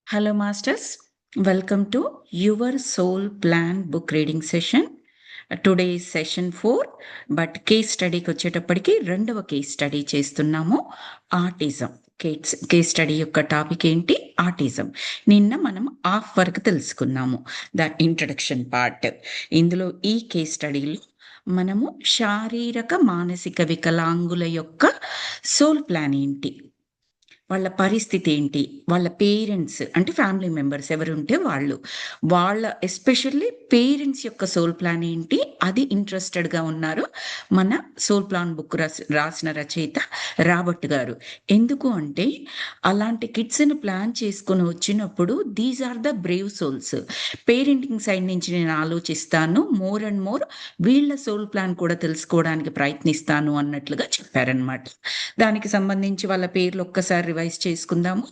Hello, Masters. Welcome to your Soul Plan book reading session. Today is session 4, but case స్టడీకి వచ్చేటప్పటికి రెండవ case study చేస్తున్నాము. Autism. Case study యొక్క topic ఏంటి? Autism. నిన్న మనం హాఫ్ వరకు తెలుసుకున్నాము, ద ఇంట్రడక్షన్ పార్ట్. ఇందులో ఈ కేస్ స్టడీలో మనము శారీరక మానసిక వికలాంగుల యొక్క సోల్ ప్లాన్ ఏంటి, వాళ్ళ పరిస్థితి ఏంటి, వాళ్ళ పేరెంట్స్ అంటే ఫ్యామిలీ మెంబర్స్ ఎవరుంటే వాళ్ళ ఎస్పెషల్లీ పేరెంట్స్ యొక్క సోల్ ప్లాన్ ఏంటి, అది ఇంట్రెస్టెడ్గా ఉన్నారు మన సోల్ ప్లాన్ బుక్ రాసిన రచయిత రాబర్ట్ గారు. ఎందుకు అంటే అలాంటి కిడ్స్ని ప్లాన్ చేసుకొని వచ్చినప్పుడు these are the brave souls. Parenting side నుంచి నేను ఆలోచిస్తాను, మోర్ అండ్ మోర్ వీళ్ళ సోల్ ప్లాన్ కూడా తెలుసుకోవడానికి ప్రయత్నిస్తాను అన్నట్లుగా చెప్పారనమాట. దానికి సంబంధించి వాళ్ళ పేర్లు ఒక్కసారి రివైజ్ చేసుకుందాము.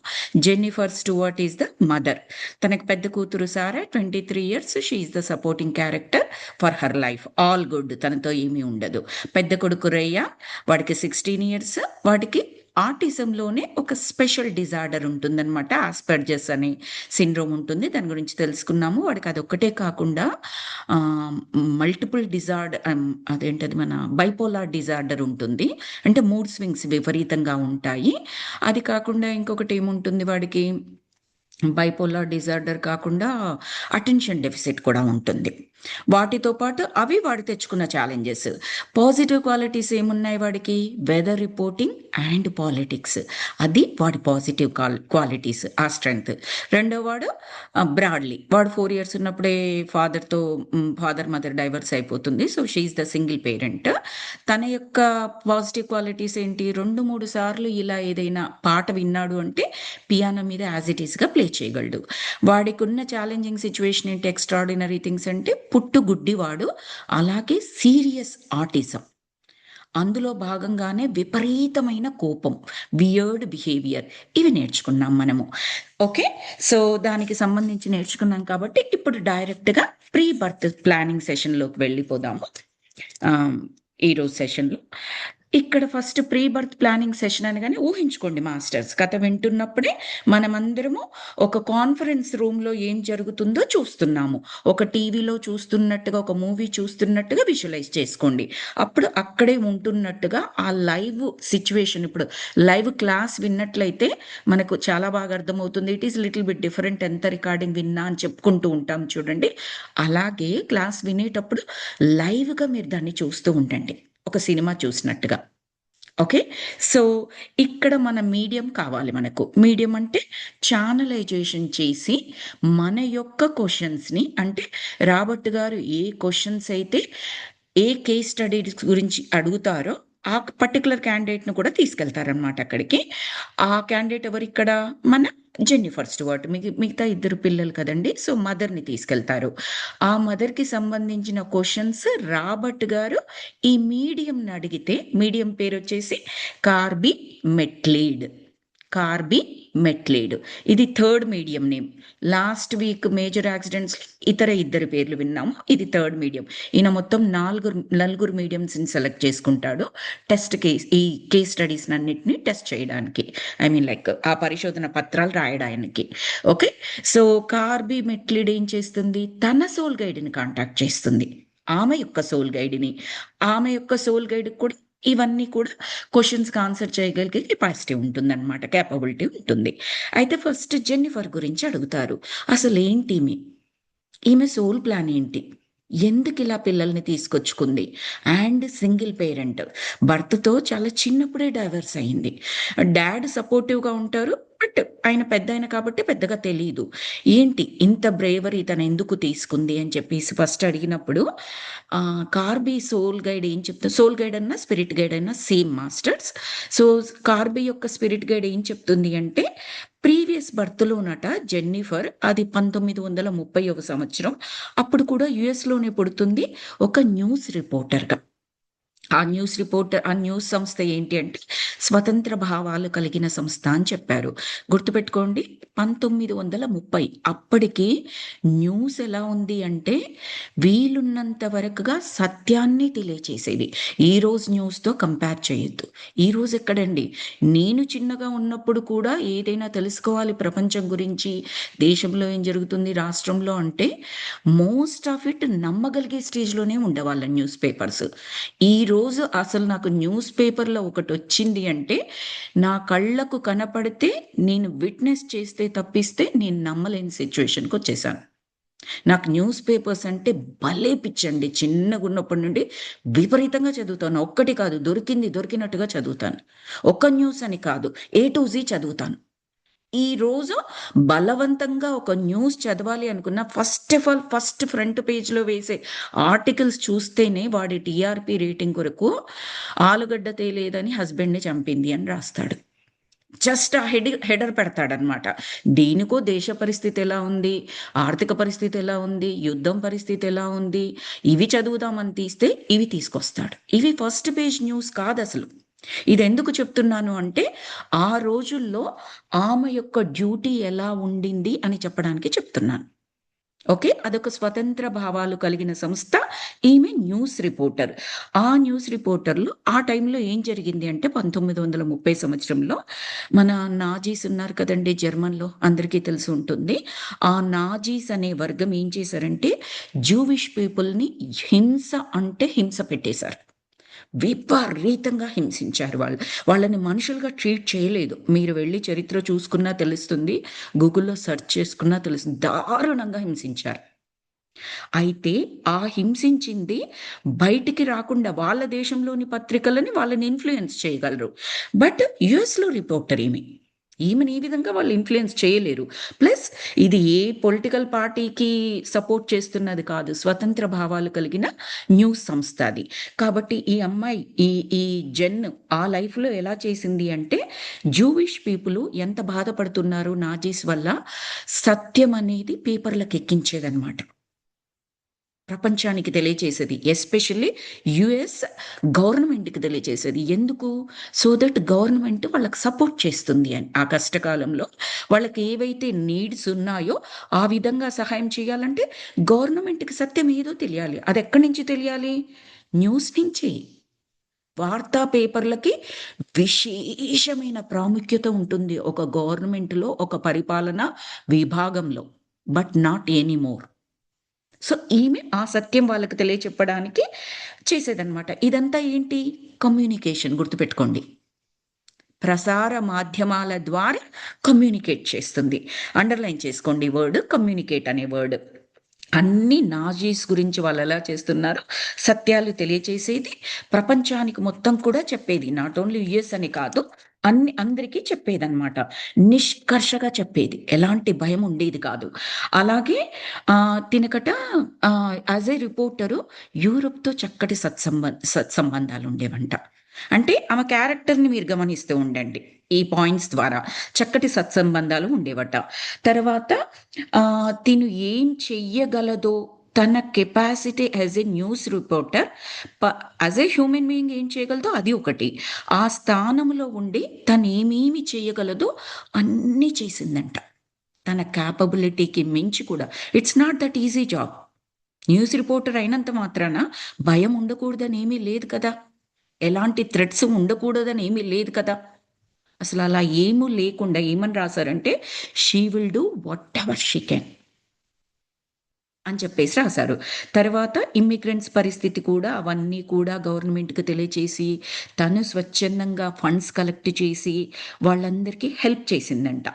Jennifer Stuart is the mother. తనకు పెద్ద కూతురు సారా, 23 years. She is the supporting character for her life. All good, తనతో ఏమీ ఉండదు. పెద్ద కొడుకు రయ్య, వాడికి 16 years. వాడికి ఆటిజంలోనే ఒక స్పెషల్ డిజార్డర్ ఉంటుందన్నమాట, ఆస్పర్జస్ అనే సిండ్రోమ్ ఉంటుంది. దాని గురించి తెలుసుకున్నాము. వాడికి అదొక్కటే కాకుండా మల్టిపుల్ డిజార్డర్, అదేంటది మన బైపోలార్ డిజార్డర్ ఉంటుంది. అంటే మూడ్ స్వింగ్స్ విపరీతంగా ఉంటాయి. అది కాకుండా ఇంకొకటి ఏముంటుంది వాడికి, బైపోలార్ డిజార్డర్ కాకుండా అటెన్షన్ డెఫిసిట్ కూడా ఉంటుంది. వాటితో పాటు అవి వాడు తెచ్చుకున్న ఛాలెంజెస్. పాజిటివ్ క్వాలిటీస్ ఏమున్నాయి వాడికి? వెదర్ రిపోర్టింగ్ అండ్ పాలిటిక్స్, అది వాడి పాజిటివ్ క్వాలిటీస్, ఆ స్ట్రెంగ్త్. రెండో వాడు బ్రాడ్లీ. వాడు 4 years ఉన్నప్పుడే ఫాదర్ మదర్ డైవర్స్ అయిపోతుంది. So she is the single parent. తన యొక్క పాజిటివ్ క్వాలిటీస్ ఏంటి? 2-3 సార్లు ఇలా ఏదైనా పాట విన్నాడు అంటే పియానో మీద యాజ్ ఇట్ ఈస్గా ప్లే చేయగలడు. వాడికి ఉన్న ఛాలెంజింగ్ సిచ్యువేషన్ ఏంటి? ఎక్స్ట్రాడినరీ థింగ్స్ అంటే పుట్టుగుడ్డివాడు, అలాగే సీరియస్ ఆటిజం. అందులో భాగంగానే విపరీతమైన కోపం, వియర్డ్ బిహేవియర్, ఇవి నేర్చుకున్నాం మనము. ఓకే, సో దానికి సంబంధించి నేర్చుకున్నాం కాబట్టి ఇప్పుడు డైరెక్ట్గా ప్రీ బర్త్ ప్లానింగ్ సెషన్లోకి వెళ్ళిపోదాము. ఈరోజు సెషన్లో ఇక్కడ first pre birth planning session అనగానే ఊహించుకోండి మాస్టర్స్, కథ వింటున్నప్పుడే మనమందరము ఒక కాన్ఫరెన్స్ రూమ్లో ఏం జరుగుతుందో చూస్తున్నాము. ఒక టీవీలో చూస్తున్నట్టుగా, ఒక మూవీ చూస్తున్నట్టుగా విజువలైజ్ చేసుకోండి. అప్పుడు అక్కడే ఉంటున్నట్టుగా ఆ లైవ్ సిచ్యువేషన్, ఇప్పుడు లైవ్ క్లాస్ విన్నట్లయితే మనకు చాలా బాగా అర్థమవుతుంది. It is little bit different, ఎంత రికార్డింగ్ విన్నా అని చెప్పుకుంటూ ఉంటాం చూడండి. అలాగే క్లాస్ వినేటప్పుడు లైవ్గా మీరు దాన్ని చూస్తూ ఉండండి, ఒక సినిమా చూసినట్టుగా. ఓకే, సో ఇక్కడ మన మీడియం కావాలి. మనకు మీడియం అంటే ఛానలైజేషన్ చేసి మన యొక్క క్వశ్చన్స్ని, అంటే రాబర్ట్ గారు ఏ క్వశ్చన్స్ అయితే ఏ కేస్ స్టడీస్ గురించి అడుగుతారో ఆ పర్టికులర్ క్యాండిడేట్ను కూడా తీసుకెళ్తారనమాట అక్కడికి. ఆ క్యాండిడేట్ ఎవరు ఇక్కడ? మన జెన్నిఫర్ స్టూవర్ట్. మిగతా 2 పిల్లలు కదండి, సో మదర్ని తీసుకెళ్తారు. ఆ మదర్కి సంబంధించిన క్వశ్చన్స్ రాబర్ట్ గారు ఈ మీడియంని అడిగితే, మీడియం పేరు వచ్చేసి కార్బీ మెట్లీడ్. ఇది 3rd medium name. Last week major accidents ఇతర 2 పేర్లు విన్నాము, ఇది 3rd మీడియం. ఈయన మొత్తం నలుగురు మీడియంస్ని సెలెక్ట్ చేసుకుంటాడు టెస్ట్ కేస్, ఈ కేస్ స్టడీస్ అన్నిటిని టెస్ట్ చేయడానికి, ఐ మీన్ లైక్ ఆ పరిశోధన పత్రాలు రాయడానికి. ఓకే, సో కార్బీ మెట్లీడ్ ఏం చేస్తుంది? తన సోల్ గైడ్ని కాంటాక్ట్ చేస్తుంది, ఆమె యొక్క సోల్ గైడ్ కూడా ఇవన్నీ కూడా క్వశ్చన్స్కి ఆన్సర్ చేయగలిగే కెపాసిటీ ఉంటుందన్నమాట, క్యాపబిలిటీ ఉంటుంది. అయితే ఫస్ట్ జెన్నిఫర్ గురించి అడుగుతారు. అసలు ఏంటి ఈమె సోల్ ప్లాన్ ఏంటి, ఎందుకు ఇలా పిల్లల్ని తీసుకొచ్చుకుంది? అండ్ సింగిల్ పేరెంట్, భర్తతో చాలా చిన్నప్పుడే డైవర్స్ అయింది. డాడ్ సపోర్టివ్గా ఉంటారు, బట్ ఆయన పెద్ద ఆయన కాబట్టి పెద్దగా తెలియదు. ఏంటి ఇంత బ్రేవరీ తను ఎందుకు తీసుకుంది అని చెప్పేసి ఫస్ట్ అడిగినప్పుడు కార్బీ సోల్ గైడ్ ఏం చెప్తుంది? సోల్ గైడ్ అన్నా స్పిరిట్ గైడ్ అయినా సేమ్ మాస్టర్స్. సో కార్బీ యొక్క స్పిరిట్ గైడ్ ఏం చెప్తుంది అంటే, ప్రీవియస్ బర్త్లోనట జెన్నిఫర్, అది 1930వ సంవత్సరం, అప్పుడు కూడా యుఎస్లోనే పుడుతుంది, ఒక న్యూస్ రిపోర్టర్గా. ఆ న్యూస్ రిపోర్టర్ ఆ న్యూస్ సంస్థ ఏంటి అంటే స్వతంత్ర భావాలు కలిగిన సంస్థ అని చెప్పారు. గుర్తుపెట్టుకోండి 1930 అప్పటికి న్యూస్ ఎలా ఉంది అంటే వీలున్నంత వరకుగా సత్యాన్ని తెలియచేసేది. ఈరోజు న్యూస్‌తో కంపేర్ చేయొద్దు. ఈరోజు ఎక్కడండి, నేను చిన్నగా ఉన్నప్పుడు కూడా ఏదైనా తెలుసుకోవాలి ప్రపంచం గురించి, దేశంలో ఏం జరుగుతుంది, రాష్ట్రంలో అంటే మోస్ట్ ఆఫ్ ఇట్ నమ్మగలిగే స్టేజ్‌లోనే ఉండేవాళ్ళం న్యూస్ పేపర్స్. ఈరోజు అసలు నాకు న్యూస్ పేపర్‌లో ఒకటొచ్చింది అంటే, నా కళ్ళకు కనపడితే నేను విట్‌నెస్ చేస్తే తప్పిస్తే నేను నమ్మలేని సిట్యుయేషన్‌కొచ్చేసాను. నాకు న్యూస్ పేపర్స్ అంటే భలే పిచ్చండి. చిన్నగున్నప్పటి నుండి విపరీతంగా చదువుతాను. ఒక్కటి కాదు, దొరికింది దొరికినట్టుగా చదువుతాను. ఒక్క న్యూస్ అని కాదు, ఏ టు జీ చదువుతాను. ఈరోజు బలవంతంగా ఒక న్యూస్ చదవాలి అనుకున్న first of all first front పేజ్‌లో వేసే ఆర్టికల్స్ చూస్తేనే వాడి టీఆర్‌పీ రేటింగ్ కొరకు ఆలుగడ్డ తేలేదని హస్బెండ్‌ని చంపింది అని రాస్తాడు. జస్ట్ ఆ హెడర్ పెడతాడనమాట. దేనికో దేశ పరిస్థితి ఎలా ఉంది, ఆర్థిక పరిస్థితి ఎలా ఉంది, యుద్ధం పరిస్థితి ఎలా ఉంది, ఇవి చదువుదామని తీస్తే ఇవి తీసుకొస్తాడు. ఇవి ఫస్ట్ పేజ్ న్యూస్ కాదసలు. ఇదెందుకు చెప్తున్నాను అంటే, ఆ రోజుల్లో ఆమె యొక్క డ్యూటీ ఎలా ఉండింది అని చెప్పడానికి చెప్తున్నాను. ఓకే. అదొక స్వతంత్ర భావాలు కలిగిన సంస్థ. ఈమె న్యూస్ రిపోర్టర్. ఆ న్యూస్ రిపోర్టర్‌లు ఆ టైంలో ఏం జరిగింది అంటే 1930 సంవత్సరంలో మన నాజీస్ ఉన్నారు కదండీ జర్మన్‌లో, అందరికీ తెలిసి ఉంటుంది. ఆ నాజీస్ అనే వర్గం ఏం చేశారంటే జూవిష్ పీపుల్‌ని హింస అంటే హింస పెట్టేశారు. విపరీతంగా హింసించారు వాళ్ళు. వాళ్ళని మనుషులుగా ట్రీట్ చేయలేదు. మీరు వెళ్లి చరిత్ర చూసుకున్నా తెలుస్తుంది. గూగుల్‌లో సెర్చ్ చేసుకున్నా తెలుస్తుంది. దారుణంగా హింసించారు. అయితే ఆ హింసించింది బయటికి రాకుండా వాళ్ళ దేశంలోని పత్రికలని వాళ్ళని ఇన్‌ఫ్లూయెన్స్ చేయగలరు. బట్ యూఎస్‌లో రిపోర్టర్ ఈమె. ఈమెని ఈ విధంగా వాళ్ళు ఇన్‌ఫ్లూయెన్స్ చేయలేరు. ప్లస్ ఇది ఏ పొలిటికల్ పార్టీకి సపోర్ట్ చేస్తున్నది కాదు. స్వతంత్ర భావాలు కలిగిన న్యూస్ సంస్థ అది. కాబట్టి ఈ అమ్మాయి ఈ ఈ జెన్ ఆ లైఫ్‌లో ఎలా చేసింది అంటే జూవిష్ పీపుల్ ఎంత బాధపడుతున్నారు నాజీస్ వల్ల సత్యం అనేది పేపర్‌లకి ఎక్కించేదన్నమాట. ప్రపంచానికి తెలియచేసేది. ఎస్పెషల్లీ యూఎస్ గవర్నమెంట్‌కి తెలియచేసేది. ఎందుకు? సో దట్ గవర్నమెంట్ వాళ్ళకి సపోర్ట్ చేస్తుంది అని. ఆ కష్టకాలంలో వాళ్ళకి ఏవైతే నీడ్స్ ఉన్నాయో ఆ విధంగా సహాయం చేయాలంటే గవర్నమెంట్‌కి సత్యం ఏదో తెలియాలి. అదెక్కడి నుంచి తెలియాలి? న్యూస్ నుంచి. వార్తా పేపర్‌లకి విశేషమైన ప్రాముఖ్యత ఉంటుంది. ఒక గవర్నమెంట్‌లో ఒక పరిపాలన విభాగంలో. But not anymore. సో, ఈమె ఆ సత్యం వాళ్ళకి తెలియచెప్పడానికి చేసేదనమాట. ఇదంతా ఏంటి? కమ్యూనికేషన్ గుర్తుపెట్టుకోండి. ప్రసార మాధ్యమాల ద్వారా కమ్యూనికేట్ చేస్తుంది. అండర్‌లైన్ చేసుకోండి ఈ వర్డ్ కమ్యూనికేట్ అనే వర్డ్. అన్ని నాజీస్ గురించి వాళ్ళెలా చేస్తున్నారో సత్యాలు తెలియచేసేది. ప్రపంచానికి మొత్తం కూడా చెప్పేది. నాట్ ఓన్లీ యూఎస్ అని కాదు. అందరికీ చెప్పేదనమాట. నిష్కర్షగా చెప్పేది. ఎలాంటి భయం ఉండేది కాదు. అలాగే తినకట యాస్ ఎ రిపోర్టరు యూరోప్‌తో చక్కటి సత్సంబంధాలుండేవంట. అంటే ఆమె క్యారెక్టర్‌ని మీరు గమనిస్తూ ఉండండి. ఈ పాయింట్స్ ద్వారా చక్కటి సత్సంబంధాలు ఉండేవట. తర్వాత తిను ఏం చెయ్యగలదో తన capacity as a news reporter as a human being ఏం చేయగలదో అది ఒకటి. ఆ స్థానంలో ఉండి తనేమేమి చేయగలదో అన్నీ చేసిందంట. తన కేపబిలిటీకి మించి కూడా. It's not that easy job. News reporter అయినంత మాత్రాన భయం ఉండకూడదని ఏమీ లేదు కదా! ఎలాంటి థ్రెట్స్ ఉండకూడదని ఏమీ లేదు కదా! అసలలా ఏమీ లేకుండా ఏమని రాసారంటే, she will do whatever she can. అని చెప్పేసి రాశారు. తర్వాత ఇమ్మిగ్రెంట్స్ పరిస్థితి కూడా అవన్నీ కూడా గవర్నమెంట్‌కి తెలియచేసి, తను స్వచ్ఛందంగా ఫండ్స్ కలెక్ట్ చేసి, వాళ్ళందరికీ హెల్ప్ చేసిందంట.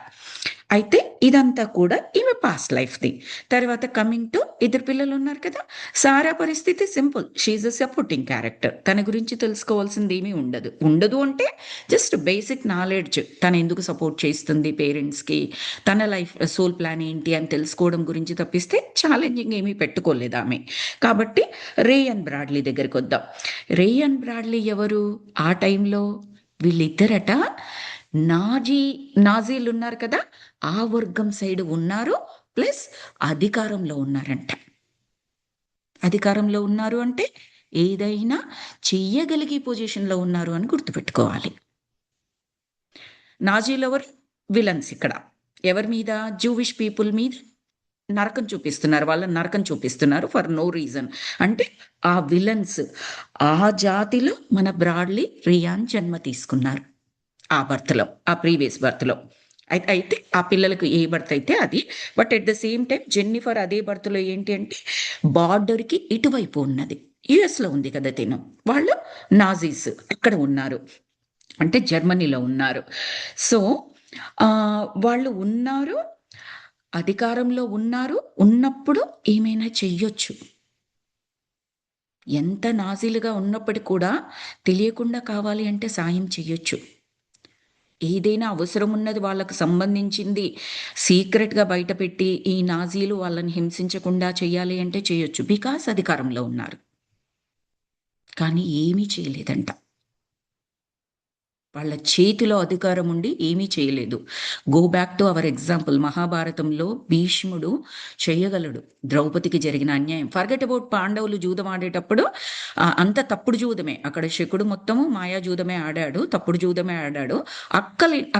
అయితే ఇదంతా కూడా ఈమె పాస్ట్ లైఫ్‌ది. తర్వాత కమింగ్ టు ఇద్దరు పిల్లలున్నారు కదా! సారా పరిస్థితి simple. She is a supporting character. తన గురించి తెలుసుకోవాల్సిందేమీ ఉండదు. ఉండదు అంటే జస్ట్ బేసిక్ నాలెడ్జ్ తనెందుకు సపోర్ట్ చేస్తుంది పేరెంట్స్‌కి, తన లైఫ్ సోల్ ప్లాన్ ఏంటి అని తెలుసుకోవడం గురించి తప్పిస్తే ఛాలెంజింగ్ ఏమీ పెట్టుకోలేదామె. కాబట్టి రేయన్ బ్రాడ్లీ దగ్గరికొద్దాం. రేయన్ బ్రాడ్లీ ఎవరు? ఆ టైంలో వీళ్ళిద్దరట నాజీ నాజీలున్నారు కదా! ఆ వర్గం సైడ్ ఉన్నారు. ప్లస్ అధికారంలో ఉన్నారంట. అధికారంలో ఉన్నారు అంటే ఏదైనా చెయ్యగలిగే పొజిషన్‌లో ఉన్నారు అని గుర్తుపెట్టుకోవాలి. నాజీలెవరు? విలన్స్ ఇక్కడ. ఎవరి మీద? జూవిష్ పీపుల్ మీద నరకం చూపిస్తున్నారు. వాళ్ళని నరకం చూపిస్తున్నారు ఫర్ నో రీజన్. అంటే ఆ విలన్స్ ఆ జాతిలో మన బ్రాడ్‌లీ రియాన్ జన్మ తీసుకున్నారు. ఆ బర్త్‌లో, ఆ ప్రీవియస్ బర్త్‌లో. అయితే ఆ పిల్లలకు ఏ బర్త్ అయితే అది. But at the same time Jennifer అదే బర్త్‌లో ఏంటి అంటే బార్డర్‌కి ఇటువైపు ఉన్నది. యూఎస్‌లో ఉంది కదా తిను. వాళ్ళు నాజీస్ అక్కడ ఉన్నారు. అంటే జర్మనీలో ఉన్నారు. సో, వాళ్ళు ఉన్నారు, అధికారంలో ఉన్నారు. ఉన్నప్పుడు ఏమైనా చెయ్యొచ్చు. ఎంత నాజీలుగా ఉన్నప్పటికి కూడా తెలియకుండా కావాలి అంటే సాయం చెయ్యొచ్చు. ఏదైనా అవసరమున్నది వాళ్ళకు సంబంధించింది సీక్రెట్‌గా బయటపెట్టి, ఈ నాజీలు వాళ్ళని హింసించకుండా చెయ్యాలి అంటే చేయొచ్చు. బికాస్ అధికారంలో ఉన్నారు. కానీ ఏమీ చేయలేదంట. వాళ్ళ చేతిలో అధికారం ఉండి ఏమీ చేయలేదు. Go back to our example మహాభారతంలో భీష్ముడు చేయగలడు. ద్రౌపదికి జరిగిన అన్యాయం. ఫర్గెట్ అబౌట్ పాండవులు జూదం ఆడేటప్పుడు అంతా తప్పుడు జూదమే. అక్కడ శకుడు మొత్తము మాయా జూదమే ఆడాడు. తప్పుడు జూదమే ఆడాడు.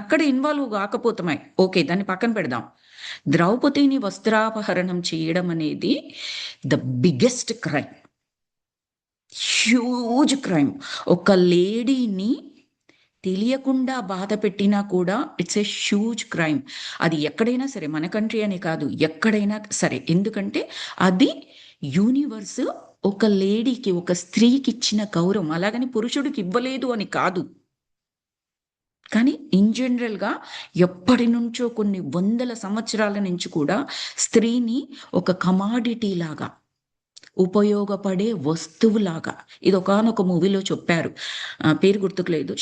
అక్కడ ఇన్వాల్వ్ కాకపోతమే. ఓకే. దాన్ని పక్కన పెడదాం. ద్రౌపదిని వస్త్రాపహరణం చేయడం అనేది the biggest crime. Huge crime. ఒక లేడీని తెలియకుండా బాధ పెట్టినా కూడా ఇట్స్ ఎ హ్యూజ్ క్రైమ్. అది ఎక్కడైనా సరే, మన కంట్రీ అని కాదు, ఎక్కడైనా సరే. ఎందుకంటే అది యూనివర్స్ ఒక లేడీకి, ఒక స్త్రీకి ఇచ్చిన గౌరవం. అలాగని పురుషుడికి ఇవ్వలేదు అని కాదు. కానీ ఇన్ జనరల్‌గా ఎప్పటి నుంచో కొన్ని వందల సంవత్సరాల నుంచి కూడా స్త్రీని ఒక కమాడిటీ లాగా, ఉపయోగపడే వస్తువులాగా. ఇది ఒకానొక మూవీలో చెప్పారు. పేరు గుర్తుకు లేదు.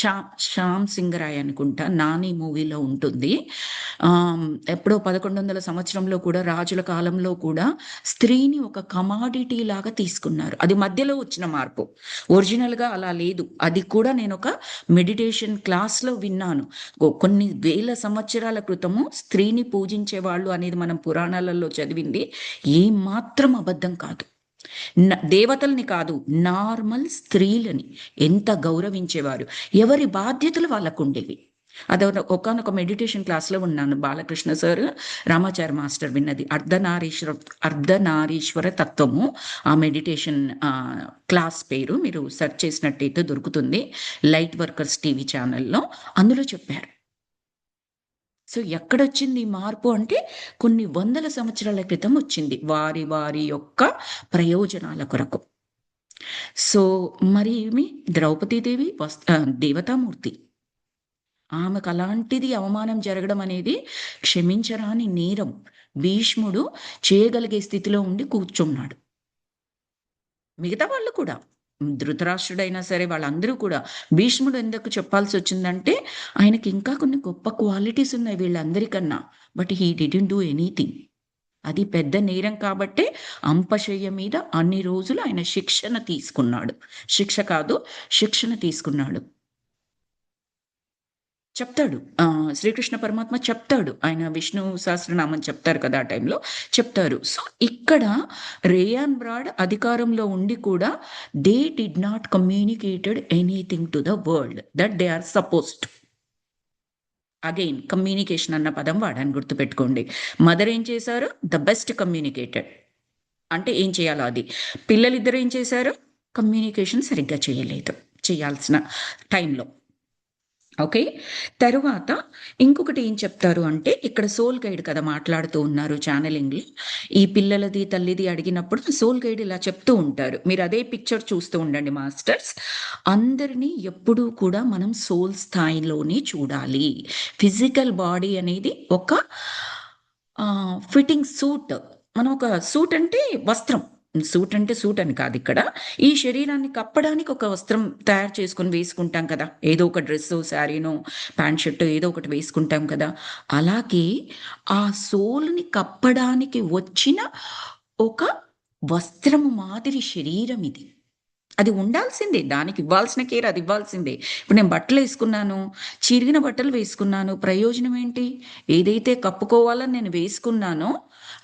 శ్యామ్ సింగరాయ్ అనుకుంటా. 'నాని' మూవీలో ఉంటుంది. ఆహ్, ఎప్పుడో 1100 సంవత్సరంలో కూడా రాజుల కాలంలో కూడా స్త్రీని ఒక కమాడిటీ లాగా తీసుకున్నారు. అది మధ్యలో వచ్చిన మార్పు. ఒరిజినల్‌గా అలా లేదు. అది కూడా నేనొక మెడిటేషన్ క్లాస్‌లో విన్నాను. కొన్ని వేల సంవత్సరాల క్రితము స్త్రీని పూజించేవాళ్ళు అనేది మనం పురాణాలలో చదివింది ఏమాత్రం అబద్ధం కాదు. దేవతల్ని కాదు, నార్మల్ స్త్రీలని ఎంత గౌరవించేవారు. ఎవరి బాధ్యతలు వాళ్ళకుండేవి. ఒకానొక మెడిటేషన్ క్లాస్‌లో ఉన్నాను. బాలకృష్ణ సార్, రామాచారి మాస్టర్ విన్నది. అర్ధనారీశ్వర తత్వము. ఆ మెడిటేషన్ క్లాస్ పేరు మీరు సెర్చ్ చేసినట్టయితే దొరుకుతుంది. లైట్ వర్కర్స్ టీవీ ఛానెల్‌లో. అందులో చెప్పారు. సో, ఎక్కడొచ్చింది ఈ మార్పు అంటే, కొన్ని వందల సంవత్సరాల క్రితం వచ్చింది. వారి వారి యొక్క ప్రయోజనాల కొరకు. సో, మరి ఈమె ద్రౌపదీదేవి దేవతామూర్తి. ఆమెకలాంటిది అవమానం జరగడం అనేది క్షమించరాని నేరం. భీష్ముడు చేయగలిగే స్థితిలో ఉండి కూర్చున్నాడు. మిగతా వాళ్ళు కూడా. ధృతరాష్ట్రుడైనా సరే వాళ్ళందరూ కూడా. భీష్ముడు ఎందుకు చెప్పాల్సొచ్చిందంటే, ఆయనకి ఇంకా కొన్ని గొప్ప క్వాలిటీస్ ఉన్నాయి వీళ్ళందరికన్నా. But he didn't do anything. అది పెద్ద నేరం కాబట్టే అంపశయ్య మీద అన్ని రోజులు ఆయన శిక్షణ తీసుకున్నాడు. శిక్ష కాదు, శిక్షణ తీసుకున్నాడు. చెప్తాడు. శ్రీకృష్ణ పరమాత్మ చెప్తాడు. ఆయన విష్ణు సహస్రనామం చెప్తారు కదా! ఆ టైంలో చెప్తారు. సో, ఇక్కడ రేయాన్ బ్రాడ్ అధికారంలో ఉండి కూడా they did not communicated anything to the world that they are supposed. Again communication అన్న పదం వాడాను గుర్తుపెట్టుకోండి. మదర్ ఏం చేశారు? The best communicated. అంటే ఏం చేయాలో అది. పిల్లలిద్దరు ఏం చేశారు? కమ్యూనికేషన్ సరిగ్గా చేయలేదు. చేయాల్సిన టైంలో. ఓకే. తరువాత ఇంకొకటి ఏం చెప్తారు అంటే, ఇక్కడ సోల్ గైడ్ కదా మాట్లాడుతూ ఉన్నారు ఛానెలింగ్‌లో. ఈ పిల్లలది, తల్లిది అడిగినప్పుడు సోల్ గైడ్ ఇలా చెప్తూ ఉంటారు. మీరు అదే పిక్చర్ చూస్తూ ఉండండి మాస్టర్స్. అందరిని ఎప్పుడూ కూడా మనం సోల్ స్థాయిలోనే చూడాలి. ఫిజికల్ బాడీ అనేది ఒక ఫిట్టింగ్ సూట్. మనం ఒక సూట్ అంటే వస్త్రం. సూట్ అంటే సూట్ అని కాదిక్కడ. ఈ శరీరాన్ని కప్పడానికి ఒక వస్త్రం తయారు చేసుకొని వేసుకుంటాం కదా! ఏదో ఒక డ్రెస్సో, శారీనో, ప్యాంట్ షర్టో ఏదో ఒకటి వేసుకుంటాం కదా! అలాగే ఆ సోల్‌ని కప్పడానికి వచ్చిన ఒక వస్త్రము మాదిరి శరీరం ఇది. అది ఉండాల్సిందే. దానికివ్వాల్సిన కేర్ అదివ్వాల్సిందే. ఇప్పుడు నేను బట్టలేసుకున్నాను, చిరిగిన బట్టలు వేసుకున్నాను. ప్రయోజనం ఏంటి? ఏదైతే కప్పుకోవాలని నేను వేసుకున్నానో,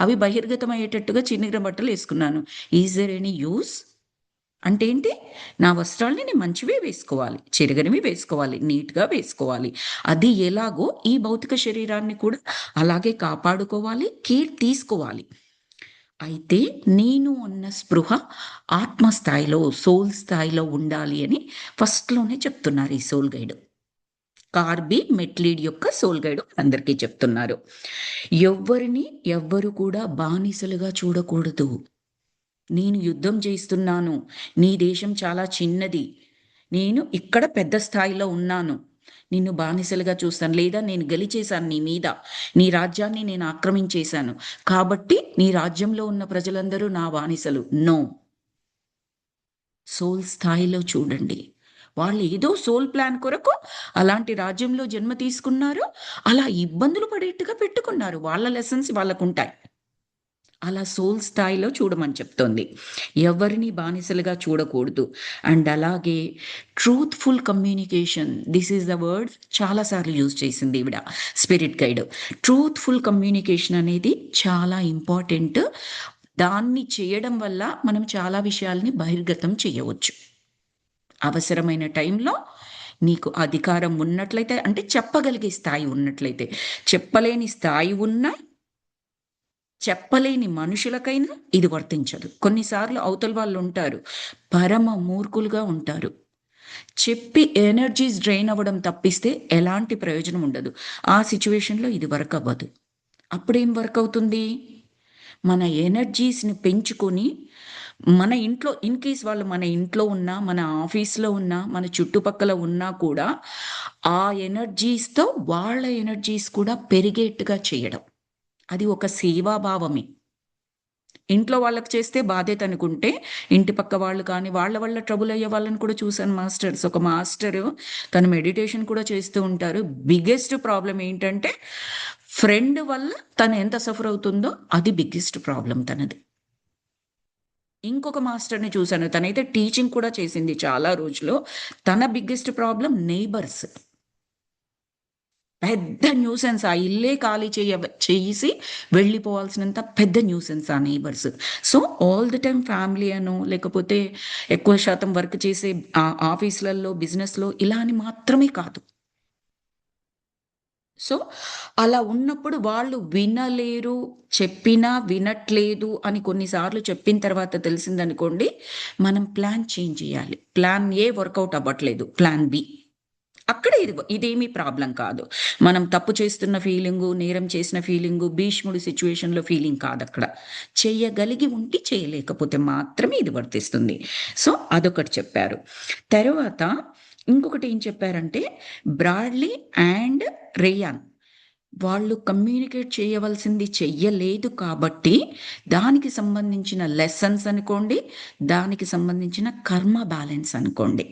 అవి బహిర్గతమయ్యేటట్టుగా చినిగిన బట్టలేసుకున్నాను. Is there any use? అంటే ఏంటి? నా వస్త్రాల్ని నేను మంచివే వేసుకోవాలి, చెరగనివి వేసుకోవాలి, నీట్‌గా వేసుకోవాలి. అది ఎలాగో ఈ భౌతిక శరీరాన్ని కూడా అలాగే కాపాడుకోవాలి, కేర్ తీసుకోవాలి. అయితే నేను అన్న స్పృహ ఆత్మ స్థాయిలో, సోల్ స్థాయిలో ఉండాలి అని ఫస్ట్‌లోనే చెప్తున్నారు ఈ సోల్ గైడ్. కార్బీ మెట్లీడ్ యొక్క సోల్ గైడ్ అందరికీ చెప్తున్నారు. ఎవ్వరు కూడా బానిసలుగా చూడకూడదు. నేను యుద్ధం చేస్తున్నాను. నీ దేశం చాలా చిన్నది. నేను ఇక్కడ పెద్ద స్థాయిలో ఉన్నాను. నిన్ను బానిసలుగా చూస్తాను. లేదా నేను గెలిచేశాను నీ మీద. నీ రాజ్యాన్ని నేను ఆక్రమించేశాను. కాబట్టి నీ రాజ్యంలో ఉన్న ప్రజలందరూ నా బానిసలు. నో. సోల్ స్థాయిలో చూడండి. వాళ్ళు ఏదో సోల్ ప్లాన్ కొరకు అలాంటి రాజ్యంలో జన్మ తీసుకున్నారు. అలా ఇబ్బందులు పడేట్టుగా పెట్టుకున్నారు. వాళ్ళ లెసన్స్ వాళ్ళకుంటాయి. అలా సోల్ స్థాయిలో చూడమని చెప్తోంది. ఎవరిని బానిసలుగా చూడకూడదు. అండ్ అలాగే truthful communication. This is the word చాలా సార్లు యూజ్ చేసింది ఈవిడ స్పిరిట్ గైడ్. ట్రూత్‌ఫుల్ కమ్యూనికేషన్ అనేది చాలా ఇంపార్టెంట్. దాన్ని చేయడం వల్ల మనం చాలా విషయాల్ని బహిర్గతం చేయవచ్చు. అవసరమైన టైంలో నీకు అధికారం ఉన్నట్లయితే, అంటే చెప్పగలిగే స్థాయి ఉన్నట్లయితే. చెప్పలేని స్థాయి ఉన్నా, చెప్పలేని మనుషులకైనా ఇది వర్తించదు. కొన్నిసార్లు అవతల వాళ్ళుంటారు, పరమ మూర్ఖులుగా ఉంటారు. చెప్పి ఎనర్జీస్ డ్రైన్ అవ్వడం తప్పిస్తే ఎలాంటి ప్రయోజనం ఉండదు. ఆ సిట్యుయేషన్‌లో ఇది వర్క్ అవ్వదు. అప్పుడేం వర్క్ అవుతుంది? మన ఎనర్జీస్‌ని పెంచుకొని, మన ఇంట్లో ఇన్‌కేస్ వాళ్ళు మన ఇంట్లో ఉన్నా, మన ఆఫీస్‌లో ఉన్నా, మన చుట్టుపక్కల ఉన్నా కూడా, ఆ ఎనర్జీస్‌తో వాళ్ళ ఎనర్జీస్ కూడా పెరిగేట్టుగా చేయడం. అది ఒక సేవాభావమే. ఇంట్లో వాళ్ళకి చేస్తే బాధ్యతనుకుంటే, ఇంటి పక్క వాళ్ళు కానీ, వాళ్ళ వల్ల ట్రబుల్ అయ్యే వాళ్ళని కూడా చూసాను మాస్టర్స్. ఒక మాస్టరు తను మెడిటేషన్ కూడా చేస్తూ ఉంటారు. బిగ్గెస్ట్ ప్రాబ్లమ్ ఏంటంటే, ఫ్రెండ్ వల్ల తను ఎంత సఫర్ అవుతుందో అది బిగ్గెస్ట్ ప్రాబ్లమ్ తనది. ఇంకొక మాస్టర్‌ని చూసాను. తనైతే టీచింగ్ కూడా చేసింది చాలా రోజులు. తన బిగ్గెస్ట్ ప్రాబ్లమ్ నెయిబర్స్. పెద్ద న్యూసెన్స్. ఆ ఇల్లే ఖాళీ చేసి వెళ్ళిపోవాల్సినంత పెద్ద న్యూసెన్స్ ఆ neighbours. So, all the time family అనో, లేకపోతే ఎక్కువ శాతం వర్క్ చేసే ఆఫీస్‌లలో, బిజినెస్‌లో ఇలా అని మాత్రమే కాదు. సో, అలా ఉన్నప్పుడు వాళ్ళు వినలేరు, చెప్పినా వినట్లేదు అని కొన్ని సార్లు చెప్పిన తర్వాత తెలిసిందనుకోండి, మనం ప్లాన్ చేంజ్ చేయాలి. ప్లాన్ ఏ వర్కౌట్ అవ్వట్లేదు. Plan B. అక్కడ ఇదేమీ ప్రాబ్లమ్ కాదు. మనం తప్పు చేస్తున్న ఫీలింగు, నేరం చేసిన ఫీలింగు, భీష్ముడి సిట్యుయేషన్‌లో ఫీలింగ్ కాదక్కడ. చెయ్యగలిగి ఉండి చేయలేకపోతే మాత్రమే ఇది వర్తిస్తుంది. సో, అదొకటి చెప్పారు. తరువాత ఇంకొకటి ఏం చెప్పారంటే, బ్రాడ్లీ అండ్ రేయాన్ వాళ్ళు కమ్యూనికేట్ చేయవలసింది చెయ్యలేదు కాబట్టి, దానికి సంబంధించిన లెసన్స్ అనుకోండి, దానికి సంబంధించిన కర్మ బ్యాలెన్స్ అనుకోండి.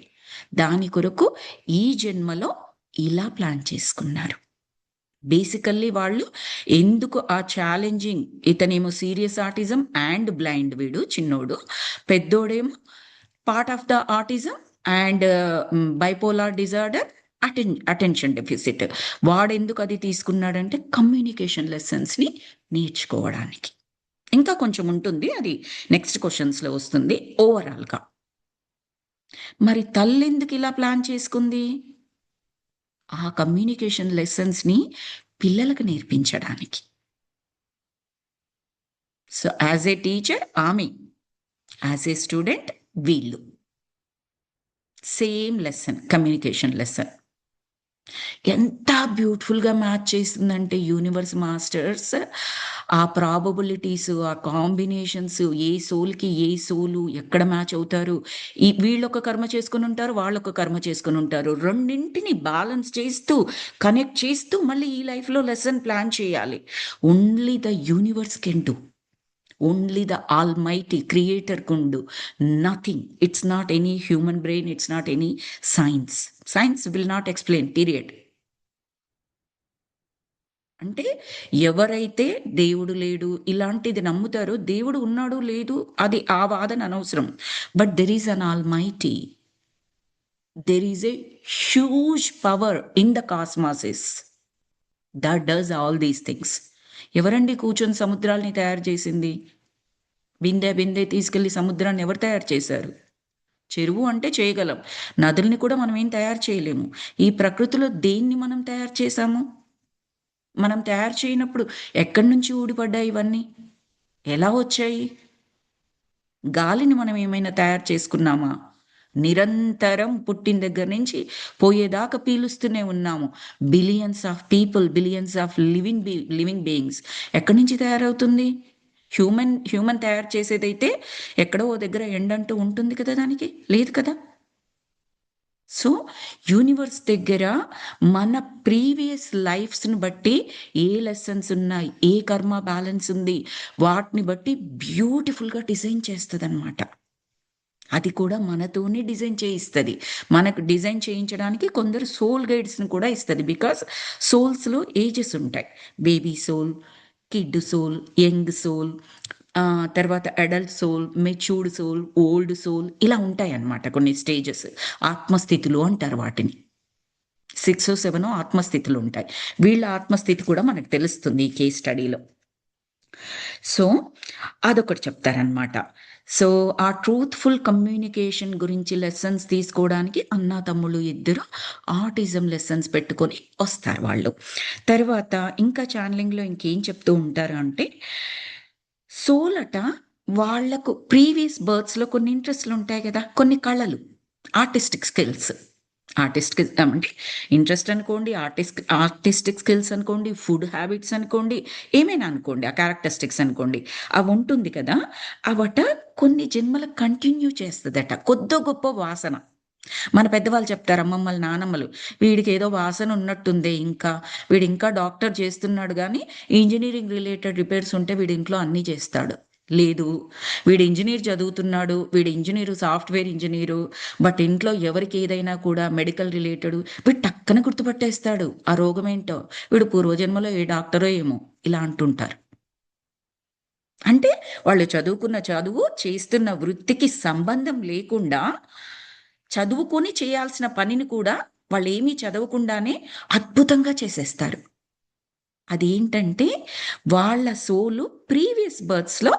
దాని కొరకు ఈ జన్మలో ఇలా ప్లాన్ చేసుకున్నారు. బేసికల్లీ వాళ్ళు ఎందుకు ఆ ఛాలెంజింగ్, ఇతనేమో సీరియస్ ఆటిజం అండ్ బ్లైండ్ వీడు చిన్నోడు. పెద్దోడేమో part of the autism and bipolar disorder, attention deficit. వాడెందుకు అది తీసుకున్నాడంటే కమ్యూనికేషన్ లెసన్స్‌ని నేర్చుకోవడానికి. ఇంకా కొంచెం ఉంటుంది. అది నెక్స్ట్ క్వెషన్స్‌లో వస్తుంది ఓవరాల్‌గా. మరి తల్లెందుకు ఇలా ప్లాన్ చేసుకుంది? ఆ కమ్యూనికేషన్ లెసన్స్‌ని పిల్లలకు నేర్పించడానికి. సో, యాస్ ఎ టీచర్ ఆమె, యాస్ ఎ స్టూడెంట్ వీళ్ళు. Same lesson, communication lesson. ఎంత బ్యూటిఫుల్‌గా మ్యాచ్ చేసిందంటే యూనివర్స్ మాస్టర్స్, ఆ ప్రాబబిలిటీస్, ఆ కాంబినేషన్స్, ఏ సోల్‌కి ఏ సోలు ఎక్కడ మ్యాచ్ అవుతారు. వీళ్ళొక కర్మ చేసుకొనుంటారు, వాళ్ళొక కర్మ చేసుకొనుంటారు. రెండింటిని బ్యాలెన్స్ చేస్తూ, కనెక్ట్ చేస్తూ మళ్ళీ ఈ లైఫ్‌లో లెసన్ ప్లాన్ చేయాలి. Only the universe can do. Only the almighty creator కుండు. Nothing. It's not any human brain. It's not any science. Science will not explain period. అంటే ఎవరైతే దేవుడు లేడు ఇలాంటిది నమ్ముతారో, దేవుడు ఉన్నాడు లేదు అది ఆ వాదన అనవసరం. But there is an almighty. There is a huge power in the cosmos that does all these things. ఎవరండి కూర్చొని సముద్రాల్ని తయారు చేసింది? బిందె బిందె తీసుకెళ్ళి సముద్రాన్ని ఎవరు తయారు చేశారు? చెరువు అంటే చేయగలం, నదుల్ని కూడా మనం ఏం తయారు చేయలేము. ఈ ప్రకృతిలో దేన్ని మనం తయారు చేశాము? మనం తయారు చేయనప్పుడు ఎక్కడి నుంచి ఊడిపడ్డాయి ఇవన్నీ? ఎలా వచ్చాయి? గాలిని మనం ఏమైనా తయారు చేసుకున్నామా? నిరంతరం పుట్టిన దగ్గర నుంచి పోయేదాకా పీలుస్తూనే ఉన్నాము. Billions of people, billions of living beings ఎక్కడి నుంచి తయారవుతుంది? హ్యూమన్ తయారు చేసేదైతే ఎక్కడో ఓ దగ్గర ఎండ్ అంటూ ఉంటుంది కదా దానికి? లేదు కదా! సో, యూనివర్స్ దగ్గర మన ప్రీవియస్ లైఫ్స్‌ని బట్టి ఏ లెసన్స్ ఉన్నాయి, ఏ కర్మ బ్యాలెన్స్ ఉంది, వాటిని బట్టి బ్యూటిఫుల్‌గా డిజైన్ చేస్తదనమాట. అది కూడా మనతోనే డిజైన్ చేయిస్తది. మనకు డిజైన్ చేయించడానికి కొందరు సోల్ గైడ్స్‌ని కూడా ఇస్తది. బికాజ్ సోల్స్‌లో ఏజెస్ ఉంటాయి. Baby soul, kid soul, young soul, తర్వాత adult soul, matured soul, old soul ఇలా ఉంటాయన్నమాట కొన్ని స్టేజెస్. ఆత్మస్థితులు అంటారు వాటిని. 6 7 ఆత్మస్థితులు ఉంటాయి. వీళ్ళ ఆత్మస్థితి కూడా మనకు తెలుస్తుంది ఈ కేస్ స్టడీలో. సో, అదొకటి చెప్తారనమాట. సో, ఆ ట్రూత్‌ఫుల్ కమ్యూనికేషన్ గురించి లెసన్స్ తీసుకోవడానికి అన్నాతమ్ముళ్ళు ఇద్దరు ఆటిజం లెసన్స్ పెట్టుకొని వస్తారు వాళ్ళు. తర్వాత ఇంకా ఛానెలింగ్‌లో ఇంకేం చెప్తూ ఉంటారు అంటే, సోలట వాళ్ళకు ప్రీవియస్ బర్త్స్‌లో కొన్ని ఇంట్రెస్ట్‌లుంటాయి గదా! కొన్ని కళలు, ఆర్టిస్టిక్ స్కిల్స్. అంటే ఇంట్రెస్ట్ అనుకోండి, ఆర్టిస్టిక్ స్కిల్స్ అనుకోండి, ఫుడ్ హ్యాబిట్స్ అనుకోండి, ఏమైనా అనుకోండి, ఆ క్యారెక్టరిస్టిక్స్ అనుకోండి. అవుంటుంది కదా! అవట కొన్ని జన్మలకు కంటిన్యూ చేస్తదట. కొద్దో గొప్పో వాసన. మన పెద్దవాళ్ళు చెప్తారు అమ్మమ్మలు, నానమ్మలు. వీడికేదో వాసన ఉన్నట్టుందే ఇంకా. వీడింకా డాక్టర్ చేస్తున్నాడు గానీ, ఇంజినీరింగ్ రిలేటెడ్ రిపేర్స్ ఉంటే వీడింట్లో అన్నీ చేస్తాడు. లేదు, వీడు ఇంజినీర్ చదువుతున్నాడు, వీడు ఇంజినీరు, సాఫ్ట్‌వేర్ ఇంజినీరు. బట్ ఇంట్లో ఎవరికి ఏదైనా కూడా మెడికల్ రిలేటెడ్ వీడు టక్కన గుర్తుపట్టేస్తాడు ఆ రోగమేంటో. వీడు పూర్వజన్మలో ఏ డాక్టరో ఏమో ఇలా అంటుంటారు. అంటే వాళ్ళు చదువుకున్న చదువు, చేస్తున్న వృత్తికి సంబంధం లేకుండా, చదువుకొని చేయాల్సిన పనిని కూడా వాళ్ళేమీ చదవకుండానే అద్భుతంగా చేసేస్తారు. అదేంటంటే వాళ్ళ సోలు ప్రీవియస్ బర్త్స్‌లో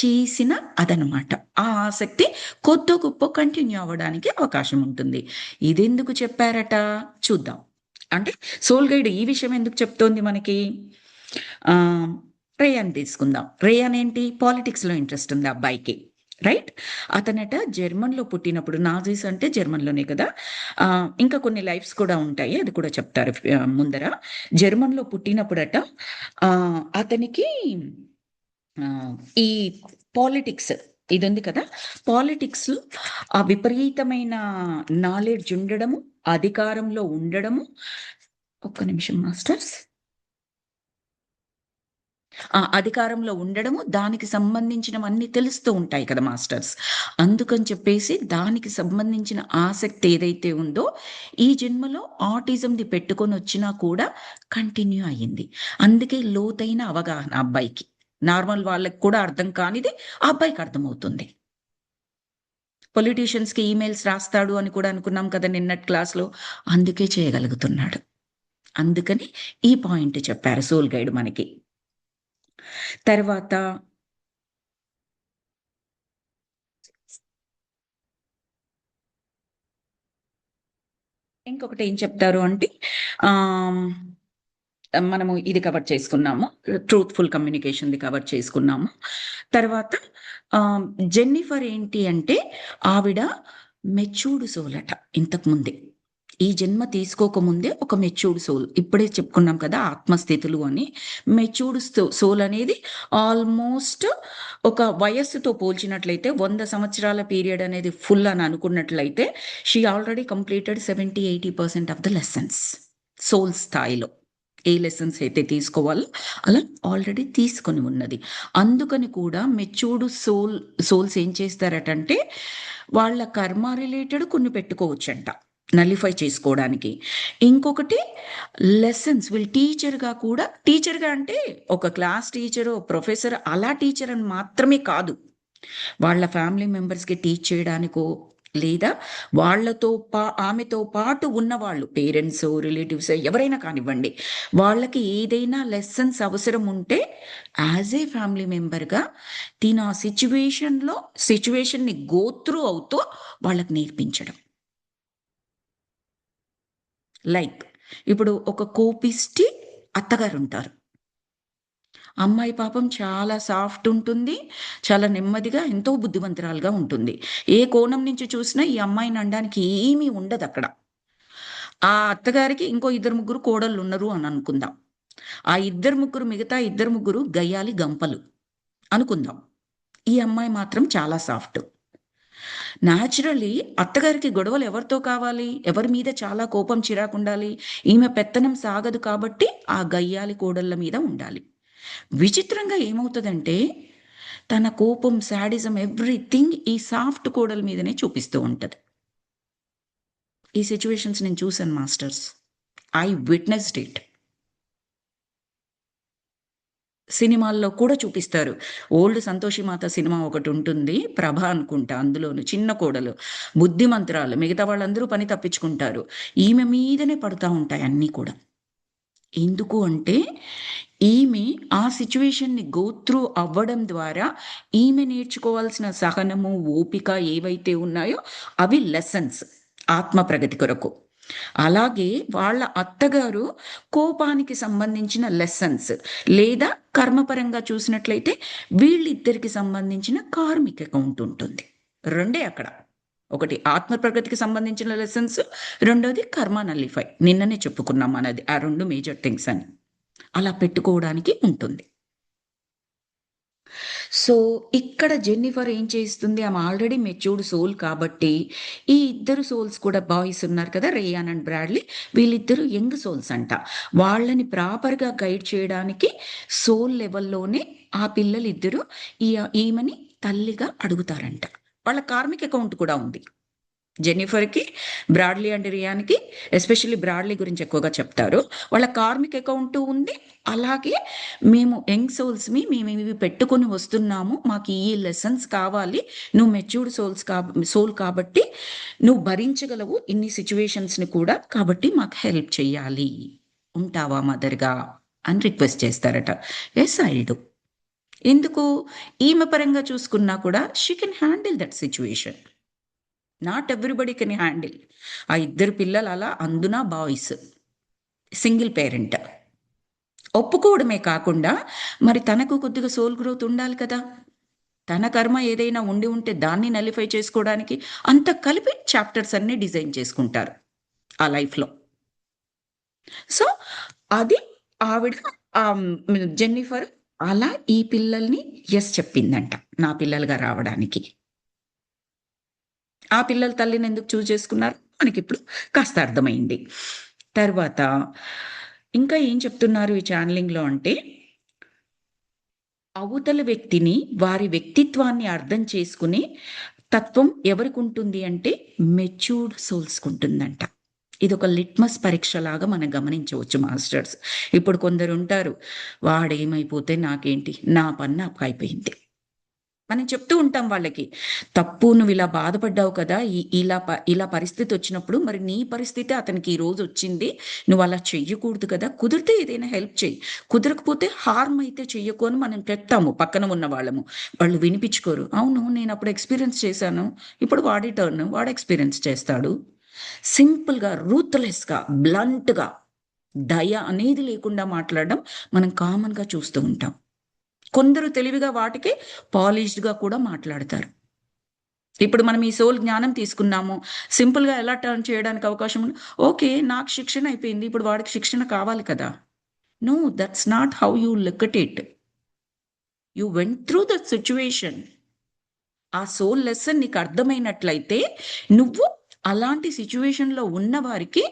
చేసిన అదనమాట. ఆ ఆసక్తి కొద్దో గొప్పో కంటిన్యూ అవ్వడానికి అవకాశం ఉంటుంది. ఇదెందుకు చెప్పారట? చూద్దాం. అంటే సోల్ గైడ్ ఈ విషయం ఎందుకు చెప్తోంది మనకి? ఆహ్, రేయాన్ తీసుకుందాం. రేయాన్ ఏంటి? పాలిటిక్స్‌లో ఇంట్రెస్ట్ ఉంది ఆ అబ్బాయికి. రైట్? అతనట జర్మన్‌లో పుట్టినప్పుడు, నాజీస్ అంటే జర్మన్‌లోనే కదా! ఇంకా కొన్ని లైఫ్స్ కూడా ఉంటాయి. అది కూడా చెప్తారు ముందర. జర్మన్‌లో పుట్టినప్పుడట అతనికి ఆహ్, ఈ పాలిటిక్స్ ఇదుంది కదా! పాలిటిక్స్‌లో విపరీతమైన నాలెడ్జ్ ఉండడము, అధికారంలో ఉండడము. ఒక్క నిమిషం మాస్టర్స్. అధికారంలో ఉండడము, దానికి సంబంధించినవన్నీ తెలుస్తూ ఉంటాయి కదా మాస్టర్స్. అందుకని చెప్పేసి దానికి సంబంధించిన ఆసక్తి ఏదైతే ఉందో, ఈ జన్మలో ఆటిజంది పెట్టుకొనొచ్చినా కూడా కంటిన్యూ అయ్యింది. అందుకే లోతైన అవగాహన ఆ అబ్బాయికి. నార్మల్ వాళ్ళకి కూడా అర్థం కానిది ఆ అబ్బాయికి అర్థమవుతుంది. పొలిటీషియన్స్‌కి ఈమెయిల్స్ రాస్తాడు అని కూడా అనుకున్నాం కదా నిన్నటి క్లాస్‌లో. అందుకే చేయగలుగుతున్నాడు. అందుకని ఈ పాయింట్ చెప్పారు సోల్ గైడ్ మనకి. తర్వాత ఇంకొకటి ఏం చెప్తారు అంటే ఆహ్, మనము ఇది కవర్ చేసుకున్నాము. ట్రూత్‌ఫుల్ కమ్యూనికేషన్‌ది కవర్ చేసుకున్నాము. తర్వాత ఆహ్, జెన్నిఫర్ ఏంటి అంటే ఆవిడ మెచ్యూర్డ్ సోల్ అట ఇంతకు ముందే. ఈ జన్మ తీసుకోకముందే ఒక మెచ్యూర్డ్ సోల్. ఇప్పుడే చెప్పుకున్నాం కదా! ఆత్మస్థితులు అని. మెచ్యూర్డ్ సోల్ అనేది ఆల్‌మోస్ట్ ఒక వయస్సుతో పోల్చినట్లయితే 100 సంవత్సరాల పీరియడ్ అనేది ఫుల్ అని అనుకున్నట్లయితే she already completed 70, 80% of the lessons. Soul స్థాయిలో. ఏ లెసన్స్ అయితే తీసుకోవాలో అలా ఆల్రెడీ తీసుకొని ఉన్నది. అందుకని కూడా మెచ్యూర్డ్ సోల్స్ ఏం చేస్తారటంటే, వాళ్ళ కర్మ రిలేటెడ్ కొన్ని పెట్టుకోవచ్చంట. నలిఫై చేసుకోవడానికి. ఇంకొకటి లెసన్స్ వీళ్ళు టీచర్‌గా కూడా, టీచర్‌గా అంటే ఒక క్లాస్ టీచరు, ప్రొఫెసర్ అలా టీచర్ అని మాత్రమే కాదు. వాళ్ళ ఫ్యామిలీ మెంబర్స్‌కి టీచ్ చేయడానికో, లేదా ఆమెతో పాటు ఉన్నవాళ్ళు, పేరెంట్స్, రిలేటివ్స్ ఎవరైనా కానివ్వండి, వాళ్ళకి ఏదైనా లెసన్స్ అవసరం ఉంటే యాజ్ ఏ ఫ్యామిలీ మెంబర్గా తిను ఆ సిచ్యువేషన్ని గో త్రూ అవుతూ వాళ్ళకి నేర్పించడం. లైక్ ఇప్పుడు ఒక కోపిష్టి అత్తగారు ఉంటారు. అమ్మాయి పాపం చాలా సాఫ్ట్ ఉంటుంది. చాలా నెమ్మదిగా, ఎంతో బుద్ధిమంతురాలుగా ఉంటుంది. ఏ కోణం నుంచి చూసినా ఈ అమ్మాయిని అనడానికి ఏమీ ఉండదక్కడ. ఆ అత్తగారికి ఇంకో ఇద్దరు ముగ్గురు కోడళ్ళున్నరు అని అనుకుందాం. ఆ మిగతా ఇద్దరు ముగ్గురు గయ్యాళి గంపలు అనుకుందాం. ఈ అమ్మాయి మాత్రం చాలా సాఫ్ట్. న్యాచురల్లీ అత్తగారికి గొడవలు ఎవరితో కావాలి? ఎవరి మీద చాలా కోపం, చిరాకుండాలి? ఈమె పెత్తనం సాగదు కాబట్టి ఆ గయ్యాళి కోడళ్ళ మీద ఉండాలి. విచిత్రంగా ఏమవుతదంటే, తన కోపం, శాడిజం ఎవ్రీథింగ్ ఈ సాఫ్ట్ కోడల మీదనే చూపిస్తూ ఉంటది. ఈ సిట్యుయేషన్స్ నేను చూసాను మాస్టర్స్. I witnessed it. సినిమాల్లో కూడా చూపిస్తారు. ఓల్డ్ 'సంతోషిమాత' సినిమా ఒకటుంటుంది. 'ప్రభ' అనుకుంటా అందులోను. చిన్న కోడలు, బుద్ధిమంతురాలు. మిగతా వాళ్ళందరూ పని తప్పించుకుంటారు. ఈమె మీదనే పడతా ఉంటాయి అన్నీ కూడా. ఎందుకు అంటే, ఈమె ఆ సిట్యుయేషన్‌ని గో త్రూ అవ్వడం ద్వారా ఈమె నేర్చుకోవాల్సిన సహనము, ఓపిక ఏవైతే ఉన్నాయో అవి లెసన్స్ ఆత్మ ప్రగతి కొరకు. అలాగే వాళ్ళ అత్తగారు కోపానికి సంబంధించిన లెసన్స్, లేదా కర్మపరంగా చూసినట్లయితే వీళ్ళిద్దరికి సంబంధించిన కార్మిక్ అకౌంట్ ఉంటుంది. రెండే అక్కడ. ఒకటి ఆత్మ ప్రగతికి సంబంధించిన లెసన్స్, రెండోది కర్మ నల్లిఫై. నిన్ననే చెప్పుకున్నాం మనది ఆ 2 మేజర్ థింగ్స్ అని. అలా పెట్టుకోవడానికి ఉంటుంది. సో, ఇక్కడ జెన్నిఫర్ ఏం చేస్తుంది, ఆమె ఆల్రెడీ మెచ్యూర్డ్ సోల్ కాబట్టి, ఈ ఇద్దరు సోల్స్ కూడా బాయ్స్ ఉన్నారు కదా! Ryan and Bradley. వీళ్ళిద్దరూ యంగ్ సోల్స్ అంట. వాళ్ళని ప్రాపర్‌గా గైడ్ చేయడానికి సోల్ లెవెల్‌లోనే ఆ పిల్లలిద్దరూ ఈమెని తల్లిగా అడుగుతారంట. వాళ్ళ కార్మిక్ అకౌంట్ కూడా ఉంది. జెన్నిఫర్‌కి, బ్రాడ్లీ అండ్ రియాన్‌కి, ఎస్పెషల్లీ బ్రాడ్లీ గురించి ఎక్కువగా చెప్తారు. వాళ్ళ కార్మిక్ అకౌంట్ ఉంది. అలాగే మేము యంగ్ సోల్స్‌మి మేమివి పెట్టుకొని వస్తున్నాము. మాకు ఈ లెసన్స్ కావాలి. నువ్వు మెచ్యూర్డ్ సోల్ కాబట్టి నువ్వు భరించగలవు ఇన్ని సిట్యుయేషన్స్‌ని కూడా. కాబట్టి మాకు హెల్ప్ చెయ్యాలి. ఉంటావా మదర్‌గా అని రిక్వెస్ట్ చేస్తారట. Yes I will do. ఎందుకు? ఈమె పరంగా చూసుకున్నా కూడా she can handle that situation. Not everybody can handle. ఆ ఇద్దరు పిల్లలు అలా, అందున బాయ్స్, సింగిల్ పేరెంట్. ఒప్పుకోవడమే కాకుండా మరి తనకు కొద్దిగా సోల్ గ్రోత్ ఉండాలి కదా! తన కర్మ ఏదైనా ఉండి ఉంటే దాన్ని నలిఫై చేసుకోవడానికి అంత కలిపి చాప్టర్స్ అన్నీ డిజైన్ చేసుకుంటారు ఆ లైఫ్‌లో. సో, అది ఆవిడ జెన్నిఫర్ అలా ఈ పిల్లల్ని యెస్ చెప్పిందంట. నా పిల్లలుగా రావడానికి. ఆ పిల్లల తల్లిని ఎందుకు చేసుకున్నారు మనకిప్పుడు కాస్త అర్థమైంది. తర్వాత ఇంకా ఏం చెప్తున్నారు ఈ ఛానెలింగ్‌లో అంటే, అవతల వ్యక్తిని, వారి వ్యక్తిత్వాన్ని అర్థం చేసుకునే తత్వం ఎవరికుంటుంది అంటే మెచ్యూర్డ్ సోల్స్‌కుంటుందంట. ఇదొక లిట్మస్ పరీక్షలాగా మనం గమనించవచ్చు మాస్టర్స్. ఇప్పుడు కొందరుంటారు, వాడేమైపోతే నాకేంటి? నా పని నాకయిపోయింది. మనం చెప్తూ ఉంటాం వాళ్ళకి. తప్పు నువ్విలా బాధపడ్డావు కదా! ఇలా పరిస్థితొచ్చినప్పుడు మరి నీ పరిస్థితే అతనికి ఈ రోజొచ్చింది. నువ్వలా చెయ్యకూడదు కదా! కుదిరితే ఏదైనా హెల్ప్ చెయ్యి. కుదరకపోతే హార్మ్ అయితే చెయ్యకు అని మనం చెప్తాము పక్కన ఉన్న వాళ్ళము. వాళ్ళు వినిపించుకోరు. అవును నేనప్పుడు ఎక్స్‌పీరియన్స్ చేశాను. ఇప్పుడు వాడి టర్న్. వాడు ఎక్స్‌పీరియన్స్ చేస్తాడు. సింపుల్‌గా, రూత్‌లెస్‌గా, బ్లంట్‌గా, దయ అనేది లేకుండా మాట్లాడడం మనం కామన్‌గా చూస్తూ ఉంటాం. కొందరు తెలివిగా వాటికి పాలిష్డ్‌గా కూడా మాట్లాడతారు. ఇప్పుడు మనం ఈ సోల్ జ్ఞానం తీసుకున్నాము. సింపుల్‌గా ఎలా టర్న్ చేయడానికి అవకాశం ఉంది. ఓకే. నాకు శిక్షణ అయిపోయింది. ఇప్పుడు వాడికి శిక్షణ కావాలి కదా! No, that's not how you look at it. You went through that situation. ఆ సోల్ లెసన్ నీకు అర్థమైనట్లయితే నువ్వు అలాంటి సిట్యుయేషన్‌లో ఉన్నవారికి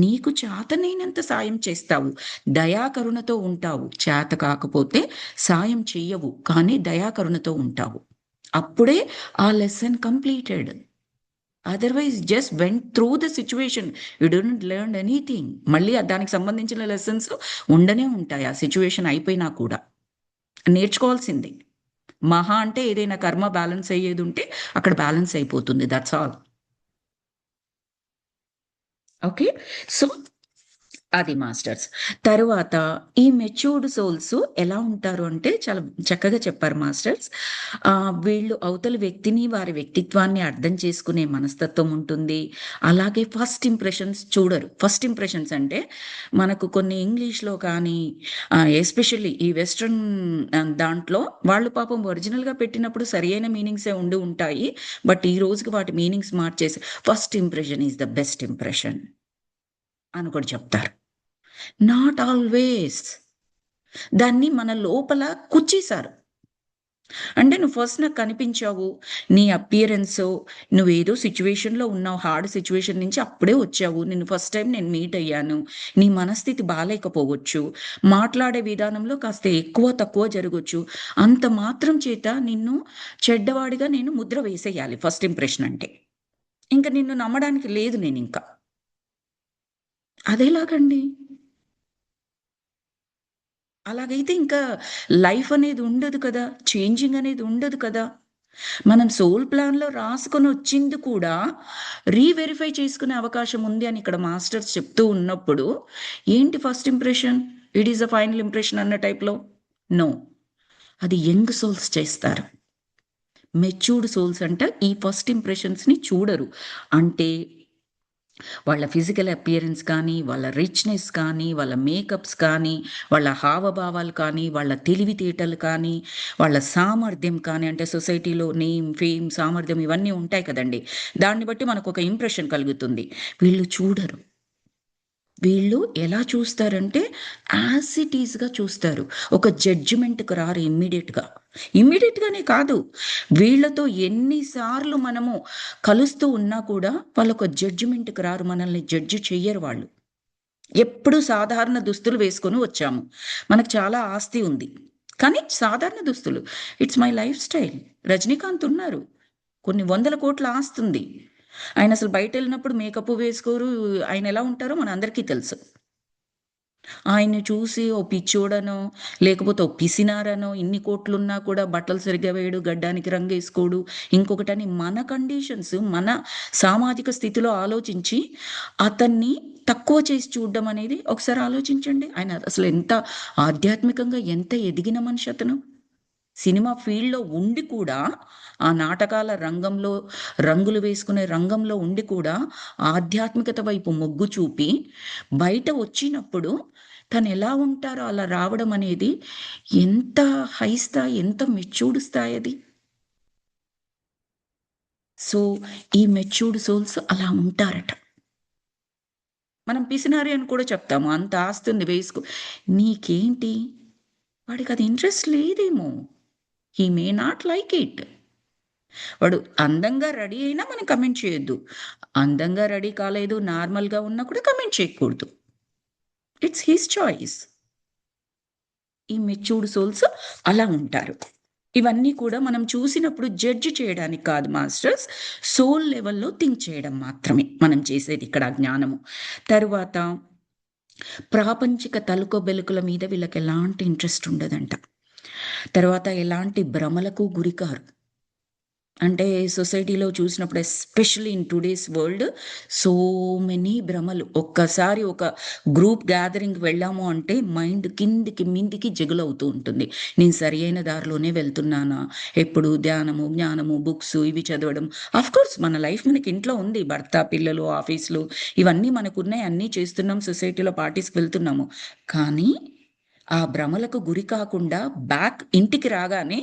నీకు చేతనైనంత సాయం చేస్తావు. దయాకరుణతో ఉంటావు. చేత కాకపోతే సాయం చెయ్యవు. కానీ దయాకరుణతో ఉంటావు. అప్పుడే ఆ lesson completed. Otherwise just went through the situation. You didn't learn anything. మళ్ళీ దానికి సంబంధించిన లెసన్స్ ఉండనే ఉంటాయి. ఆ సిట్యుయేషన్ అయిపోయినా కూడా. నేర్చుకోవాల్సిందే. మహా అంటే ఏదైనా కర్మ బ్యాలెన్స్ అయ్యేదుంటే అక్కడ బ్యాలెన్స్ అయిపోతుంది. That's all. ఓకే. సో అది మాస్టర్స్. తరువాత ఈ మెచ్యూర్డ్ సోల్స్ ఎలా ఉంటారు అంటే చాలా చక్కగా చెప్పారు మాస్టర్స్. వీళ్ళు అవతలి వ్యక్తిని, వారి వ్యక్తిత్వాన్ని అర్థం చేసుకునే మనస్తత్వం ఉంటుంది. అలాగే ఫస్ట్ ఇంప్రెషన్స్ చూడరు. ఫస్ట్ ఇంప్రెషన్స్ అంటే మనకు కొన్ని ఇంగ్లీష్‌లో కానీ ఎస్పెషల్లీ ఈ వెస్టర్న్ దాంట్లో వాళ్ళు పాపం ఒరిజినల్‌గా పెట్టినప్పుడు సరియైన మీనింగ్సే ఉండి ఉంటాయి. బట్ ఈ రోజుకి వాటి మీనింగ్స్ మార్చేసి first impression is the best impression అని కూడా చెప్తారు. Not always. దాన్ని మన లోపల కుచ్చేశారు. అంటే నువ్వు ఫస్ట్ నాకు కనిపించావు. నీ అపియరెన్సో, నువ్వేదో సిట్యుయేషన్‌లో ఉన్నావు. హార్డ్ సిట్యుయేషన్ నుంచి అప్పుడే వచ్చావు. నిన్ను ఫస్ట్ టైమ్ నేను మీట్ అయ్యాను. నీ మనస్థితి బాలేకపోవచ్చు. మాట్లాడే విధానంలో కాస్త ఎక్కువ, తక్కువ జరగొచ్చు. అంత మాత్రం చేత నిన్ను చెడ్డవాడిగా నేను ముద్ర వేసేయాలి ఫస్ట్ ఇంప్రెషన్ అంటే. ఇంక నిన్ను నమ్మడానికి లేదు నేనింక. అదెలాగండి? అలాగైతే ఇంకా లైఫ్ అనేది ఉండదు కదా! చేంజింగ్ అనేది ఉండదు కదా! మనం సోల్ ప్లాన్‌లో రాసుకొనొచ్చింది కూడా వెరిఫై చేసుకునే అవకాశం ఉంది అని ఇక్కడ మాస్టర్స్ చెప్తూ ఉన్నప్పుడు, ఏంటి first impression? It is the final impression అన్న టైప్‌లో? నో. అది యంగ్ సోల్స్ చేస్తారు. మెచ్యూర్డ్ సోల్స్ అంటే ఈ ఫస్ట్ ఇంప్రెషన్స్‌ని చూడరు. అంటే వాళ్ళ ఫిజికల్ అపియరెన్స్ కానీ, వాళ్ళ రిచ్‌నెస్ కానీ, వాళ్ళ మేకప్స్ కానీ, వాళ్ళ హావభావాలు కానీ, వాళ్ళ తెలివితేటలు కానీ, వాళ్ళ సామర్థ్యం కానీ, అంటే సొసైటీలో నేమ్, ఫేమ్, సామర్థ్యం ఇవన్నీ ఉంటాయి కదండీ! దాన్ని బట్టి మనకొక ఇంప్రెషన్ కలుగుతుంది. వీళ్ళు చూడరు. వీళ్ళు ఎలా చూస్తారంటే యాజ్ ఇట్ ఈస్‌గా చూస్తారు. ఒక జడ్జిమెంట్‌కి రారు ఇమ్మీడియేట్‌గా. ఇమ్మీడియేట్‌గానే కాదు. వీళ్ళతో ఎన్ని సార్లు మనము కలుస్తూ ఉన్నా కూడా వాళ్ళొక జడ్జిమెంట్‌కి రారు. మనల్ని జడ్జ్ చెయ్యరు వాళ్ళు. ఎప్పుడు సాధారణ దుస్తులు వేసుకొని వచ్చాము. మనకు చాలా ఆస్తి ఉంది. కానీ సాధారణ దుస్తులు. It's my life style. Rajinikanth ఉన్నారు. కొన్ని వందల కోట్ల ఆస్తుంది. ఆయనసలు బయటెళ్ళినప్పుడు మేకప్పు వేసుకోరు. ఆయనెలా ఉంటారో మనందరికీ తెలుసు. ఆయన్ని చూసి ఓ పిచ్చోడనో, లేకపోతే ఓ పిసినారనో, ఇన్ని కోట్లున్నా కూడా బట్టలు సరిగ్గా వేయడు, గడ్డానికి రంగేసుకోడు, ఇంకొకటని మన కండిషన్స్, మన సామాజిక స్థితిలో ఆలోచించి, అతన్ని తక్కువ చేసి చూడడం అనేది ఒకసారి ఆలోచించండి. ఆయన అసలు ఎంత ఆధ్యాత్మికంగా ఎంత ఎదిగిన మనిషి అతను. సినిమా ఫీల్డ్‌లో ఉండి కూడా, ఆ నాటకాల రంగంలో, రంగులు వేసుకునే రంగంలో ఉండి కూడా, ఆధ్యాత్మికత వైపు మొగ్గు చూపి, బయట వచ్చినప్పుడు తనెలా ఉంటారో అలా రావడం అనేది ఎంత హై స్థాయి, ఎంత మెచ్యూర్డ్ స్థాయది. సో, ఈ మెచ్యూర్డ్ సోల్స్ అలా ఉంటారట. మనం పిసినారి అని కూడా చెప్తాము. అంత ఆస్తుంది వేసుకో నీకేంటి? వాడికది ఇంట్రెస్ట్ లేదేమో! హి మే నాట్ లైక్ ఇట్. వాడు అందంగా రెడీ అయినా మనం కమెంట్ చేయొద్దు. అందంగా రెడీ కాలేదు, నార్మల్‌గా ఉన్నా కూడా కమెంట్ చేయకూడదు. It's his choice. ఈ మెచ్యూర్డ్ సోల్స్ అలా ఉంటారు. ఇవన్నీ కూడా మనం చూసినప్పుడు జడ్జ్ చేయడానికి కాదు మాస్టర్స్. సోల్ లెవెల్‌లో థింక్ చేయడం మాత్రమే మనం చేసేది ఇక్కడ జ్ఞానము. తరువాత ప్రాపంచిక తలుకు బెలుకుల మీద వీళ్ళకెలాంటి ఇంట్రెస్ట్ ఉండదంట. తర్వాత ఎలాంటి భ్రమలకు గురికారు. అంటే సొసైటీలో చూసినప్పుడు especially in today's world so many భ్రమలు. ఒక్కసారి ఒక గ్రూప్ గ్యాదరింగ్‌కి వెళ్ళాము అంటే మైండ్ కిందికి, మిందికి జగులవుతూ ఉంటుంది. నేను సరియైన దారిలోనే వెళ్తున్నానా? ఎప్పుడు ధ్యానము, జ్ఞానము, బుక్స్ ఇవి చదవడం. ఆఫ్‌కోర్స్ మన లైఫ్ మనకి ఇంట్లో ఉంది. భర్త, పిల్లలు, ఆఫీస్‌లు ఇవన్నీ మనకున్నాయి. అన్నీ చేస్తున్నాం. సొసైటీలో పార్టీస్‌కి వెళ్తున్నాము. కానీ ఆ భ్రమలకు గురి కాకుండా ఇంటికి రాగానే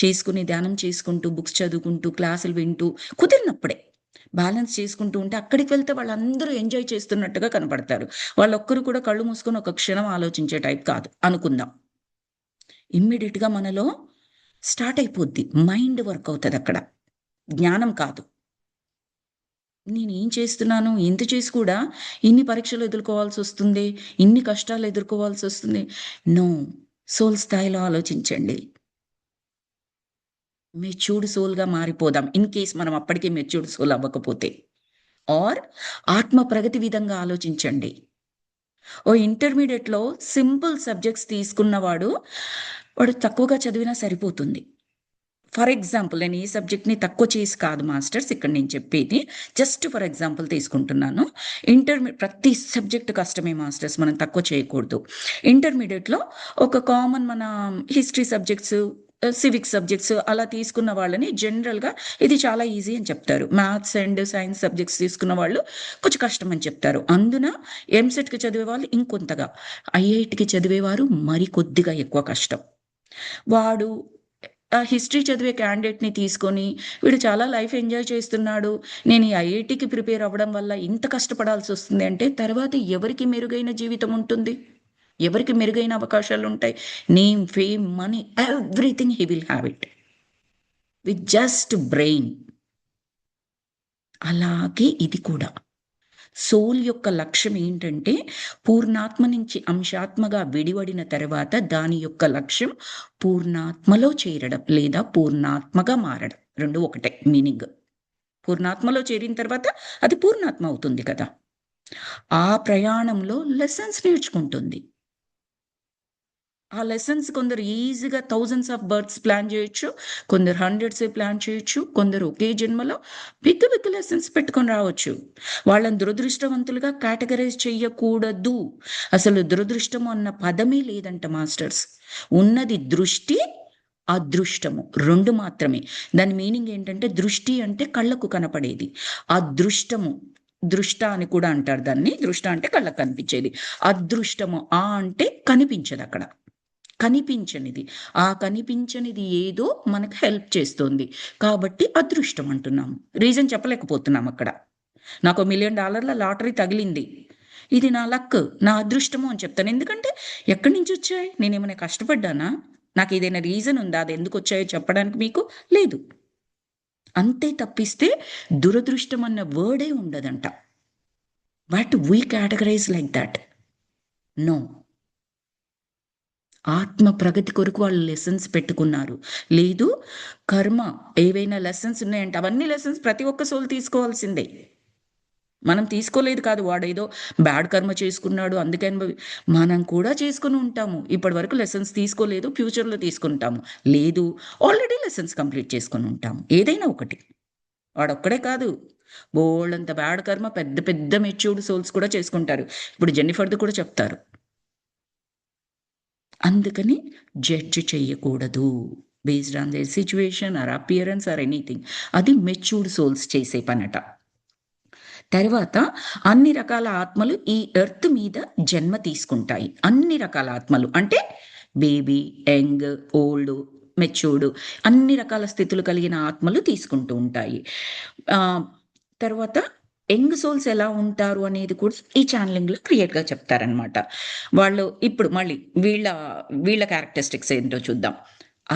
చేసుకుని ధ్యానం చేసుకుంటూ, బుక్స్ చదువుకుంటూ, క్లాసులు వింటూ కుదిరినప్పుడే బ్యాలెన్స్ చేసుకుంటూ ఉంటే అక్కడికి వెళ్తే వాళ్ళందరూ ఎంజాయ్ చేస్తున్నట్టుగా కనపడతారు. వాళ్ళొక్కరు కూడా కళ్ళు మూసుకొని ఒక క్షణం ఆలోచించే టైప్ కాదు అనుకుందాం. ఇమ్మీడియేట్‌గా మనలో స్టార్ట్ అయిపోద్ది. మైండ్ వర్క్ అవుతదక్కడ. జ్ఞానం కాదు. నేనేం చేస్తున్నాను? ఇంత చేసి కూడా ఇన్ని పరీక్షలు ఎదుర్కోవాల్సొస్తుంది. ఇన్ని కష్టాలు ఎదుర్కోవాల్సొస్తుంది. నో. సోల్ స్థాయిలో ఆలోచించండి. మెచ్యూర్డ్ సోల్‌గా మారిపోదాం. ఇన్ కేస్ మనం అప్పటికే మెచ్యూర్డ్ సోల్ అవ్వకపోతే. ఆర్ ఆత్మ ప్రగతి విధంగా ఆలోచించండి. ఓ ఇంటర్మీడియేట్‌లో సింపుల్ సబ్జెక్ట్స్ తీసుకున్నవాడు, వాడు తక్కువగా చదివినా సరిపోతుంది. ఫర్ ఎగ్జాంపుల్ నేను ఈ సబ్జెక్ట్ని తక్కువ చేసి కాదు మాస్టర్స్ ఇక్కడ నేను చెప్పేది, జస్ట్ ఫర్ ఎగ్జాంపుల్ తీసుకుంటున్నాను. ప్రతి సబ్జెక్ట్ కష్టమే మాస్టర్స్, మనం తక్కువ చేయకూడదు. ఇంటర్మీడియట్లో ఒక కామన్ మన హిస్టరీ సబ్జెక్ట్స్, సివిక్స్ సబ్జెక్ట్స్ అలా తీసుకున్న వాళ్ళని జనరల్గా ఇది చాలా ఈజీ అని చెప్తారు. మ్యాథ్స్ అండ్ సైన్స్ సబ్జెక్ట్స్ తీసుకున్న వాళ్ళు కొంచెం కష్టం అని చెప్తారు. అందున ఎంసెట్కి చదివే వాళ్ళు ఇంకొంతగా, ఐఐటికి చదివేవారు మరి కొద్దిగా ఎక్కువ కష్టం. వాడు హిస్టరీ చదివే క్యాండిడేట్ని తీసుకొని వీడు చాలా లైఫ్ ఎంజాయ్ చేస్తున్నాడు, నేను ఈ ఐఐటికి ప్రిపేర్ అవ్వడం వల్ల ఇంత కష్టపడాల్సి వస్తుంది అంటే తర్వాత ఎవరికి మెరుగైన జీవితం ఉంటుంది, ఎవరికి మెరుగైన అవకాశాలు ఉంటాయి? Name, fame, money, everything he will have it with just brain. అలాగే ఇది కూడా సోల్ యొక్క లక్ష్యం ఏంటంటే పూర్ణాత్మ నుంచి అంశాత్మగా విడివడిన తర్వాత దాని యొక్క లక్ష్యం పూర్ణాత్మలో చేరడం లేదా పూర్ణాత్మగా మారడం. రెండు ఒకటే మీనింగ్. పూర్ణాత్మలో చేరిన తర్వాత అది పూర్ణాత్మ అవుతుంది కదా. ఆ ప్రయాణంలో లెసన్స్ నేర్చుకుంటుంది. ఆ లెసన్స్ కొందరు ఈజీగా థౌజండ్స్ ఆఫ్ బర్త్స్ ప్లాన్ చేయొచ్చు, కొందరు హండ్రెడ్స్ ప్లాన్ చేయొచ్చు, కొందరు ఒకే జన్మలో బిగ్ బిగ్ లెసన్స్ పెట్టుకొని రావచ్చు. వాళ్ళని దురదృష్టవంతులుగా కేటగరైజ్ చెయ్యకూడదు. అసలు దురదృష్టము అన్న పదమే లేదంట మాస్టర్స్. ఉన్నది దృష్టి, అదృష్టము రెండు మాత్రమే. దాని మీనింగ్ ఏంటంటే దృష్టి అంటే కళ్ళకు కనపడేది, అదృష్టము దృష్ట అని కూడా అంటారు దాన్ని. దృష్ట అంటే కళ్ళకు కనిపించేది, అదృష్టము ఆ అంటే కనిపించదు అక్కడ, కనిపించనిది. ఆ కనిపించనిది ఏదో మనకు హెల్ప్ చేస్తుంది కాబట్టి అదృష్టం అంటున్నాము. రీజన్ చెప్పలేకపోతున్నాం అక్కడ. నాకు $1 మిలియన్ లాటరీ తగిలింది, ఇది నా లక్, నా అదృష్టము అని చెప్తాను. ఎందుకంటే ఎక్కడి నుంచి వచ్చాయి? నేనేమైనా కష్టపడ్డానా? నాకు ఏదైనా రీజన్ ఉందా అది ఎందుకు వచ్చాయో చెప్పడానికి? మీకు లేదు. అంతే తప్పిస్తే దురదృష్టం అన్న వర్డే ఉండదంట. But we categorize like that. No. ఆత్మ ప్రగతి కొరకు వాళ్ళు లెసన్స్ పెట్టుకున్నారు. లేదు కర్మ ఏవైనా లెసన్స్ ఉన్నాయంటే అవన్నీ లెసన్స్ ప్రతి ఒక్క సోల్ తీసుకోవాల్సిందే. మనం తీసుకోలేదు కాదు, వాడేదో బ్యాడ్ కర్మ చేసుకున్నాడు అందుకని మనం కూడా చేసుకుని ఉంటాము. ఇప్పటి వరకు లెసన్స్ తీసుకోలేదు, ఫ్యూచర్లో తీసుకుంటాము. లేదు ఆల్రెడీ లెసన్స్ కంప్లీట్ చేసుకుని ఉంటాము. ఏదైనా ఒకటి. వాడొక్కడే కాదు, బోల్డంత బ్యాడ్ కర్మ పెద్ద పెద్ద మెచ్యూర్డ్ సోల్స్ కూడా చేసుకుంటారు. ఇప్పుడు జెన్నిఫర్ది కూడా చెప్తారు. అందుకని జడ్జ్ చేయకూడదు based on their situation or appearance or anything. అది మెచ్యూర్డ్ సోల్స్ చేసే పనట. తర్వాత అన్ని రకాల ఆత్మలు ఈ ఎర్త్ మీద జన్మ తీసుకుంటాయి. అన్ని రకాల ఆత్మలు అంటే బేబీ, యంగ్, ఓల్డ్, మెచ్యూర్డ్, అన్ని రకాల స్థితులు కలిగిన ఆత్మలు తీసుకుంటూ ఉంటాయి. తర్వాత యంగ్ సోల్స్ ఎలా ఉంటారు అనేది కూడా ఈ ఛానలింగ్లో క్లియర్గా చెప్తారనమాట. వాళ్ళు ఇప్పుడు మళ్ళీ వీళ్ళ క్యారెక్టరిస్టిక్స్ ఏంటో చూద్దాం.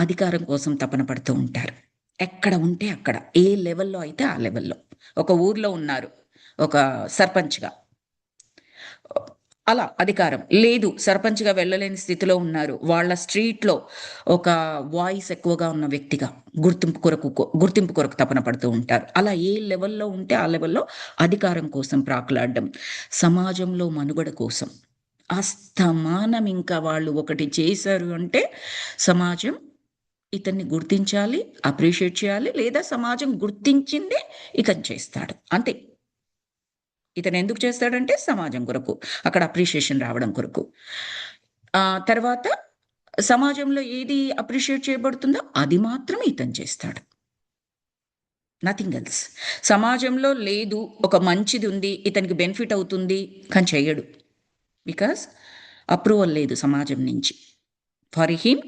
అధికారం కోసం తపన పడుతూ ఉంటారు. ఎక్కడ ఉంటే అక్కడ, ఏ లెవెల్లో అయితే ఆ లెవెల్లో. ఒక ఊర్లో ఉన్నారు ఒక సర్పంచ్గా, అలా అధికారం లేదు, సర్పంచ్గా వెళ్ళలేని స్థితిలో ఉన్నారు. వాళ్ళ స్ట్రీట్లో ఒక వాయిస్ ఎక్కువగా ఉన్న వ్యక్తిగా గుర్తింపు కొరకు తపన పడుతూ ఉంటారు. అలా ఏ లెవెల్లో ఉంటే ఆ లెవెల్లో అధికారం కోసం ప్రాకులాడడం, సమాజంలో మనుగడ కోసం అస్తమానం. ఇంకా వాళ్ళు ఒకటి చేశారు అంటే సమాజం ఇతన్ని గుర్తించాలి, అప్రిషియేట్ చేయాలి, లేదా సమాజం గుర్తించిందే ఇతను చేస్తాడు అంతే. ఇతను ఎందుకు చేస్తాడంటే సమాజం కొరకు, అక్కడ అప్రిషియేషన్ రావడం కొరకు. తర్వాత సమాజంలో ఏది అప్రిషియేట్ చేయబడుతుందో అది మాత్రం ఇతను చేస్తాడు, నథింగ్ ఎల్స్. సమాజంలో లేదు ఒక మంచిది ఉంది ఇతనికి బెనిఫిట్ అవుతుంది కానీ చేయడు, బికాస్ అప్రూవల్ లేదు సమాజం నుంచి. For him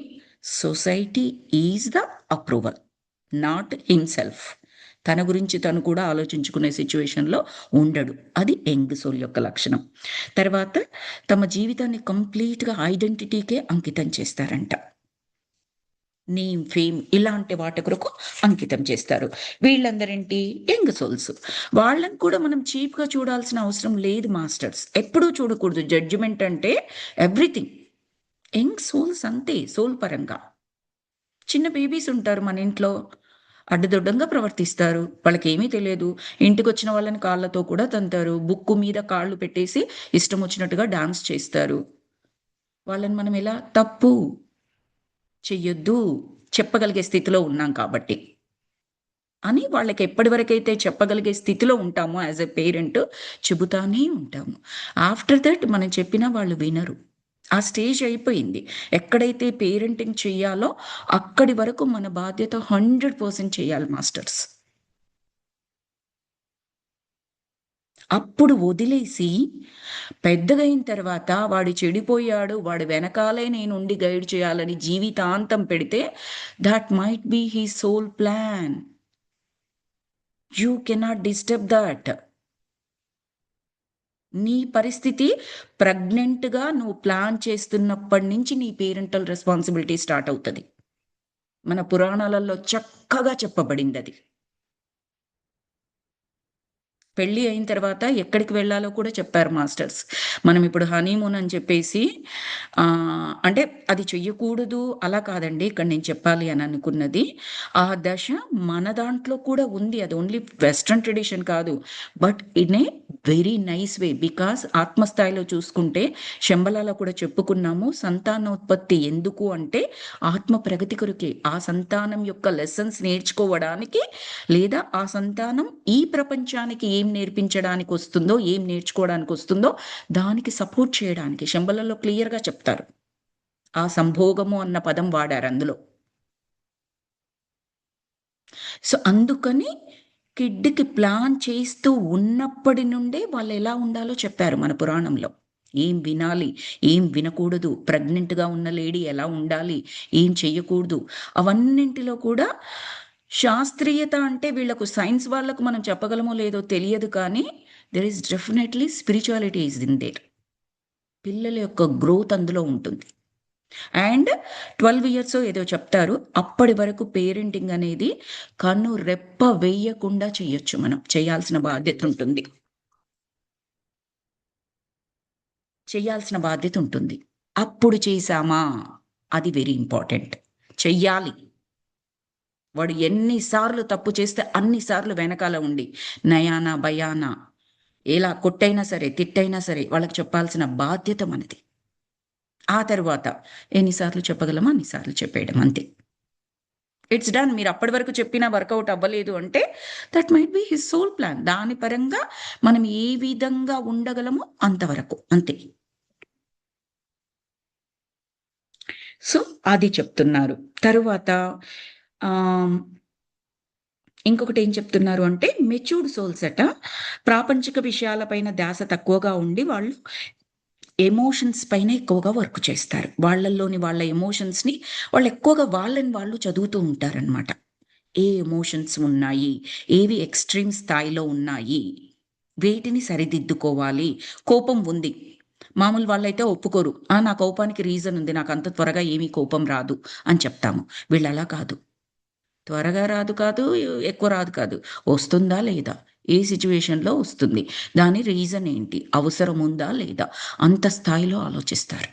society is the approval, not himself. తన గురించి తను కూడా ఆలోచించుకునే సిచ్యువేషన్లో ఉండడు. అది యంగ్ సోల్ యొక్క లక్షణం. తర్వాత తమ జీవితాన్ని కంప్లీట్గా ఐడెంటిటీకే అంకితం చేస్తారంట. నేమ్, ఫేమ్ ఇలాంటి వాటి కొరకు అంకితం చేస్తారు. వీళ్ళందరేంటి యంగ్ సోల్స్. వాళ్ళని కూడా మనం చీప్గా చూడాల్సిన అవసరం లేదు మాస్టర్స్, ఎప్పుడూ చూడకూడదు. జడ్జిమెంట్ అంటే ఎవ్రీథింగ్. యంగ్ సోల్స్ అంతే, సోల్ పరంగా. చిన్న బేబీస్ ఉంటారు మన ఇంట్లో, అడ్డదొడ్డంగా ప్రవర్తిస్తారు, వాళ్ళకి ఏమీ తెలియదు. ఇంటికి వచ్చిన వాళ్ళని కాళ్ళతో కూడా తంతారు, బుక్కు మీద కాళ్ళు పెట్టేసి ఇష్టం వచ్చినట్టుగా డాన్స్ చేస్తారు. వాళ్ళని మనం ఎలా తప్పు చెయ్యొద్దు. చెప్పగలిగే స్థితిలో ఉన్నాం కాబట్టి అని వాళ్ళకి ఎప్పటి వరకైతే చెప్పగలిగే స్థితిలో ఉంటామో యాజ్ ఎ పేరెంట్ చెబుతానే ఉంటాము. ఆఫ్టర్ దట్ మనం చెప్పినా వాళ్ళు వినరు. ఆ స్టేజ్ అయిపోయింది. ఎక్కడైతే పేరెంటింగ్ చెయ్యాలో అక్కడి వరకు మన బాధ్యత 100% చేయాలి మాస్టర్స్. అప్పుడు వదిలేసి పెద్దగయిన తర్వాత వాడు చెడిపోయాడు, వాడి వెనకాలే నేనుండి గైడ్ చేయాలని జీవితాంతం పెడితే that might be his soul plan. You cannot disturb that. నీ పరిస్థితి ప్రెగ్నెంట్‌గా నువ్వు ప్లాన్ చేస్తున్నప్పటి నుంచి నీ పేరెంటల్ రెస్పాన్సిబిలిటీ స్టార్ట్ అవుతది. మన పురాణాలలో చక్కగా చెప్పబడిందది. పెళ్లి అయిన తర్వాత ఎక్కడికి వెళ్ళాలో కూడా చెప్పారు మాస్టర్స్. మనం ఇప్పుడు హనీమూన్ అని చెప్పేసి అంటే అది చెయ్యకూడదు అలా కాదండి ఇక్కడ నేను చెప్పాలి అని అనుకున్నది. ఆ దశ మన దాంట్లో కూడా ఉంది. అది ఓన్లీ వెస్టర్న్ ట్రెడిషన్ కాదు. But in a very nice way. Because ఆత్మస్థాయిలో చూసుకుంటే శంబలాలో కూడా చెప్పుకున్నాము. సంతానోత్పత్తి ఎందుకు అంటే ఆత్మ ప్రగతి కొరకే. ఆ సంతానం యొక్క లెసన్స్ నేర్చుకోవడానికి లేదా ఆ సంతానం ఈ ప్రపంచానికి ఏం నేర్పించడానికి వస్తుందో, ఏం నేర్చుకోవడానికి వస్తుందో దానికి సపోర్ట్ చేయడానికి శంబలలో క్లియర్‌గా చెప్తారు. ఆ సంభోగము అన్న పదం వాడారు అందులో. సో, అందుకని కిడ్‌కి ప్లాన్ చేస్తూ ఉన్నప్పటి నుండే వాళ్ళెలా ఉండాలో చెప్పారు మన పురాణంలో. ఏం వినాలి, ఏం వినకూడదు, ప్రెగ్నెంట్‌గా ఉన్న లేడీ ఎలా ఉండాలి, ఏం చెయ్యకూడదు, అవన్నింటిలో కూడా శాస్త్రీయత అంటే వీళ్ళకు సైన్స్ వాళ్ళకు మనం చెప్పగలమో లేదో తెలియదు కానీ, there is definitely spirituality is in there. పిల్లల యొక్క గ్రోత్ అందులో ఉంటుంది. అండ్ 12 ఇయర్సో ఏదో చెప్తారు. అప్పటి వరకు పేరెంటింగ్ అనేది కన్ను రెప్ప వేయకుండా చెయ్యొచ్చు మనం. చేయాల్సిన బాధ్యత ఉంటుంది. అప్పుడు చేశామా? అది వెరీ ఇంపార్టెంట్. చెయ్యాలి. వాడు ఎన్ని సార్లు తప్పు చేస్తే అన్ని సార్లు వెనకాల ఉండి నయానా, భయానా ఎలా కొట్టైనా సరే, తిట్టైనా సరే వాళ్ళకి చెప్పాల్సిన బాధ్యత మనది. ఆ తరువాత ఎన్ని సార్లు చెప్పగలమో అన్ని సార్లు చెప్పేయడం అంతే. It's done. మీరు అప్పటి వరకు చెప్పినా వర్కౌట్ అవ్వలేదు అంటే that might be his soul plan. దాని పరంగా మనం ఏ విధంగా ఉండగలమో అంతవరకు అంతే. సో, అది చెప్తున్నారు. తరువాత ఆహ్, ఇంకొకటి ఏం చెప్తున్నారు అంటే మెచ్యూర్డ్ సోల్స్ అట ప్రాపంచిక విషయాలపైన ధ్యాస తక్కువగా ఉండి వాళ్ళు ఎమోషన్స్ పైన ఎక్కువగా వర్క్ చేస్తారు. వాళ్ళలోని వాళ్ళ ఎమోషన్స్‌ని వాళ్ళు ఎక్కువగా వాళ్ళని వాళ్ళు చదువుతూ ఉంటారనమాట. ఏ ఎమోషన్స్ ఉన్నాయి? ఏవి ఎక్స్‌ట్రీమ్ స్థాయిలో ఉన్నాయి? వేటిని సరిదిద్దుకోవాలి? కోపం ఉంది. మామూలు వాళ్ళైతే ఒప్పుకోరు. నా కోపానికి రీజన్ ఉంది. నాకంత త్వరగా ఏమీ కోపం రాదు అని చెప్తాము. వీళ్ళలా కాదు. త్వరగా రాదు కాదు, ఎక్కువ రాదు కాదు. వస్తుందా లేదా? ఏ సిట్యుయేషన్‌లో వస్తుంది? దాని రీజన్ ఏంటి? అవసరం ఉందా లేదా? అంత స్థాయిలో ఆలోచిస్తారు.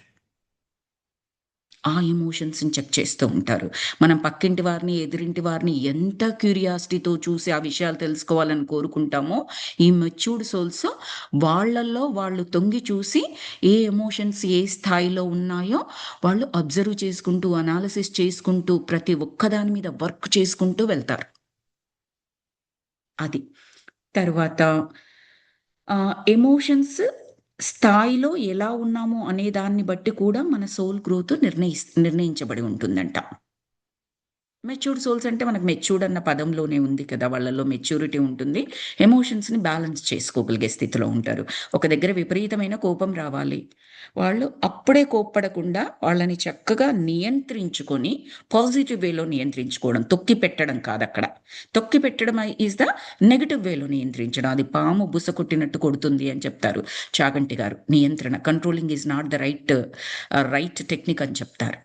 ఆ ఎమోషన్స్‌ని చెక్ చేస్తూ ఉంటారు. మనం పక్కింటి వారిని, ఎదురింటి వారిని ఎంత క్యూరియాసిటీతో చూసి ఆ విషయాలు తెలుసుకోవాలని కోరుకుంటామో, ఈ మెచ్యూర్డ్ సోల్స్ వాళ్ళల్లో వాళ్ళు తొంగి చూసి ఏ ఎమోషన్స్ ఏ స్థాయిలో ఉన్నాయో వాళ్ళు అబ్జర్వ్ చేసుకుంటూ, అనాలిసిస్ చేసుకుంటూ, ప్రతి ఒక్కదాని మీద వర్క్ చేసుకుంటూ వెళ్తారు. అది. తరువాత ఎమోషన్స్ స్థాయిలో ఎలా ఉన్నామో అనే దాన్ని బట్టి కూడా మన సోల్ గ్రోత్ నిర్ణయించబడి ఉంటుందంట. మెచ్యూర్డ్ సోల్స్ అంటే మనకు మెచ్యూర్డ్ అన్న పదంలోనే ఉంది కదా! వాళ్ళలో మెచ్యూరిటీ ఉంటుంది. ఎమోషన్స్‌ని బ్యాలెన్స్ చేసుకోగలిగే స్థితిలో ఉంటారు. ఒక దగ్గర విపరీతమైన కోపం రావాలి. వాళ్ళు అప్పుడే కోప్పడకుండా వాళ్ళని చక్కగా నియంత్రించుకొని పాజిటివ్ వేలో నియంత్రించుకోవడం. తొక్కి పెట్టడం కాదక్కడ. తొక్కి పెట్టడం ఈస్ ద నెగెటివ్ వేలో నియంత్రించడం. అది పాము బుస కొట్టినట్టు కొడుతుంది అని చెప్తారు చాగంటి గారు. నియంత్రణ controlling is not the right technique అని చెప్తారు.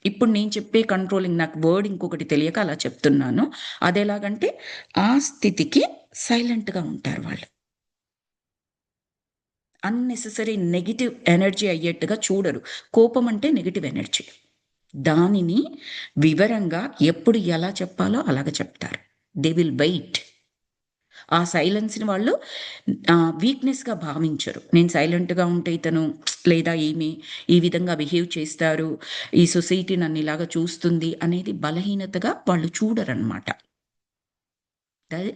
ఇప్పుడు నేను చెప్పే కంట్రోలింగ్ నాకు వర్డ్ ఇంకొకటి తెలియక అలా చెప్తున్నాను. అదెలాగంటే ఆ స్థితికి సైలెంట్‌గా ఉంటారు వాళ్ళు. అన్నెసెసరీ నెగెటివ్ ఎనర్జీ అయ్యేట్టుగా చూడరు. కోపం అంటే నెగెటివ్ ఎనర్జీ. దానిని వివరంగా ఎప్పుడు ఎలా చెప్పాలో అలాగ చెప్తారు. They will wait. ఆ సైలెన్స్ని వాళ్ళు వీక్నెస్గా భావించరు. నేను సైలెంట్గా ఉంటే ఇతను లేదా ఈమె ఈ విధంగా బిహేవ్ చేస్తారు, ఈ సొసైటీ నన్ను ఇలాగా చూస్తుంది అనేది బలహీనతగా వాళ్ళు చూడరనమాట.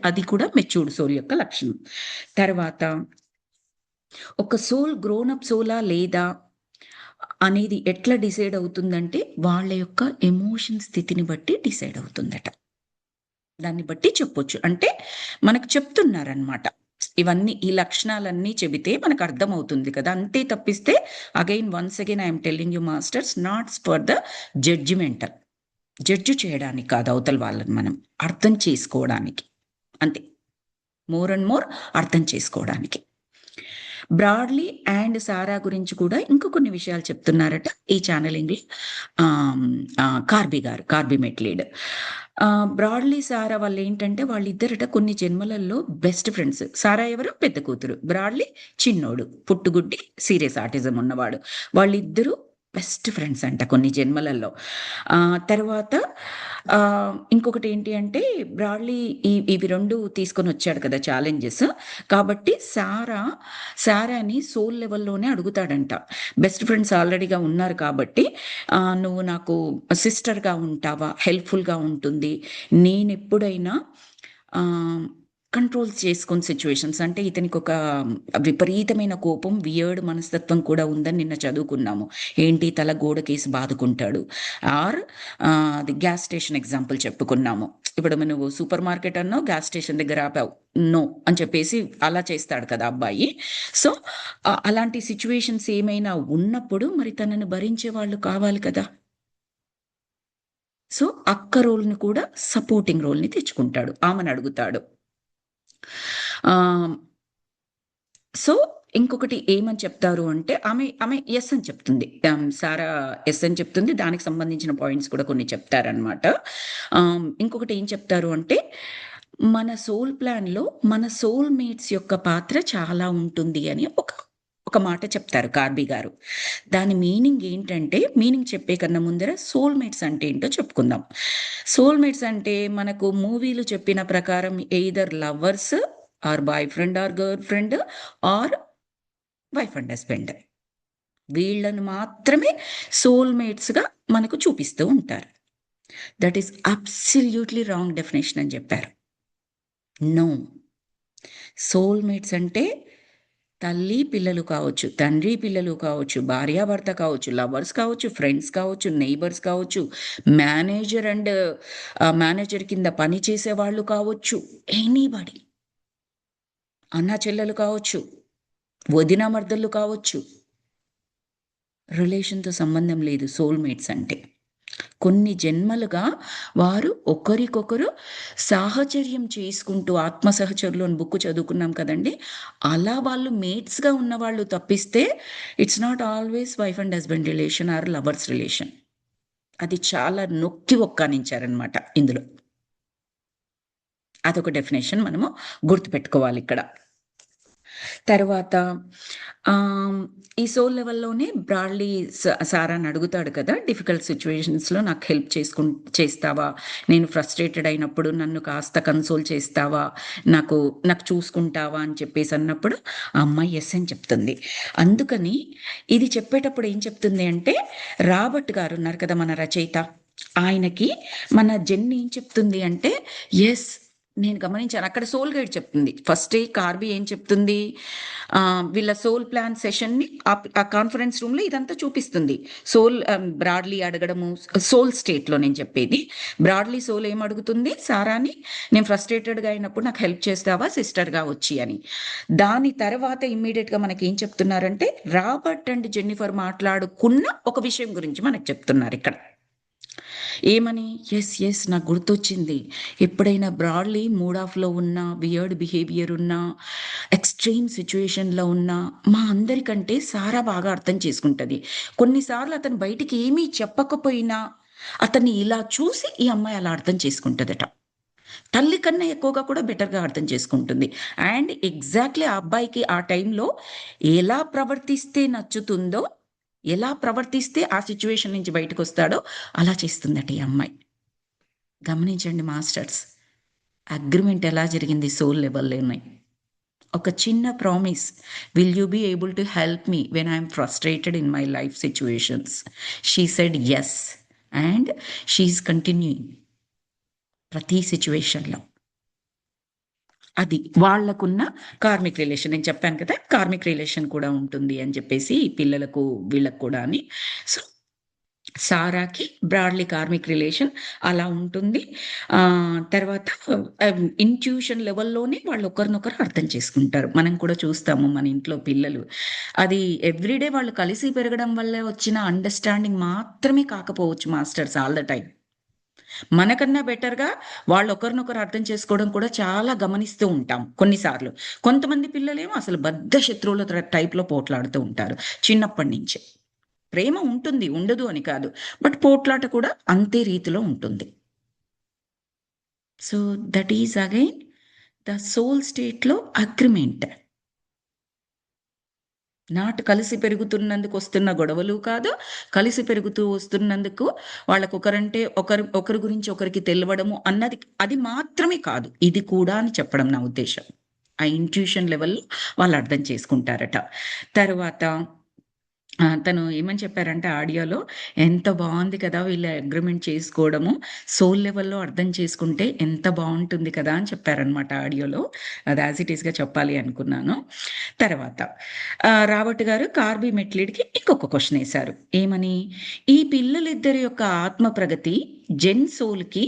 అది కూడా మెచ్యూర్డ్ సోల్ యొక్క లక్షణం. తర్వాత ఒక సోల్ గ్రోన్ అప్ సోలా లేదా అనేది ఎట్లా డిసైడ్ అవుతుందంటే, వాళ్ళ యొక్క ఎమోషన్ స్థితిని బట్టి డిసైడ్ అవుతుందట. దాన్ని బట్టి చెప్పొచ్చు. అంటే మనకు చెప్తున్నారనమాట. ఇవన్నీ ఈ లక్షణాలన్నీ చెబితే మనకు అర్థమవుతుంది కదా! అంతే తప్పిస్తే once again I am telling you masters, not for the judgemental. Judge చేయడానికి కాదు అవతల వాళ్ళని మనం. అర్థం చేసుకోవడానికి. అంతే. మోర్ అండ్ మోర్ అర్థం చేసుకోవడానికి. బ్రాడ్లీ అండ్ సారా గురించి కూడా ఇంకో కొన్ని విషయాలు చెప్తున్నారట ఈ ఛానలింగ్‌లో. కార్బీ గారు, కార్బీ మెట్లీడ్. బ్రాడ్లీ, సారా వాళ్ళేంటంటే వాళ్ళిద్దరట కొన్ని జన్మలలో బెస్ట్ ఫ్రెండ్స్. సారా ఎవరు? పెద్ద కూతురు. బ్రాడ్లీ చిన్నోడు. పుట్టుగుడ్డి సీరియస్ ఆటిజం ఉన్నవాడు. వాళ్ళిద్దరూ బెస్ట్ ఫ్రెండ్స్ అంట కొన్ని జన్మలలో. తర్వాత ఇంకొకటి ఏంటి అంటే బ్రాడ్లీ ఇవి 2 తీసుకొనొచ్చాడు కదా ఛాలెంజెస్. కాబట్టి సారాని సోల్ లెవెల్‌లోనే అడుగుతాడంట. బెస్ట్ ఫ్రెండ్స్ ఆల్రెడీగా ఉన్నారు కాబట్టి నువ్వు నాకు సిస్టర్‌గా ఉంటావా? హెల్ప్‌ఫుల్‌గా ఉంటుంది. నేనెప్పుడైనా ఆహ్, కంట్రోల్ చేసుకుని సిట్యుయేషన్స్ అంటే ఇతనికొక విపరీతమైన కోపం, వియర్డ్ మనస్తత్వం కూడా ఉందని నిన్న చదువుకున్నాము. ఏంటి తల గోడకేసి బాదుకుంటాడు. ఆర్ అది గ్యాస్ స్టేషన్ ఎగ్జాంపుల్ చెప్పుకున్నాము. ఇప్పుడు నువ్వు సూపర్ మార్కెట్ అన్నావు, గ్యాస్ స్టేషన్ దగ్గర ఆపావు. నో అని చెప్పేసి అలా చేస్తాడు కదా అబ్బాయి. సో, అలాంటి సిట్యుయేషన్స్ ఏమైనా ఉన్నప్పుడు మరి తనని భరించే వాళ్ళు కావాలి కదా! సో, అక్క రోల్‌ని కూడా సపోర్టింగ్ రోల్‌ని తెచ్చుకుంటాడు. ఆమెనడుగుతాడు. ఆహ్, సో, ఇంకొకటి ఏమని చెప్తారు అంటే ఆమె యెస్ అని చెప్తుంది. సారా యెస్ అని చెప్తుంది. దానికి సంబంధించిన పాయింట్స్ కూడా కొన్ని చెప్తారనమాట. ఇంకొకటి ఏం చెప్తారు అంటే, మన సోల్ ప్లాన్‌లో మన సోల్ మేట్స్ యొక్క పాత్ర చాలా ఉంటుంది అని ఒక మాట చెప్తారు కార్బీ గారు. దాని మీనింగ్ ఏంటంటే, మీనింగ్ చెప్పే కన్నా ముందర సోల్‌మేట్స్ అంటే ఏంటో చెప్పుకుందాం. సోల్‌మేట్స్ అంటే మనకు మూవీలు చెప్పిన ప్రకారం either lovers or boyfriend or girlfriend or wife and husband. వీళ్ళని మాత్రమే సోల్‌మేట్స్‌గా మనకు చూపిస్తూ ఉంటారు. That is absolutely wrong definition అని చెప్పారు. నో. సోల్‌మేట్స్ అంటే తల్లి, పిల్లలు కావచ్చు, తండ్రి, పిల్లలు కావచ్చు, భార్యాభర్త కావచ్చు, లవర్స్ కావచ్చు, ఫ్రెండ్స్ కావచ్చు, నెయిబర్స్ కావచ్చు, మేనేజర్ అండ్ మేనేజర్ కింద పని చేసేవాళ్ళు కావచ్చు, ఎనీబడీ. అన్నా చెల్లెలు కావచ్చు, వదిన మర్దళ్ళు కావచ్చు. రిలేషన్‌తో సంబంధం లేదు సోల్‌మేట్స్ అంటే. కొన్ని జన్మలుగా వారు ఒకరికొకరు సాహచర్యం చేసుకుంటూ 'ఆత్మ సహచరులు' అని బుక్ చదువుకున్నాం కదండీ! అలా వాళ్ళు మేట్స్‌గా ఉన్నవాళ్ళు తప్పిస్తే it's not always wife and husband relation or lovers relation. అది చాలా నొక్కి ఒక్కానించారనమాట ఇందులో. అదొక డెఫినిషన్ మనము గుర్తుపెట్టుకోవాలిక్కడ. తర్వాత ఆహ్, ఈ సోల్ లెవెల్‌లోనే బ్రాడ్లీ సారాని అడుగుతాడు కదా! డిఫికల్ట్ సిట్యుయేషన్స్‌లో నాకు హెల్ప్ చేస్తావా? నేను ఫ్రస్ట్రేటెడ్ అయినప్పుడు నన్ను కాస్త కన్సోల్ చేస్తావా? నాకు నాకు చూసుకుంటావా? అని చెప్పేసి అన్నప్పుడు ఆ అమ్మాయి యెస్ అని చెప్తుంది. అందుకని ఇది చెప్పేటప్పుడు ఏం చెప్తుంది అంటే, రాబర్ట్ గారు ఉన్నారు కదా! మన రచయిత. ఆయనకి మన జెన్ ఏం చెప్తుంది అంటే, యెస్ నేను గమనించాను. అక్కడ సోల్ గైడ్ చెప్తుంది. ఫస్టే కార్బీ ఏం చెప్తుంది? వీళ్ళ సోల్ ప్లాన్ సెషన్‌ని ఆ కాన్ఫరెన్స్ రూమ్‌లో ఇదంతా చూపిస్తుంది. బ్రాడ్లీ అడగడము సోల్ స్టేట్‌లో నేను చెప్పేది. బ్రాడ్లీ సోల్ ఏమడుగుతుంది సారాని, "నేను ఫ్రస్ట్రేటెడ్‌గా అయినప్పుడు నాకు హెల్ప్ చేస్తావా సిస్టర్‌గా వచ్చి" అని. దాని తర్వాత ఇమ్మీడియేట్‌గా మనకేం చెప్తున్నారంటే, రాబర్ట్ అండ్ జెన్నిఫర్ మాట్లాడుకున్న ఒక విషయం గురించి మనకు చెప్తున్నారిక్కడ. ఏమని? యెస్. నాకు గుర్తొచ్చింది. ఎప్పుడైనా బ్రాడ్‌లీ మూడ్ ఆఫ్‌లో ఉన్నా, వియర్డ్ బిహేవియర్ ఉన్నా, ఎక్స్‌ట్రీమ్ సిట్యుయేషన్‌లో ఉన్నా, మా అందరికంటే సారా బాగా అర్థం చేసుకుంటది. కొన్నిసార్లు అతను బయటికి ఏమీ చెప్పకపోయినా, అతన్ని ఇలా చూసి ఈ అమ్మాయి అలా అర్థం చేసుకుంటదట. తల్లి కన్నా ఎక్కువగా కూడా బెటర్‌గా అర్థం చేసుకుంటుంది. అండ్ ఎగ్జాక్ట్‌లీ ఆ అబ్బాయికి ఆ టైంలో ఎలా ప్రవర్తిస్తే నచ్చుతుందో, ఎలా ప్రవర్తిస్తే ఆ సిట్యుయేషన్ నుంచి బయటకొస్తాడో అలా చేస్తుందట ఈ అమ్మాయి. గమనించండి మాస్టర్స్. అగ్రిమెంట్ ఎలా జరిగింది? సోల్ లెవెల్లోనే. ఒక చిన్న promise, will you be able to help me when I'm frustrated in my life situations? She said yes, and she is continuing ప్రతి సిచ్యువేషన్లో. అది వాళ్ళకున్న కార్మిక్ రిలేషన్. నేను చెప్పాను కదా, కార్మిక్ రిలేషన్ కూడా ఉంటుంది అని చెప్పేసి ఈ పిల్లలకు వీళ్ళకు కూడా అని. సో సారాకి బ్రాడ్లీ కార్మిక్ రిలేషన్ అలా ఉంటుంది. తర్వాత ఇంట్యూషన్ లెవెల్లోనే వాళ్ళు ఒకరినొకరు అర్థం చేసుకుంటారు. మనం కూడా చూస్తాము మన ఇంట్లో పిల్లలు. అది ఎవ్రీడే వాళ్ళు కలిసి పెరగడం వల్ల వచ్చిన అండర్‌స్టాండింగ్ మాత్రమే కాకపోవచ్చు మాస్టర్స్ ఆల్ ద టైమ్. మనకన్నా బెటర్‌గా వాళ్ళు ఒకరినొకరు అర్థం చేసుకోవడం కూడా చాలా గమనిస్తూ ఉంటాం కొన్నిసార్లు. కొంతమంది పిల్లలేమో అసలు బద్ధ శత్రువుల టైప్‌లో పోట్లాడుతూ ఉంటారు చిన్నప్పటి నుంచే. ప్రేమ ఉంటుంది, ఉండదు అని కాదు. బట్ పోట్లాట కూడా అంతే రీతిలో ఉంటుంది. So, that is again the soul స్టేట్‌లో అగ్రీమెంట్. నాట్ కలిసి పెరుగుతున్నందుకు వస్తున్న గొడవలు కాదు. కలిసి పెరుగుతూ వస్తున్నందుకు వాళ్ళకొకరంటే ఒకరి గురించి ఒకరికి తెలవడము అన్నది అది మాత్రమే కాదు. ఇది కూడా అని చెప్పడం నా ఉద్దేశ్యం. ఆ ఇంట్యూషన్ లెవెల్‌లో వాళ్ళు అర్థం చేసుకుంటారట. తరువాత తను ఏమని చెప్పారంటే ఆడియోలో, "ఎంత బావుంది కదా! వీళ్ళు అగ్రీమెంట్ చేసుకోవడము. సోల్ లెవెల్‌లో అర్థం చేసుకుంటే ఎంత బావుంటుంది కదా!" అని చెప్పారనమాట ఆడియోలో. అది యాజ్ ఇట్ ఈస్‌గా చెప్పాలి అనుకున్నాను. తర్వాత రాబర్ట్ గారు కార్బీ మెట్లిడ్‌కి ఇంకొక క్వెషన్ ఏశారు. ఏమని? "ఈ పిల్లలిద్దరి యొక్క ఆత్మ ప్రగతి జెన్ సోల్‌కి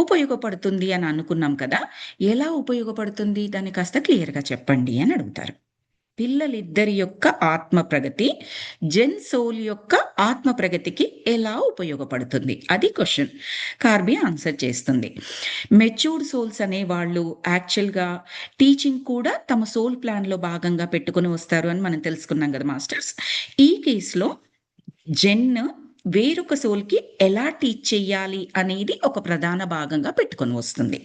ఉపయోగపడుతుంది అని అనుకున్నాం కదా! ఎలా ఉపయోగపడుతుంది? దాన్ని కాస్త క్లియర్‌గా చెప్పండి" అని అడుగుతారు. పిల్లలిద్దరి యొక్క ఆత్మ ప్రగతి జెన్ సోల్ యొక్క ఆత్మ ప్రగతికి ఎలా ఉపయోగపడుతుంది? అది క్వెషన్. కార్బీ ఆన్సర్ చేస్తుంది. మెచ్యూర్డ్ సోల్స్ అనేవాళ్ళు యాక్చువల్‌గా టీచింగ్ కూడా తమ సోల్ ప్లాన్‌లో భాగంగా పెట్టుకొని వస్తారు అని మనం తెలుసుకున్నాం గదా మాస్టర్స్. ఈ కేస్‌లో జెన్ వేరొక సోల్‌కి ఎలా టీచ్ చెయ్యాలి అనేది ఒక ప్రధాన భాగంగా పెట్టుకొని వస్తుంది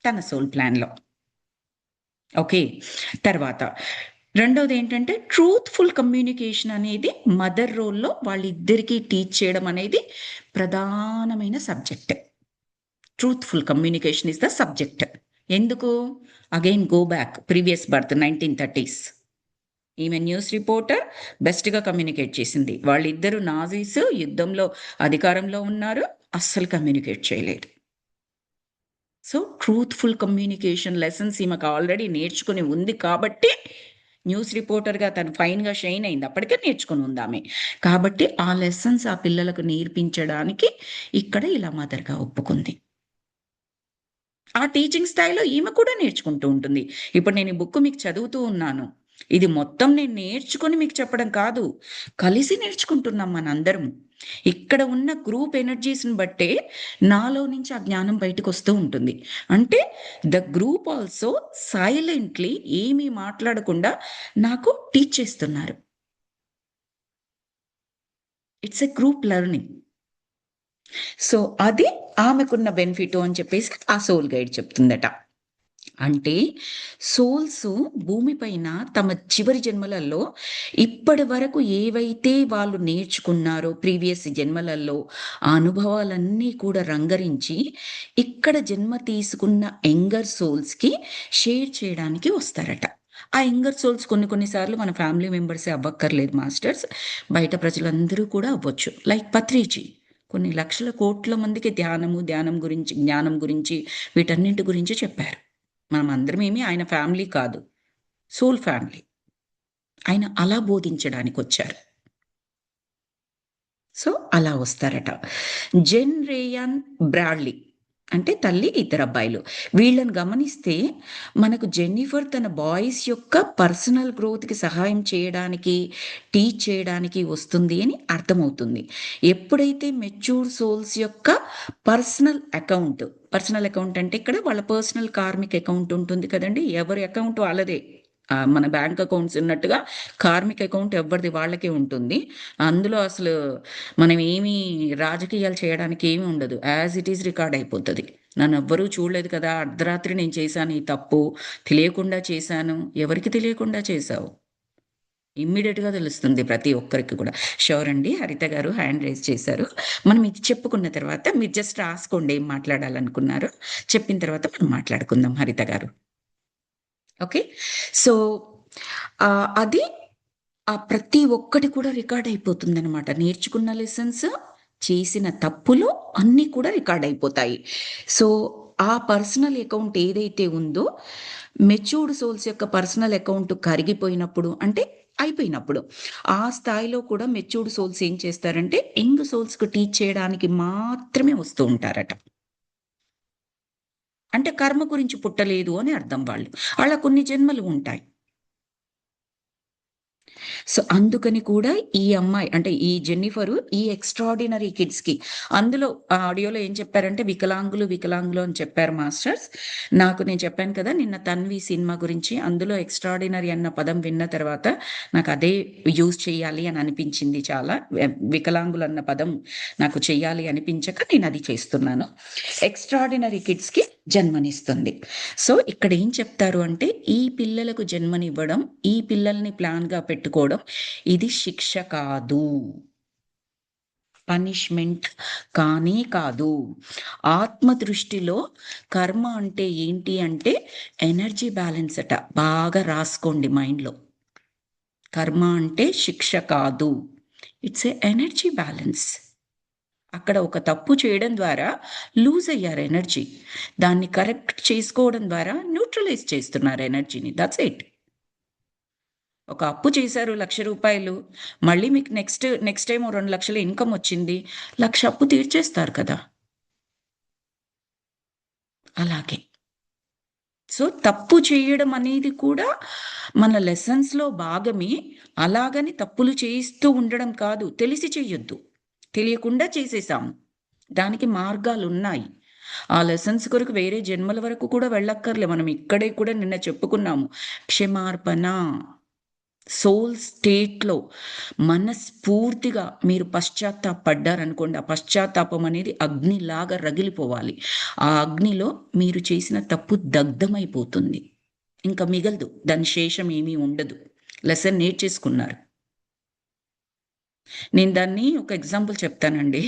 తన సోల్ ప్లాన్‌లో. ఓకే. తర్వాత రెండోదేంటంటే ట్రూత్‌ఫుల్ కమ్యూనికేషన్ అనేది మదర్ రోల్‌లో వాళ్ళిద్దరికీ టీచ్ చేయడం అనేది ప్రధానమైన subject. Truthful communication is the subject. ఎందుకు? Again go back previous birth 1930s. ఈమె న్యూస్ రిపోర్టర్ బెస్ట్‌గా కమ్యూనికేట్ చేసింది. వాళ్ళిద్దరూ నాజీస్ యుద్ధంలో అధికారంలో ఉన్నారు. అస్సలు కమ్యూనికేట్ చేయలేదు. సో, ట్రూత్‌ఫుల్ కమ్యూనికేషన్ లెసన్స్ ఈమెకు ఆల్రెడీ నేర్చుకొని ఉంది కాబట్టి న్యూస్ రిపోర్టర్‌గా తను ఫైన్‌గా షైన్ అయింది. అప్పటికే నేర్చుకొని ఉందామె. కాబట్టి ఆ లెసన్స్ ఆ పిల్లలకు నేర్పించడానికి ఇక్కడ ఇలా మదర్‌గా ఒప్పుకుంది. ఆ టీచింగ్ స్టైల్‌లో ఈమె కూడా నేర్చుకుంటూ ఉంటుంది. ఇప్పుడు నేను ఈ బుక్ మీకు చదువుతూ ఉన్నాను. ఇది మొత్తం నేను నేర్చుకొని మీకు చెప్పడం కాదు. కలిసి నేర్చుకుంటున్నాం మనందరము. ఇక్కడ ఉన్న గ్రూప్ ఎనర్జీస్‌ని బట్టే నాలో నుంచి ఆ జ్ఞానం బయటకొస్తూ ఉంటుంది. అంటే ద గ్రూప్ ఆల్సో సైలెంట్‌లీ ఏమీ మాట్లాడకుండా నాకు టీచ్ చేస్తున్నారు. It's a group learning. So, అది ఆమెకున్న బెనిఫిటు అని చెప్పేసి ఆ సోల్ గైడ్ చెప్తుందట. అంటే సోల్స్ భూమి పైన తమ చివరి జన్మలలో ఇప్పటి వరకు ఏవైతే వాళ్ళు నేర్చుకున్నారో ప్రీవియస్ జన్మలలో ఆ అనుభవాలన్నీ కూడా రంగరించి ఇక్కడ జన్మ తీసుకున్న యంగర్ సోల్స్‌కి షేర్ చేయడానికి వస్తారట. ఆ యంగర్ సోల్స్ కొన్ని కొన్ని సార్లు మన ఫ్యామిలీ మెంబర్సే అవ్వక్కర్లేదు మాస్టర్స్. బయట ప్రజలందరూ కూడా అవ్వచ్చు. లైక్ పత్రిజీ. కొన్ని లక్షల కోట్ల మందికి ధ్యానం గురించి, జ్ఞానం గురించి వీటన్నింటి గురించి చెప్పారు. మనమందరమేమి ఆయన ఫ్యామిలీ కాదు. Soul family. ఆయన అలా బోధించడానికొచ్చారు. సో, అలా వస్తారట. జెన్ రేయాన్ బ్రాడ్లీ అంటే తల్లి, ఇద్దరబ్బాయిలు. వీళ్ళని గమనిస్తే మనకు జెన్నిఫర్ తన బాయ్స్ యొక్క పర్సనల్ గ్రోత్‌కి సహాయం చేయడానికి, టీచ్ చేయడానికి వస్తుంది అని అర్థమవుతుంది. ఎప్పుడైతే మెచ్యూర్డ్ సోల్స్ యొక్క పర్సనల్ అకౌంట్ అంటే ఇక్కడ వాళ్ళ పర్సనల్ కార్మిక్ అకౌంట్ ఉంటుంది కదండీ! ఎవరి అకౌంట్ వాళ్ళదే. మన బ్యాంక్ అకౌంట్స్ ఉన్నట్టుగా కార్మిక్ అకౌంట్ ఎవరిది వాళ్ళకే ఉంటుంది. అందులో అసలు మనం ఏమి రాజకీయాలు చేయడానికి ఏమి ఉండదు. యాజ్ ఇట్ ఈజ్ రికార్డ్ అయిపోతది. నన్నెవ్వరూ చూడలేదు కదా! అర్ధరాత్రి నేను చేశాను ఈ తప్పు. తెలియకుండా చేశాను. ఎవరికి తెలియకుండా చేశావు? ఇమ్మీడియట్‌గా తెలుస్తుంది ప్రతి ఒక్కరికి కూడా. షూర్ అండి. హరిత గారు హ్యాండ్ రైజ్ చేశారు. మనం ఇది చెప్పుకున్న తర్వాత మీరు జస్ట్ రాసుకోండి ఏం మాట్లాడాలనుకున్నారో. చెప్పిన తర్వాత మనం మాట్లాడుకుందాం హరిత గారు. ఓకే. సో, అది ప్రతి ఒక్కటి కూడా రికార్డ్ అయిపోతుందనమాట. నేర్చుకున్న లెసన్స్, చేసిన తప్పులు అన్నీ కూడా రికార్డ్ అయిపోతాయి. సో, ఆ పర్సనల్ అకౌంట్ ఏదైతే ఉందో, మెచ్యూర్డ్ సోల్స్ యొక్క పర్సనల్ అకౌంట్ కరిగిపోయినప్పుడు అంటే అయిపోయినప్పుడు, ఆ స్థాయిలో కూడా మెచ్యూర్డ్ సోల్స్ ఏం చేస్తారంటే, యంగ్ సోల్స్‌కి టీచ్ చేయడానికి మాత్రమే వస్తూ ఉంటారట. అంటే కర్మ గురించి పుట్టలేదు అని అర్థం వాళ్ళు. అలా కొన్ని జన్మలు ఉంటాయి. సో, అందుకని కూడా ఈ అమ్మాయి అంటే ఈ జెన్నిఫరు ఈ ఎక్స్‌ట్రార్డినరీ కిడ్స్‌కి అందులో ఆ ఆడియోలో ఏం చెప్పారంటే వికలాంగులు అని చెప్పారు మాస్టర్స్. నేను చెప్పాను కదా! నిన్న 'తన్వి' సినిమా గురించి అందులో ఎక్స్‌ట్రార్డినరీ అన్న పదం విన్న తర్వాత నాకు అదే యూజ్ చేయాలి అని అనిపించింది చాలా. వికలాంగులన్న పదం నాకు చెయ్యాలి అనిపించక నేనది చేస్తున్నాను. ఎక్స్‌ట్రార్డినరీ కిడ్స్‌కి జన్మనిస్తుంది. సో, ఇక్కడ ఏం చెప్తారు అంటే ఈ పిల్లలకు జన్మనివ్వడం, ఈ పిల్లల్ని ప్లాన్‌గా పెట్టుకోవడం ఇది శిక్ష కాదు. పనిష్మెంట్ కానే కాదు. ఆత్మ దృష్టిలో కర్మ అంటే ఏంటి అంటే ఎనర్జీ బ్యాలెన్స్ అట. బాగా రాసుకోండి మైండ్‌లో. కర్మ అంటే శిక్ష కాదు. It's a energy balance. అక్కడ ఒక తప్పు చేయడం ద్వారా లూజ్ అయ్యారు ఎనర్జీ. దాన్ని కరెక్ట్ చేసుకోవడం ద్వారా న్యూట్రలైజ్ చేస్తున్నారు ఎనర్జీని. That's it. ఒక అప్పు చేశారు రూ. 1,00,000 మళ్ళీ మీకు నెక్స్ట్ టైమ్ ఓ 2,00,000 ఇన్‌కమ్ వచ్చింది. 1,00,000 అప్పు తీర్చేస్తారు కదా! అలాగే. సో, తప్పు చేయడం అనేది కూడా మన లెసన్స్‌లో భాగమే. అలాగని తప్పులు చేయిస్తూ ఉండడం కాదు. తెలిసి చెయ్యొద్దు. తెలియకుండా చేసేసాము. దానికి మార్గాలున్నాయి. ఆ లెసన్స్ కొరకు వేరే జన్మల వరకు కూడా వెళ్ళక్కర్లే. మనం ఇక్కడే కూడా నిన్న చెప్పుకున్నాము. క్షమార్పణ. సోల్ స్టేట్‌లో మనస్ఫూర్తిగా మీరు పశ్చాత్తాపపడ్డారనుకోండి. ఆ పశ్చాత్తాపం అనేది అగ్నిలాగా రగిలిపోవాలి. ఆ అగ్నిలో మీరు చేసిన తప్పు దగ్ధమైపోతుంది. ఇంక మిగలదు. దాని శేషం ఏమీ ఉండదు. లెసన్ నేర్చేసుకున్నారు. నేను దాన్ని ఒక ఎగ్జాంపుల్ చెప్తానండి.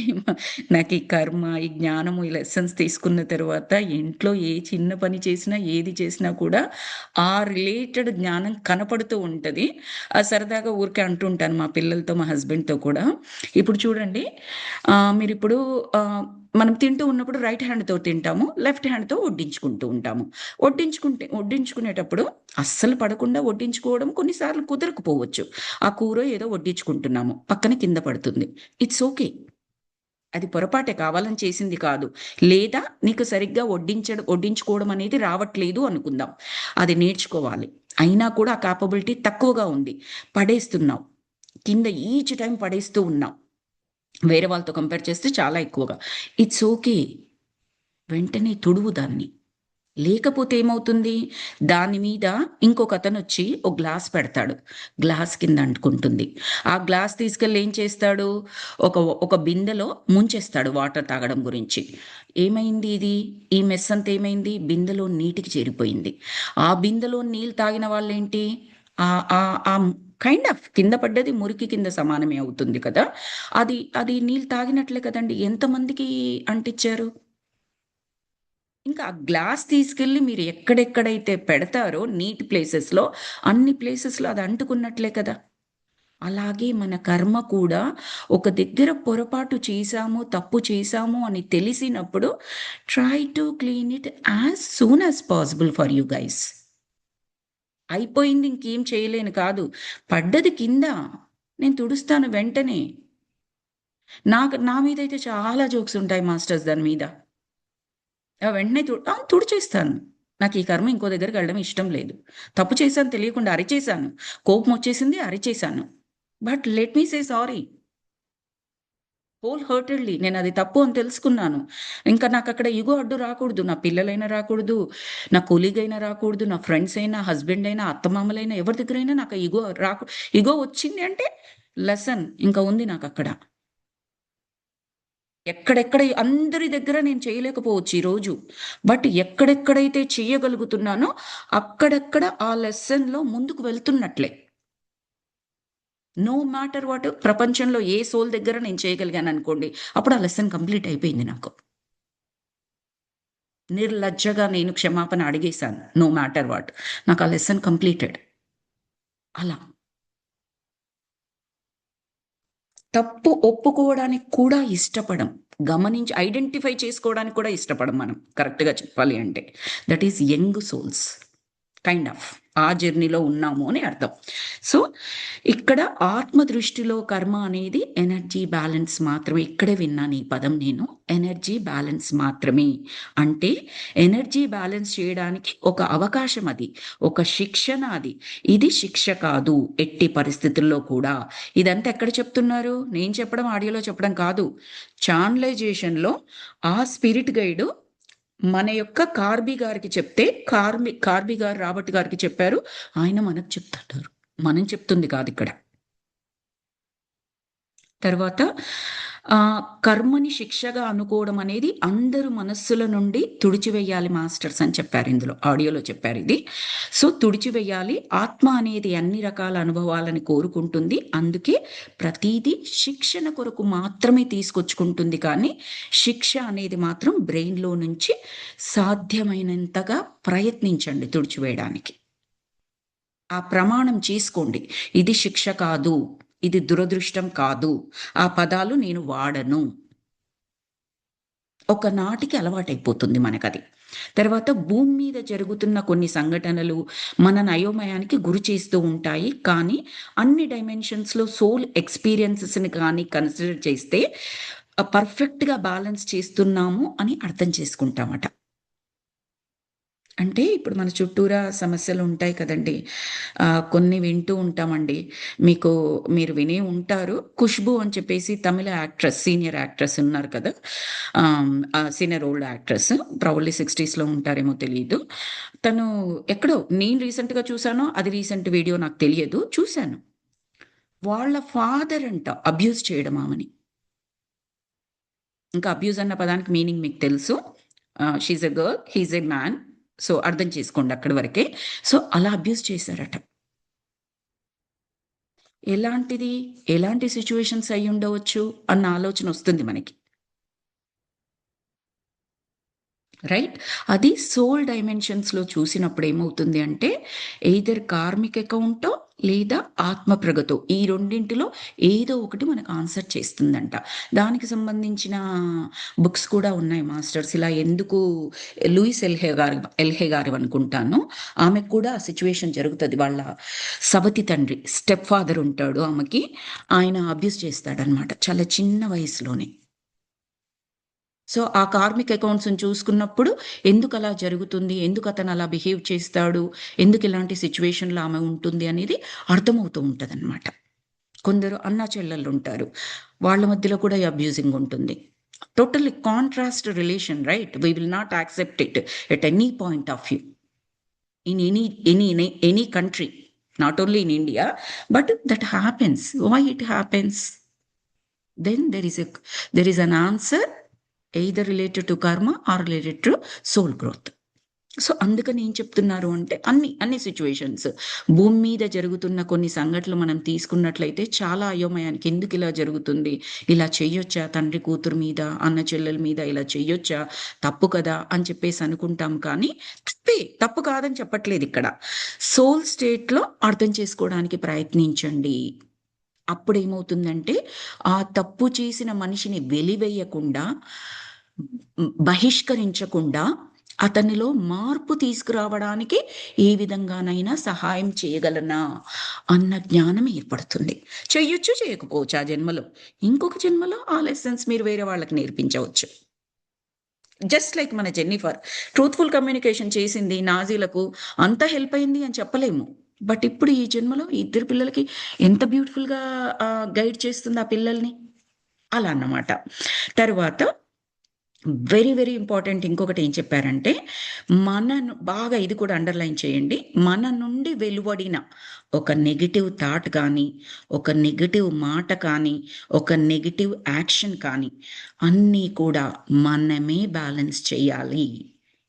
నాకు ఈ కర్మ, ఈ జ్ఞానము, ఈ లెసన్స్ తీసుకున్న తర్వాత ఇంట్లో ఏ చిన్న పని చేసినా, ఏది చేసినా కూడా ఆ రిలేటెడ్ జ్ఞానం కనపడుతూ ఉంటది. సరదాగా ఊరికే అంటూ ఉంటాను మా పిల్లలతో, మా హస్బెండ్‌తో కూడా. ఇప్పుడు చూడండి మీరిప్పుడు మనం తింటూ ఉన్నప్పుడు రైట్ హ్యాండ్‌తో తింటాము. లెఫ్ట్ హ్యాండ్‌తో వడ్డించుకుంటూ ఉంటాము. వడ్డించుకునేటప్పుడు అస్సలు పడకుండా వడ్డించుకోవడం కొన్నిసార్లు కుదరకపోవచ్చు. ఆ కూరో ఏదో వడ్డించుకుంటున్నాము. పక్కన కింద పడుతుంది. It's okay. అది పొరపాటే కావాలని చేసింది కాదు. లేదా నీకు సరిగ్గా వడ్డించుకోవడం అనేది రావట్లేదు అనుకుందాం. అది నేర్చుకోవాలి. అయినా కూడా ఆ కేపబిలిటీ తక్కువగా ఉంది. పడేస్తున్నావు. కింద ఈచ్ టైమ్ పడేస్తూ ఉన్నావు. వేరే వాళ్ళతో కంపేర్ చేస్తే చాలా ఎక్కువగా. It's okay. వెంటనే తుడువు దాన్ని. లేకపోతే ఏమవుతుంది? దాని మీద ఇంకొకతనొచ్చి ఒక గ్లాస్ పెడతాడు. గ్లాస్ కింద అంటుకుంటుంది. ఆ గ్లాస్ తీసుకెళ్ళి ఏం చేస్తాడు? ఒక ఒక బిందెలో ముంచేస్తాడు వాటర్ తాగడం గురించి. ఏమైంది ఇది? ఈ మెస్ అంతా ఏమైంది? బిందెలో నీటికి చేరిపోయింది. ఆ బిందెలో నీళ్ళు తాగిన వాళ్ళేంటి? ఆహ్, ఆహ్, ఆహ్, కైండ్ ఆఫ్ కింద పడ్డది మురికి కింద సమానమే అవుతుంది కదా! అది నీళ్ళు తాగినట్లే కదండీ! ఎంతమందికి అంటిచ్చారు? ఇంకా ఆ గ్లాస్ తీసుకెళ్ళి మీరు ఎక్కడెక్కడైతే పెడతారో నీట్ ప్లేసెస్‌లో, అన్ని ప్లేసెస్‌లో అది అంటుకున్నట్లే కదా! అలాగే మన కర్మ కూడా ఒక దగ్గర పొరపాటు చేశాము, తప్పు చేశాము అని తెలిసినప్పుడు try to clean it as soon as possible for you guys. అయిపోయింది ఇంకేం చేయలేను కాదు. పడ్డది కింద. నేను తుడుస్తాను వెంటనే. నా మీదైతే చాలా జోక్స్ ఉంటాయి మాస్టర్స్ దాని మీద. వెంటనే తుడిచేస్తాను. నాకీ కర్మ ఇంకో దగ్గరికెళ్ళడం ఇష్టం లేదు. తప్పు చేశాను తెలియకుండా అరిచేశాను. కోపమొచ్చేసింది అరిచేశాను. But let me say sorry. Wholeheartedly నేనది తప్పు అని తెలుసుకున్నాను. ఇంకా నాకక్కడ ఇగో అడ్డు రాకూడదు. నా పిల్లలైనా రాకూడదు, నా కొలీగ్ అయినా రాకూడదు, నా ఫ్రెండ్స్ అయినా, హస్బెండ్ అయినా, అత్తమామలైనా ఎవరి దగ్గరైనా నాకు ఇగో వచ్చింది అంటే లెసన్ ఇంకా ఉంది నాకక్కడ. ఎక్కడెక్కడ అందరి దగ్గర నేను చేయలేకపోవచ్చు ఈరోజు. బట్ ఎక్కడెక్కడైతే చేయగలుగుతున్నానో అక్కడక్కడ ఆ లెసన్‌లో ముందుకు వెళ్తున్నట్లే. నో మ్యాటర్ వాట్, ప్రపంచంలో ఏ సోల్ దగ్గర నేను చేయగలిగాను అనుకోండి, అప్పుడు ఆ లెసన్ కంప్లీట్ అయిపోయింది నాకు. నిర్లజ్జగా నేను క్షమాపణ అడిగేశాను. No matter what. నాకు ఆ లెసన్ కంప్లీటెడ్. అలా. తప్పు ఒప్పుకోవడానికి కూడా ఇష్టపడం. గమనించి ఐడెంటిఫై చేసుకోవడానికి కూడా ఇష్టపడం మనం. కరెక్ట్‌గా చెప్పాలి అంటే. That is young souls. Kind of. ఆ జర్నీలో ఉన్నాము అని అర్థం. సో, ఇక్కడ ఆత్మ దృష్టిలో కర్మ అనేది ఎనర్జీ బ్యాలెన్స్ మాత్రమే. ఇక్కడే విన్నాను ఈ పదం నేను. ఎనర్జీ బ్యాలెన్స్ మాత్రమే. అంటే ఎనర్జీ బ్యాలెన్స్ చేయడానికి ఒక అవకాశం అది. ఒక శిక్షణ అది. ఇది శిక్ష కాదు ఎట్టి పరిస్థితుల్లో కూడా. ఇదంతా ఎక్కడ చెప్తున్నారు? నేను చెప్పడం, ఆడియోలో చెప్పడం కాదు. చానలైజేషన్‌లో ఆ స్పిరిట్ గైడు మన యొక్క కార్బీ గారికి చెప్తే, కార్బీ గారు రాబర్ట్ గారికి చెప్పారు. ఆయన మనకు చెప్తుంటారు. మనం చెప్తుంది కాదిక్కడ. తర్వాత కర్మని శిక్షగా అనుకోవడం అనేది అందరు మనస్సుల నుండి తుడిచివేయాలి మాస్టర్స్ అని చెప్పారు ఇందులో. ఆడియోలో చెప్పారిది. సో, తుడిచివేయాలి. ఆత్మ అనేది అన్ని రకాల అనుభవాలను కోరుకుంటుంది. అందుకే ప్రతీదీ శిక్షణ కొరకు మాత్రమే తీసుకొచ్చుకుంటుంది కానీ, శిక్ష అనేది మాత్రం బ్రెయిన్‌లో నుంచి సాధ్యమైనంతగా ప్రయత్నించండి తుడిచివేయడానికి. ఆ ప్రమాణం చేసుకోండి. ఇది శిక్ష కాదు. ఇది దురదృష్టం కాదు. ఆ పదాలు నేను వాడను. ఒకనాటికి అలవాటైపోతుంది మనకది. తర్వాత భూమి మీద జరుగుతున్న కొన్ని సంఘటనలు మనని అయోమయానికి గురి చేస్తూ ఉంటాయి. కానీ అన్ని డైమెన్షన్స్‌లో సోల్ ఎక్స్‌పీరియన్సెస్‌ని కానీ కన్సిడర్ చేస్తే పర్ఫెక్ట్‌గా బ్యాలెన్స్ చేస్తున్నాము అని అర్థం చేసుకుంటామట. అంటే ఇప్పుడు మన చుట్టూరా సమస్యలుంటాయి కదండీ! కొన్ని వింటూ ఉంటామండి. మీరు వినే ఉంటారు. 'ఖుష్బూ' అని చెప్పేసి తమిళ యాక్ట్రెస్, సీనియర్ యాక్ట్రెస్ ఉన్నారు కదా! Senior old actress. ప్రాబబ్లీ 60స్‌లో ఉంటారేమో తెలీదు. తను ఎక్కడో నేను రీసెంట్‌గా చూసానో, అది రీసెంట్ వీడియో నాకు తెలియదు. చూసాను. వాళ్ళ ఫాదర్ అంట అబ్యూజ్ చేయడం ఆమెని. ఇంకా అబ్యూజ్ అన్న పదానికి మీనింగ్ మీకు తెలుసు. She is a girl, he is a man. So, అర్థం చేసుకోండి అక్కడి వరకే. సో, అలా అబ్యూజ్ చేశారట. ఎలాంటిది? ఎలాంటి సిట్యుయేషన్స్ అయ్యుండవచ్చు అన్న ఆలోచనొస్తుంది మనకి. రైట్? అది సోల్ డైమెన్షన్స్‌లో చూసినప్పుడు ఏమవుతుంది అంటే, ఎయిదర్ కార్మిక్ అకౌంటో లేదా ఆత్మ ప్రగతో ఈ రెండింటిలో ఏదో ఒకటి మనకు ఆన్సర్ చేస్తుందంట. దానికి సంబంధించిన బుక్స్ కూడా ఉన్నాయి మాస్టర్స్. ఇలా ఎందుకు లూయిస్ ఎల్హే గారివనుకుంటాను. ఆమెకు కూడా ఆ సిట్యుయేషన్ జరుగుతది. వాళ్ళ సవతి తండ్రి, స్టెప్ ఫాదర్ ఉంటాడు ఆమెకి. ఆయన అబ్యూస్ చేస్తాడనమాట చాలా చిన్న వయసులోనే. సో, ఆ కార్మిక్ అకౌంట్స్‌ని చూసుకున్నప్పుడు ఎందుకలా జరుగుతుంది? ఎందుకతను అలా బిహేవ్ చేస్తాడు? ఎందుకిలాంటి సిట్యుయేషన్‌లో ఆమె ఉంటుంది అనేది అర్థమవుతూ ఉంటదనమాట. కొందరు అన్నా చెల్లెళ్ళుంటారు. వాళ్ళ మధ్యలో కూడా ఈ అబ్యూజింగ్ ఉంటుంది. Totally contrast relation right? We will not accept it at any point of view. In any country. Not only in India. But that happens. Why it happens? Then there is an answer either related to karma or related to soul growth. So, అందుకని ఏం చెప్తున్నారు అంటే అన్ని situations భూమి మీద జరుగుతున్న కొన్ని సంఘటనలు మనం తీసుకున్నట్లయితే చాలా అయోమయానికి ఎందుకిలా జరుగుతుంది? ఇలా చెయ్యొచ్చా? తండ్రి కూతురు మీద, అన్న చెల్లెల మీద ఇలా చెయ్యొచ్చా? తప్పు కదా! అని చెప్పేసి అనుకుంటాం కానీ తప్పు కాదని చెప్పట్లేదిక్కడ. సోల్ స్టేట్‌లో అర్థం చేసుకోవడానికి ప్రయత్నించండి. అప్పుడేమవుతుందంటే, ఆ తప్పు చేసిన మనిషిని వెలివేయకుండా, బహిష్కరించకుండా, అతనిలో మార్పు తీసుకురావడానికి ఏ విధంగానైనా సహాయం చేయగలనా అన్న జ్ఞానం ఏర్పడుతుంది. చెయ్యొచ్చు, చేయకపోవచ్చు ఆ జన్మలో. ఇంకొక జన్మలో ఆ లెసన్స్ మీరు వేరే వాళ్ళకి నేర్పించవచ్చు. జస్ట్ లైక్ మన జెన్నిఫర్. ట్రూత్‌ఫుల్ కమ్యూనికేషన్ చేసింది నాజీలకు, అంతా హెల్ప్ అయింది అని చెప్పలేము. బట్ ఇప్పుడు ఈ జన్మలో ఈ ఇద్దరు పిల్లలకి ఎంత బ్యూటిఫుల్‌గా గైడ్ చేస్తుంది ఆ పిల్లల్ని. అలా అన్నమాట. తరువాత వెరీ, వెరీ ఇంపార్టెంట్ ఇంకొకటి ఏం చెప్పారంటే, బాగా ఇది కూడా అండర్‌లైన్ చేయండి. మన నుండి వెలువడిన ఒక నెగెటివ్ థాట్ కానీ, ఒక నెగెటివ్ మాట కానీ, ఒక నెగెటివ్ యాక్షన్ కానీ, అన్నీ కూడా మనమే బ్యాలెన్స్ చేయాలి.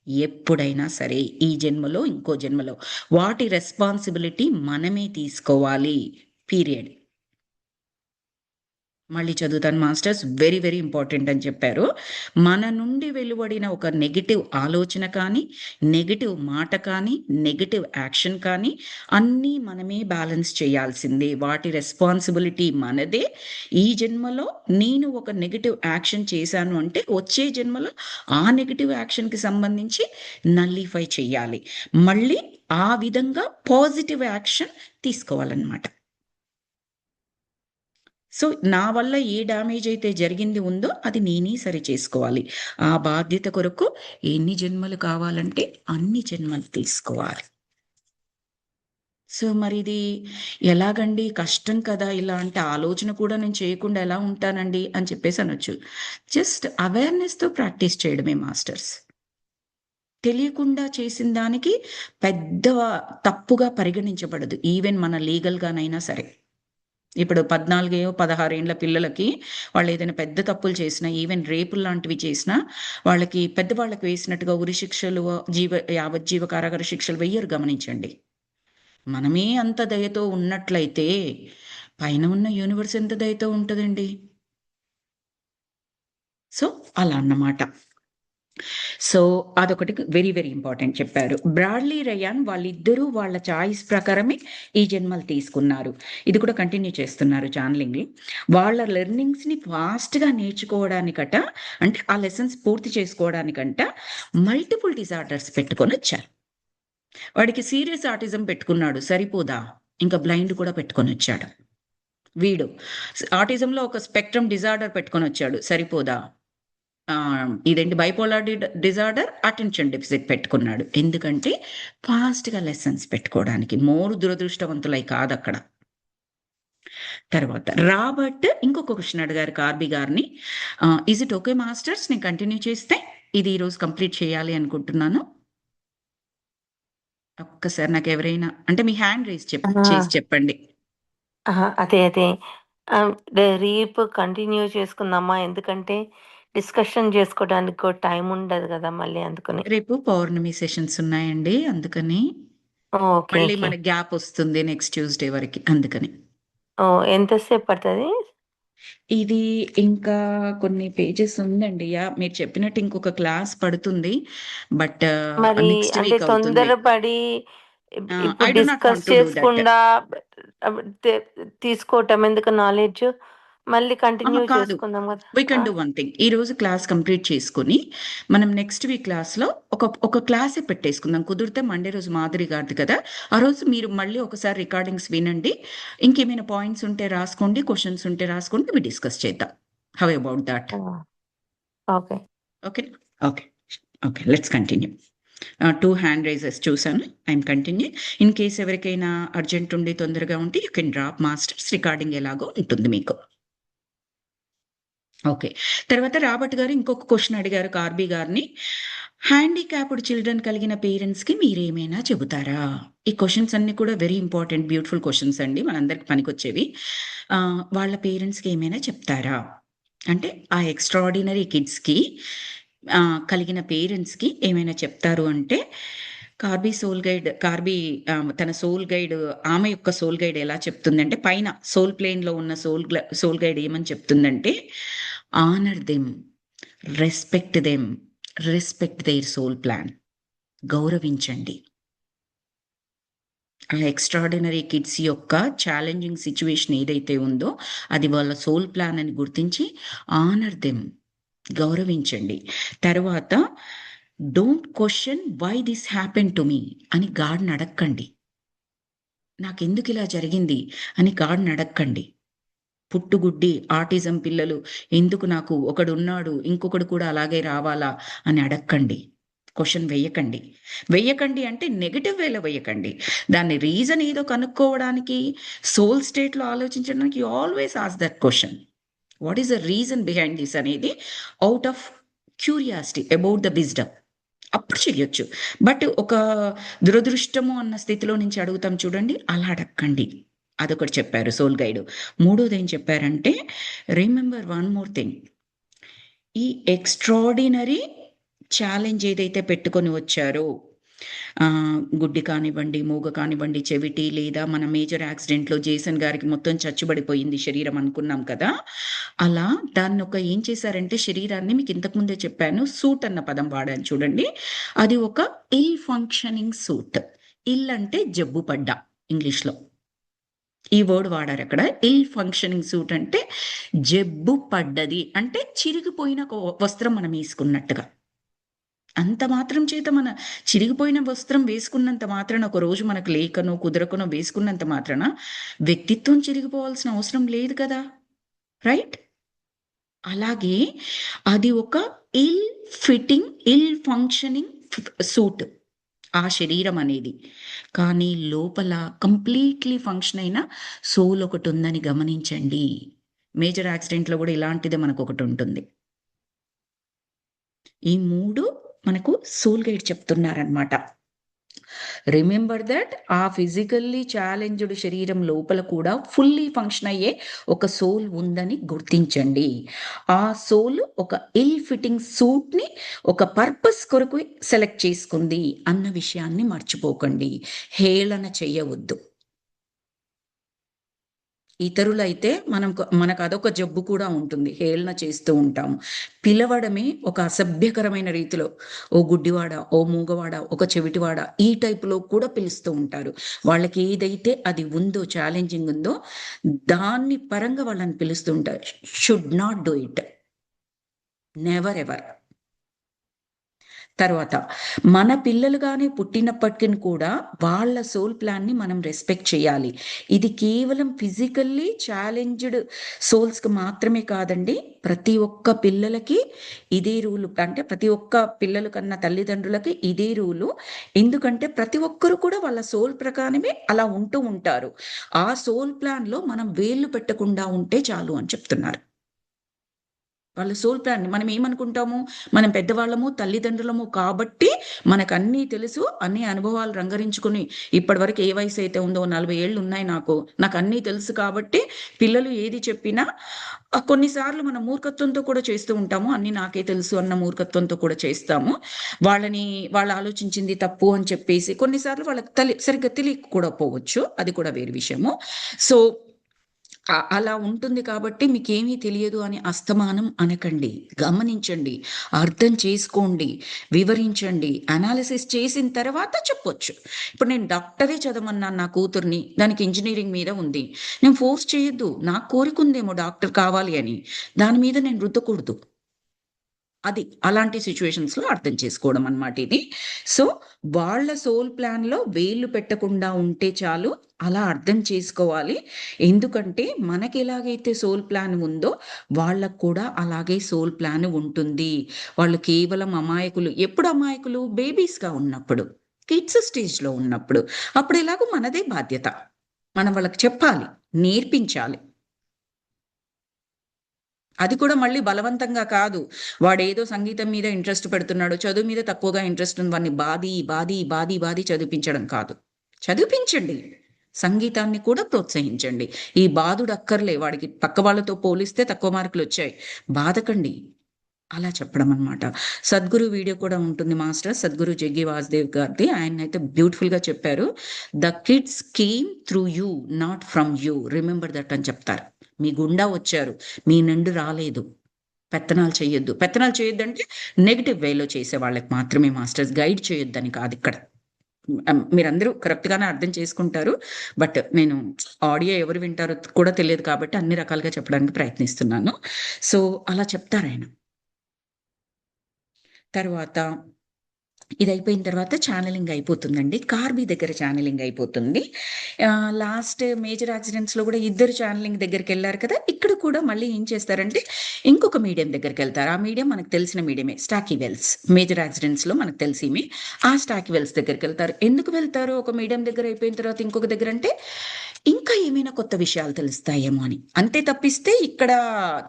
ఎప్పుడైనా సరే. ఈ జన్మలో, ఇంకో జన్మలో. వాటి రెస్పాన్సిబిలిటీ మనమే తీసుకోవాలి. పీరియడ్. మళ్ళీ చదువుతాను మాస్టర్స్, వెరీ వెరీ ఇంపార్టెంట్ అని చెప్పారు. మన నుండి వెలువడిన ఒక నెగటివ్ ఆలోచన కానీ, నెగటివ్ మాట కానీ, నెగటివ్ యాక్షన్ కానీ అన్నీ మనమే బ్యాలెన్స్ చేయాల్సిందే. వాటి రెస్పాన్సిబిలిటీ మనదే. ఈ జన్మలో నేను ఒక నెగటివ్ యాక్షన్ చేశాను అంటే వచ్చే జన్మలో ఆ నెగటివ్ యాక్షన్కి సంబంధించి నల్లిఫై చేయాలి. మళ్ళీ ఆ విధంగా పాజిటివ్ యాక్షన్ తీసుకోవాలన్నమాట. సో నా వల్ల ఏ డ్యామేజ్ అయితే జరిగింది ఉందో అది నేనే సరి చేసుకోవాలి. ఆ బాధ్యత కొరకు ఎన్ని జన్మలు కావాలంటే అన్ని జన్మలు తీసుకోవాలి. సో మరిది ఎలాగండి, కష్టం కదా, ఇలా అంటే ఆలోచన కూడా నేను చేయకుండా ఎలా ఉంటానండి అని చెప్పేసి అనొచ్చు. జస్ట్ అవేర్నెస్తో ప్రాక్టీస్ చేయడమే మాస్టర్స్. తెలియకుండా చేసిన దానికి పెద్ద తప్పుగా పరిగణించబడదు, ఈవెన్ మన లీగల్గానైనా సరే. ఇప్పుడు 14 16 ఏండ్ల పిల్లలకి వాళ్ళు ఏదైనా పెద్ద తప్పులు చేసినా, ఈవెన్ రేపులు లాంటివి చేసినా వాళ్ళకి పెద్దవాళ్ళకి వేసినట్టుగా ఉరి శిక్షలు, యావజ్జీవ కారాగార శిక్షలు వెయ్యరు, గమనించండి. మనమే అంత దయతో ఉన్నట్లయితే పైన ఉన్న యూనివర్స్ ఎంత దయతో ఉంటుందండి. సో అలా అన్నమాట. సో అదొకటి వెరీ వెరీ ఇంపార్టెంట్ చెప్పారు. బ్రాడ్లీ రయాన్ వాళ్ళిద్దరూ వాళ్ళ చాయిస్ ప్రకారమే ఈ జన్మలు తీసుకున్నారు. ఇది కూడా కంటిన్యూ చేస్తున్నారు ఛానలింగ్లో. వాళ్ళ లెర్నింగ్స్ని ఫాస్ట్గా నేర్చుకోవడానికట, అంటే ఆ లెసన్స్ పూర్తి చేసుకోవడానికంట మల్టిపుల్ డిజార్డర్స్ పెట్టుకొని వచ్చారు. వాడికి సీరియస్ ఆటిజం పెట్టుకున్నాడు, సరిపోదా, ఇంకా బ్లైండ్ కూడా పెట్టుకొని వచ్చాడు. వీడు ఆటిజంలో ఒక స్పెక్ట్రమ్ డిజార్డర్ పెట్టుకొని వచ్చాడు, సరిపోదా, ఇదేంటి బైపోలార్ డిజార్డర్, అటెన్షన్ డెఫిసిట్ పెట్టుకున్నాడు. ఎందుకంటే ఫాస్ట్గా లెసన్స్ పెట్టుకోవడానికి. మోరు దురదృష్టవంతులై కాదు అక్కడ. తర్వాత రాబర్ట్ ఇంకొక క్వశ్చన్ అడిగారు కార్బీ గారిని. ఈజ్ ఇట్ ఓకే మాస్టర్స్ నేను కంటిన్యూ చేస్తే? ఇది ఈరోజు కంప్లీట్ చేయాలి అనుకుంటున్నాను. ఒక్కసారి నాకు ఎవరైనా అంటే మీ హ్యాండ్ రేస్ చేసి చెప్పండి. అదే రేపు కంటిన్యూ చేసుకుందామా, ఎందుకంటే డిస్కషన్ చేసుకోవడానికి కూడా టైం ఉండదు కదా మళ్ళీ, అందుకని. రేపు పౌర్ణమి సెషన్స్ ఉన్నాయండి, అందుకని మళ్ళీ మన గ్యాప్ వస్తుంది నెక్స్ట్ ట్యూస్డే వరకు, అందుకని. ఎంతసేపు పడుతుంది ఇది? ఇంకా కొన్ని పేజెస్ ఉందండి. మీరు చెప్పినట్టు ఇంకొక క్లాస్ పడుతుంది, బట్ మరి నెక్స్ట్ అంటే వీక్ అవుతుంది. తొందరపడి ఇప్పుడు డిస్కస్ చేసుకుండా తీసుకోవటం ఎందుకు నాలెడ్జ్, మళ్ళీ కంటిన్యూ చేసుకుందాం కదా. We can do one thing, ఈ రోజు క్లాస్ కంప్లీట్ చేసుకుని మనం నెక్స్ట్ వీక్ క్లాస్లో ఒక క్లాసే పెట్టేసుకుందాం. కుదిరితే మండే రోజు మాధురి గారిది కదా, ఆ రోజు మీరు మళ్ళీ ఒకసారి రికార్డింగ్స్ వినండి, ఇంకేమైనా పాయింట్స్ ఉంటే రాసుకోండి, క్వశ్చన్స్ ఉంటే రాసుకోండి, we డిస్కస్ చేద్దాం. How about that? Okay okay okay okay, let's continue. 2 hand raises చూసాను, ఐఎమ్ కంటిన్యూ. ఇన్ కేస్ ఎవరికైనా అర్జెంట్ ఉండి తొందరగా ఉంటే you can drop masters, recording ఎలాగో ఉంటుంది మీకు. ఓకే, తర్వాత రాబర్ట్ గారు ఇంకొక క్వశ్చన్ అడిగారు కార్బీ గారిని. హ్యాండిక్యాప్డ్ చిల్డ్రన్ కలిగిన పేరెంట్స్కి మీరేమైనా చెబుతారా? ఈ క్వశ్చన్స్ అన్ని కూడా వెరీ ఇంపార్టెంట్, బ్యూటిఫుల్ క్వశ్చన్స్ అండి, మనందరికి పనికొచ్చేవి. వాళ్ళ పేరెంట్స్కి ఏమైనా చెప్తారా అంటే ఆ ఎక్స్ట్రాడినరీ కిడ్స్కి కలిగిన పేరెంట్స్కి ఏమైనా చెప్తారు అంటే, కార్బీ తన సోల్ గైడ్, ఆమె యొక్క సోల్ గైడ్ ఎలా చెప్తుందంటే, పైన సోల్ ప్లేన్లో ఉన్న సోల్ గైడ్ ఏమని చెప్తుందంటే, honour them, respect them, respect their soul plan. గౌరవించండి. ఆ ఎక్స్ట్రాడినరీ కిడ్స్ యొక్క ఛాలెంజింగ్ సిచ్యువేషన్ ఏదైతే ఉందో అది వాళ్ళ సోల్ ప్లాన్ అని గుర్తించి ఆనర్ దెమ్, గౌరవించండి. తర్వాత don't question why this happen to me అని గాడ్ని అడక్కండి. నాకెందుకు ఇలా జరిగింది అని గాడ్ని అడక్కండి. పుట్టుగుడ్డి ఆటిజం పిల్లలు ఎందుకు నాకు ఒకడున్నాడు ఇంకొకడు కూడా అలాగే రావాలా అని అడక్కండి. క్వశ్చన్ వెయ్యకండి అంటే నెగటివ్ వేలో వెయ్యకండి. దాన్ని రీజన్ ఏదో కనుక్కోవడానికి, సోల్ స్టేట్లో ఆలోచించడానికి you always ask that question, what is the reason behind this అనేది, out of curiosity about the wisdom, అప్పుడు చెయ్యొచ్చు. బట్ ఒక దురదృష్టము అన్న స్థితిలో నుంచి అడుగుతాం చూడండి, అలా అడక్కండి. అదొకటి చెప్పారు సోల్ గైడ్. మూడోది ఏం చెప్పారంటే, రిమెంబర్ వన్ మోర్ థింగ్, ఈ ఎక్స్ట్రాడినరీ ఛాలెంజ్ ఏదైతే పెట్టుకొని వచ్చారో గుడ్డి కానివ్వండి, మూగ కానివ్వండి, చెవిటి లేదా మన మేజర్ యాక్సిడెంట్‌లో జేసన్ గారికి మొత్తం చచ్చుబడిపోయింది శరీరం అనుకున్నాం కదా! అలా దాన్నొక ఏం చేశారంటే శరీరాన్ని మీకు ఇంతకు ముందే చెప్పాను. సూట్ అన్న పదం వాడాను చూడండి. అది ఒక ఇల్ ఫంక్షనింగ్ సూట్. ఇల్ అంటే జబ్బు పడ్డ ఇంగ్లీష్‌లో. ఈ వర్డ్ వాడారక్కడ. ఇల్ ఫంక్షనింగ్ సూట్ అంటే జబ్బు పడ్డది. అంటే చిరిగిపోయిన ఒక వస్త్రం మనం ఏసుకున్నట్టుగా. అంత మాత్రం చేత మన చిరిగిపోయిన వస్త్రం వేసుకున్నంత మాత్రాన ఒక రోజు మనకు లేకనో, కుదరకనో వేసుకున్నంత మాత్రాన వ్యక్తిత్వం చిరిగిపోవాల్సిన అవసరం లేదు కదా! రైట్? అలాగే అది ఒక ఇల్ ఫిట్టింగ్, ఇల్ ఫంక్షనింగ్ సూట్. ఆ శరీరం అనేది. కానీ లోపల కంప్లీట్‌లీ ఫంక్షన్ అయిన సోల్ ఒకటుందని గమనించండి. మేజర్ యాక్సిడెంట్‌లో గూడా ఇలాంటిదే మనకొకటుంటుంది. ఈ 3 మనకు సోల్ గైడ్ చెప్తున్నారనమాట. రిమెంబర్ దట్ ఆ ఫిజికల్లీ ఛాలెంజ్డ్ శరీరం లోపల కూడా ఫుల్లీ ఫంక్షన్ అయ్యే ఒక సోల్ ఉందని గుర్తించండి. ఆ సోల్ ఒక ఇల్ ఫిట్టింగ్ సూట్‌ని ఒక పర్పస్ కొరకు సెలెక్ట్ చేసుకుంది అన్న విషయాన్ని మర్చిపోకండి. హేళన చెయ్యవద్దు. ఇతరులైతే మనకు అదొక జబ్బు కూడా ఉంటుంది. హేళన చేస్తూ ఉంటాము. పిలవడమే ఒక అసభ్యకరమైన రీతిలో ఓ గుడ్డివాడా, ఓ మూగవాడా, ఒక చెవిటివాడా ఈ టైప్‌లో కూడా పిలుస్తూ ఉంటారు. వాళ్ళకి ఏదైతే అది ఉందో ఛాలెంజింగ్ ఉందో దాన్ని పరంగా వాళ్ళని పిలుస్తూ ఉంటారు. Should not do it. Never ever. తర్వాత మన పిల్లలుగానే పుట్టినప్పటికి కూడా వాళ్ళ సోల్ ప్లాన్‌ని మనం రెస్పెక్ట్ చేయాలి. ఇది కేవలం ఫిజికల్లీ ఛాలెంజ్డ్ సోల్స్‌కి మాత్రమే కాదండి. ప్రతి ఒక్క పిల్లలకి ఇదే రూలు. అంటే ప్రతి ఒక్క పిల్లలు కన్న తల్లిదండ్రులకి ఇదే రూలు. ఎందుకంటే ప్రతి ఒక్కరు కూడా వాళ్ళ సోల్ ప్రకారమే అలా ఉంటూ ఉంటారు. ఆ సోల్ ప్లాన్‌లో మనం వేళ్ళు పెట్టకుండా ఉంటే చాలు అని చెప్తున్నారు. వాళ్ళ సోల్ ప్లాన్ మనం ఏమనుకుంటాము, మనం పెద్దవాళ్ళము, తల్లిదండ్రులము కాబట్టి మనకన్నీ తెలుసు, అన్ని అనుభవాలు రంగరించుకొని ఇప్పటివరకు ఏ వయసైతే ఉందో 40 ఏళ్ళు ఉన్నాయి నాకు. నాకన్నీ తెలుసు కాబట్టి పిల్లలు ఏది చెప్పినా కొన్నిసార్లు మనం మూర్ఖత్వంతో కూడా చేస్తూ ఉంటాము. అన్నీ నాకే తెలుసు అన్న మూర్ఖత్వంతో కూడా చేస్తాము. వాళ్ళు ఆలోచించింది తప్పు అని చెప్పేసి కొన్నిసార్లు వాళ్ళకి సరిగ్గా తెలియక కూడా పోవచ్చు. అది కూడా వేరే విషయము. సో అలా ఉంటుంది కాబట్టి మీకేమీ తెలియదు అని అస్తమానం అనకండి. గమనించండి, అర్థం చేసుకోండి, వివరించండి, అనాలిసిస్ చేసిన తర్వాత చెప్పొచ్చు. ఇప్పుడు నేను డాక్టరే చదవమన్నాను నా కూతుర్ని. దానికి ఇంజినీరింగ్ మీద ఉంది. నేను ఫోర్స్ చేయొద్దు. నాకు కోరికుందేమో డాక్టర్ కావాలి అని. దాని మీద నేను రుద్దకూడదు. అది. అలాంటి సిట్యుయేషన్స్‌లో అర్థం చేసుకోవడం అన్నమాట ఇది. సో, వాళ్ళ సోల్ ప్లాన్‌లో వేళ్ళు పెట్టకుండా ఉంటే చాలు. అలా అర్థం చేసుకోవాలి. ఎందుకంటే మనకెలాగైతే సోల్ ప్లాన్ ఉందో వాళ్ళకి కూడా అలాగే సోల్ ప్లాన్ ఉంటుంది. వాళ్ళు కేవలం అమాయకులు. ఎప్పుడు అమాయకులు? బేబీస్‌గా ఉన్నప్పుడు. కిడ్స్ స్టేజ్‌లో ఉన్నప్పుడు. అప్పుడు ఎలాగో మనదే బాధ్యత. మనం వాళ్ళకి చెప్పాలి. నేర్పించాలి. అది కూడా మళ్ళీ బలవంతంగా కాదు. వాడేదో సంగీతం మీద ఇంట్రెస్ట్ పెడుతున్నాడు. చదువు మీద తక్కువగా ఇంట్రెస్ట్ ఉంది. వాడిని బాది చదివిపించడం కాదు. చదివిపించండి. సంగీతాన్ని కూడా ప్రోత్సహించండి. ఈ బాదుడక్కర్లే వాడికి పక్క వాళ్ళతో పోలిస్తే తక్కువ మార్కులొచ్చాయి. బాధకండి. అలా చెప్పడం అన్నమాట. సద్గురు వీడియో కూడా ఉంటుంది మాస్టర్. సద్గురు జగ్గి వాసుదేవ్ గారిది. ఆయనైతే బ్యూటిఫుల్‌గా చెప్పారు. "The kids came through you not from you. Remember that" అని చెప్తారు. మీ గుండా వచ్చారు. మీ నుండి రాలేదు. పెత్తనాలు చేయొద్దు. పెత్తనాలు చేయొద్దంటే నెగెటివ్ వేలో చేసే వాళ్ళకి మాత్రమే మాస్టర్స్. గైడ్ చేయొద్దని కాదిక్కడ. మీరందరూ కరెక్ట్‌గానే అర్థం చేసుకుంటారు. బట్ నేను ఆడియో ఎవరు వింటారో కూడా తెలియదు కాబట్టి అన్ని రకాలుగా చెప్పడానికి ప్రయత్నిస్తున్నాను. సో, అలా చెప్తారాయన. తర్వాత ఇదయిపోయిన తర్వాత ఛానెలింగ్ అయిపోతుందండి. కార్బీ దగ్గర ఛానెలింగ్ అయిపోతుంది. లాస్ట్ మేజర్ యాక్సిడెంట్స్‌లో గూడా ఇద్దరు ఛానెలింగ్ దగ్గరికెళ్లారు కదా! ఇక్కడ కూడా మళ్ళీ ఏం చేస్తారంటే, ఇంకొక మీడియం దగ్గరికెళ్తారు. ఆ మీడియం మనకు తెలిసిన మీడియమే. స్టాకీ వెల్స్. మేజర్ యాక్సిడెంట్స్‌లో మనకు తెలిసిమే. ఆ స్టాకీ వెల్స్ దగ్గరికెళ్తారు. ఎందుకు వెళ్తారు? ఒక మీడియం దగ్గర అయిపోయిన తర్వాత ఇంకొక దగ్గరంటే, ఇంకా ఏమైనా కొత్త విషయాలు తెలుస్తాయేమో అని. అంతే తప్పిస్తే ఇక్కడ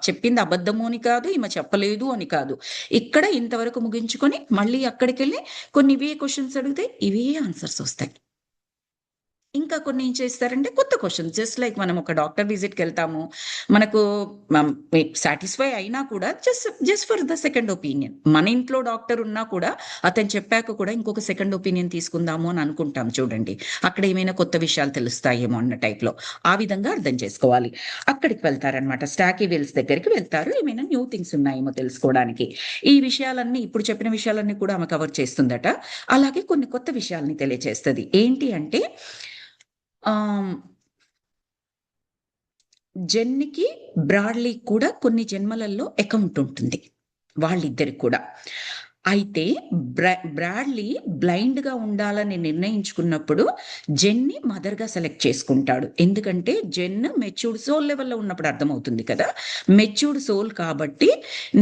చెప్పింది అబద్ధము అని కాదు, ఈమె చెప్పలేదు అని కాదు. ఇక్కడ ఇంతవరకు ముగించుకొని మళ్ళీ అక్కడికెళ్ళి కొన్ని ఇవే క్వెషన్స్ అడిగితే ఇవే ఆన్సర్స్ ఒస్తాయి. ఇంకా కొన్ని ఏం చేస్తారంటే కొత్త క్వశ్చన్స్, జస్ట్ లైక్ మనం ఒక డాక్టర్ విజిట్కి వెళ్తాము, మనకు సాటిస్ఫై అయినా కూడా just for the second opinion, మన ఇంట్లో డాక్టర్ ఉన్నా కూడా అతను చెప్పాక కూడా ఇంకొక సెకండ్ ఒపీనియన్ తీసుకుందాము అని అనుకుంటాం చూడండి, అక్కడ ఏమైనా కొత్త విషయాలు తెలుస్తాయేమో అన్న టైప్లో, ఆ విధంగా అర్థం చేసుకోవాలి. అక్కడికి వెళ్తారనమాట, స్టాకీ వెల్స్ దగ్గరికి వెళ్తారు, ఏమైనా న్యూ థింగ్స్ ఉన్నాయేమో తెలుసుకోవడానికి. ఈ విషయాలన్నీ, ఇప్పుడు చెప్పిన విషయాలన్నీ కూడా ఆమె కవర్ చేస్తుందట. అలాగే కొన్ని కొత్త విషయాల్ని తెలియజేస్తుంది. ఏంటి అంటే జెన్నికి బ్రాడ్లీ కూడా కొన్ని జన్మలలో అకౌంట్ ఉంటుంది, వాళ్ళిద్దరికి కూడా. అయితే బ్రాడ్లీ బ్లైండ్ గా ఉండాలని నిర్ణయించుకున్నప్పుడు జెన్ని మదర్ గా సెలెక్ట్ చేసుకుంటాడు. ఎందుకంటే జెన్ మెచ్యూర్డ్ సోల్ లెవెల్లో ఉన్నప్పుడు అర్థమవుతుంది కదా, మెచ్యూర్డ్ సోల్ కాబట్టి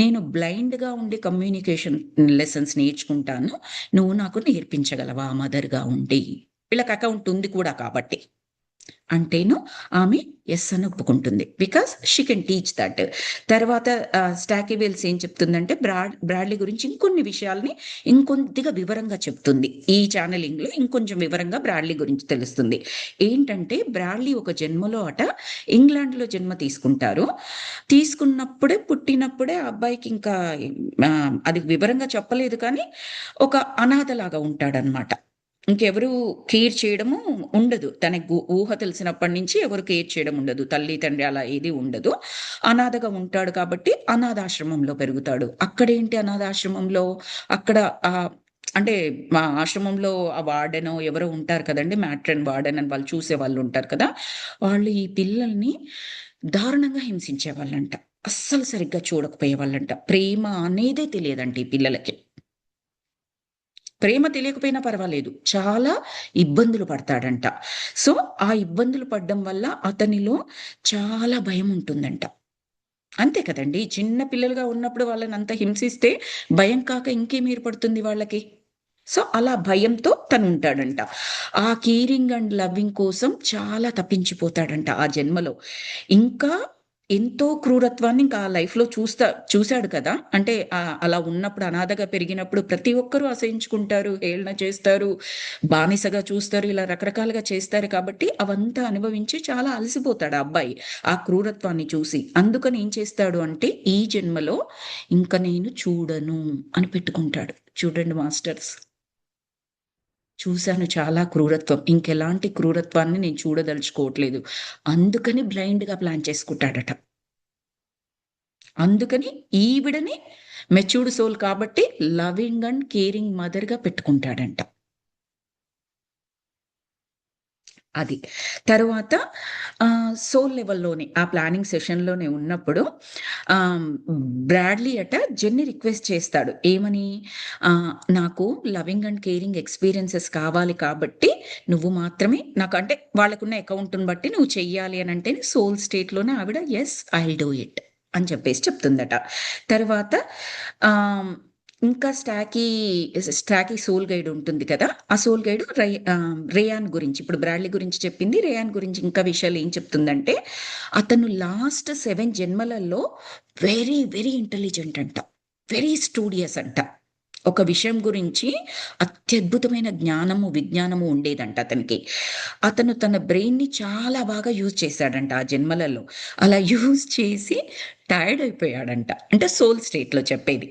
నేను బ్లైండ్ గా ఉండి కమ్యూనికేషన్ లెసన్స్ నేర్చుకుంటాను, నువ్వు నాకు నేర్పించగలవా మదర్ గా ఉండి. వీళ్ళకి అకౌంట్ ఉంది కూడా కాబట్టి అంటేను ఆమె ఎస్ అని ఒప్పుకుంటుంది, because she can teach that. తర్వాత స్టాకీ వెల్స్ ఏం చెప్తుందంటే బ్రాడ్లీ గురించి ఇంకొన్ని విషయాల్ని ఇంకొద్దిగా వివరంగా చెప్తుంది. ఈ ఛానలింగ్ లో ఇంకొంచెం వివరంగా బ్రాడ్లీ గురించి తెలుస్తుంది. ఏంటంటే బ్రాడ్లీ ఒక జన్మలో ఇంగ్లాండ్ లో జన్మ తీసుకుంటారు. పుట్టినప్పుడే ఆ అబ్బాయికి ఇంకా అది వివరంగా చెప్పలేదు, కానీ ఒక అనాథలాగా ఉంటాడనమాట. ఇంకెవరు కేర్ చేయడము ఉండదు, తనకు ఊహ తెలిసినప్పటి నుంచి ఎవరు కేర్ చేయడం ఉండదు, తల్లి తండ్రి అలా ఏది ఉండదు, అనాథగా ఉంటాడు. కాబట్టి అనాథాశ్రమంలో పెరుగుతాడు. అక్కడేంటి అనాథాశ్రమంలో, అక్కడ అంటే మా ఆశ్రమంలో ఆ వార్డెన్ ఎవరో ఉంటారు కదండి, మ్యాట్రన్ వార్డెన్ అని వాళ్ళు చూసే వాళ్ళు ఉంటారు కదా, వాళ్ళు ఈ పిల్లల్ని దారుణంగా హింసించే వాళ్ళంట, అస్సలు సరిగ్గా చూడకపోయే వాళ్ళంట. ప్రేమ అనేదే తెలియదంట ఈ పిల్లలకి. ప్రేమ తెలియకపోయినా పర్వాలేదు, చాలా ఇబ్బందులు పడతాడంట. సో ఆ ఇబ్బందులు పడడం వల్ల అతనిలో చాలా భయం ఉంటుందంట. అంతే కదండి, చిన్న పిల్లలుగా ఉన్నప్పుడు వాళ్ళని అంత హింసిస్తే భయం కాక ఇంకేం ఏర్పడుతుంది వాళ్ళకి. సో అలా భయంతో తను ఉంటాడంట. ఆ కేరింగ్ అండ్ లవ్వింగ్ కోసం చాలా తప్పించిపోతాడంట ఆ జన్మలో. ఇంకా ఎంతో క్రూరత్వాన్ని ఇంకా ఆ లైఫ్ లో చూశాడు కదా. అంటే అలా ఉన్నప్పుడు, అనాథగా పెరిగినప్పుడు ప్రతి ఒక్కరూ అసహించుకుంటారు, హేళన చేస్తారు, బానిసగా చూస్తారు, ఇలా రకరకాలుగా చేస్తారు. కాబట్టి అవంతా అనుభవించి చాలా అలసిపోతాడు ఆ అబ్బాయి ఆ క్రూరత్వాన్ని చూసి. అందుకని ఏం చేస్తాడు అంటే ఈ జన్మలో ఇంకా నేను చూడను అని పెట్టుకుంటాడు. చూడండి మాస్టర్స్, చూశాను చాలా క్రూరత్వం, ఇంకెలాంటి క్రూరత్వాన్ని నేను చూడదలుచుకోవట్లేదు, అందుకని బ్లైండ్ గా ప్లాన్ చేసుకుంటాడట. అందుకని ఈవిడని మెచ్యూర్డ్ సోల్ కాబట్టి లవింగ్ అండ్ కేరింగ్ మదర్ గా పెట్టుకుంటాడంట. అది తర్వాత సోల్ లెవెల్లోనే ఆ ప్లానింగ్ సెషన్లోనే ఉన్నప్పుడు బ్రాడ్లీ జెన్ని రిక్వెస్ట్ చేస్తాడు, ఏమని, నాకు లవింగ్ అండ్ కేరింగ్ ఎక్స్పీరియన్సెస్ కావాలి కాబట్టి నువ్వు మాత్రమే నాకు, అంటే వాళ్ళకున్న అకౌంట్ని బట్టి నువ్వు చెయ్యాలి అని అంటే సోల్ స్టేట్లోనే ఆవిడ yes I will do it అని చెప్పేసి చెప్తుందట. తర్వాత ఇంకా స్టాకీ సోల్ గైడ్ ఉంటుంది కదా, ఆ సోల్ గైడ్ రేయాన్ గురించి, ఇప్పుడు బ్రాడ్లీ గురించి చెప్పింది, రేయాన్ గురించి ఇంకా విషయాలు ఏం చెప్తుందంటే అతను లాస్ట్ 7 జన్మలలో వెరీ వెరీ ఇంటెలిజెంట్ అంట, వెరీ స్టూడియస్ అంట. ఒక విషయం గురించి అత్యద్భుతమైన జ్ఞానము విజ్ఞానము ఉండేదంట అతనికి. అతను తన బ్రెయిన్ని చాలా బాగా యూజ్ చేశాడంట ఆ జన్మలలో. అలా యూజ్ చేసి టైర్డ్ అయిపోయాడంట, అంటే సోల్ స్టేట్లో చెప్పేది.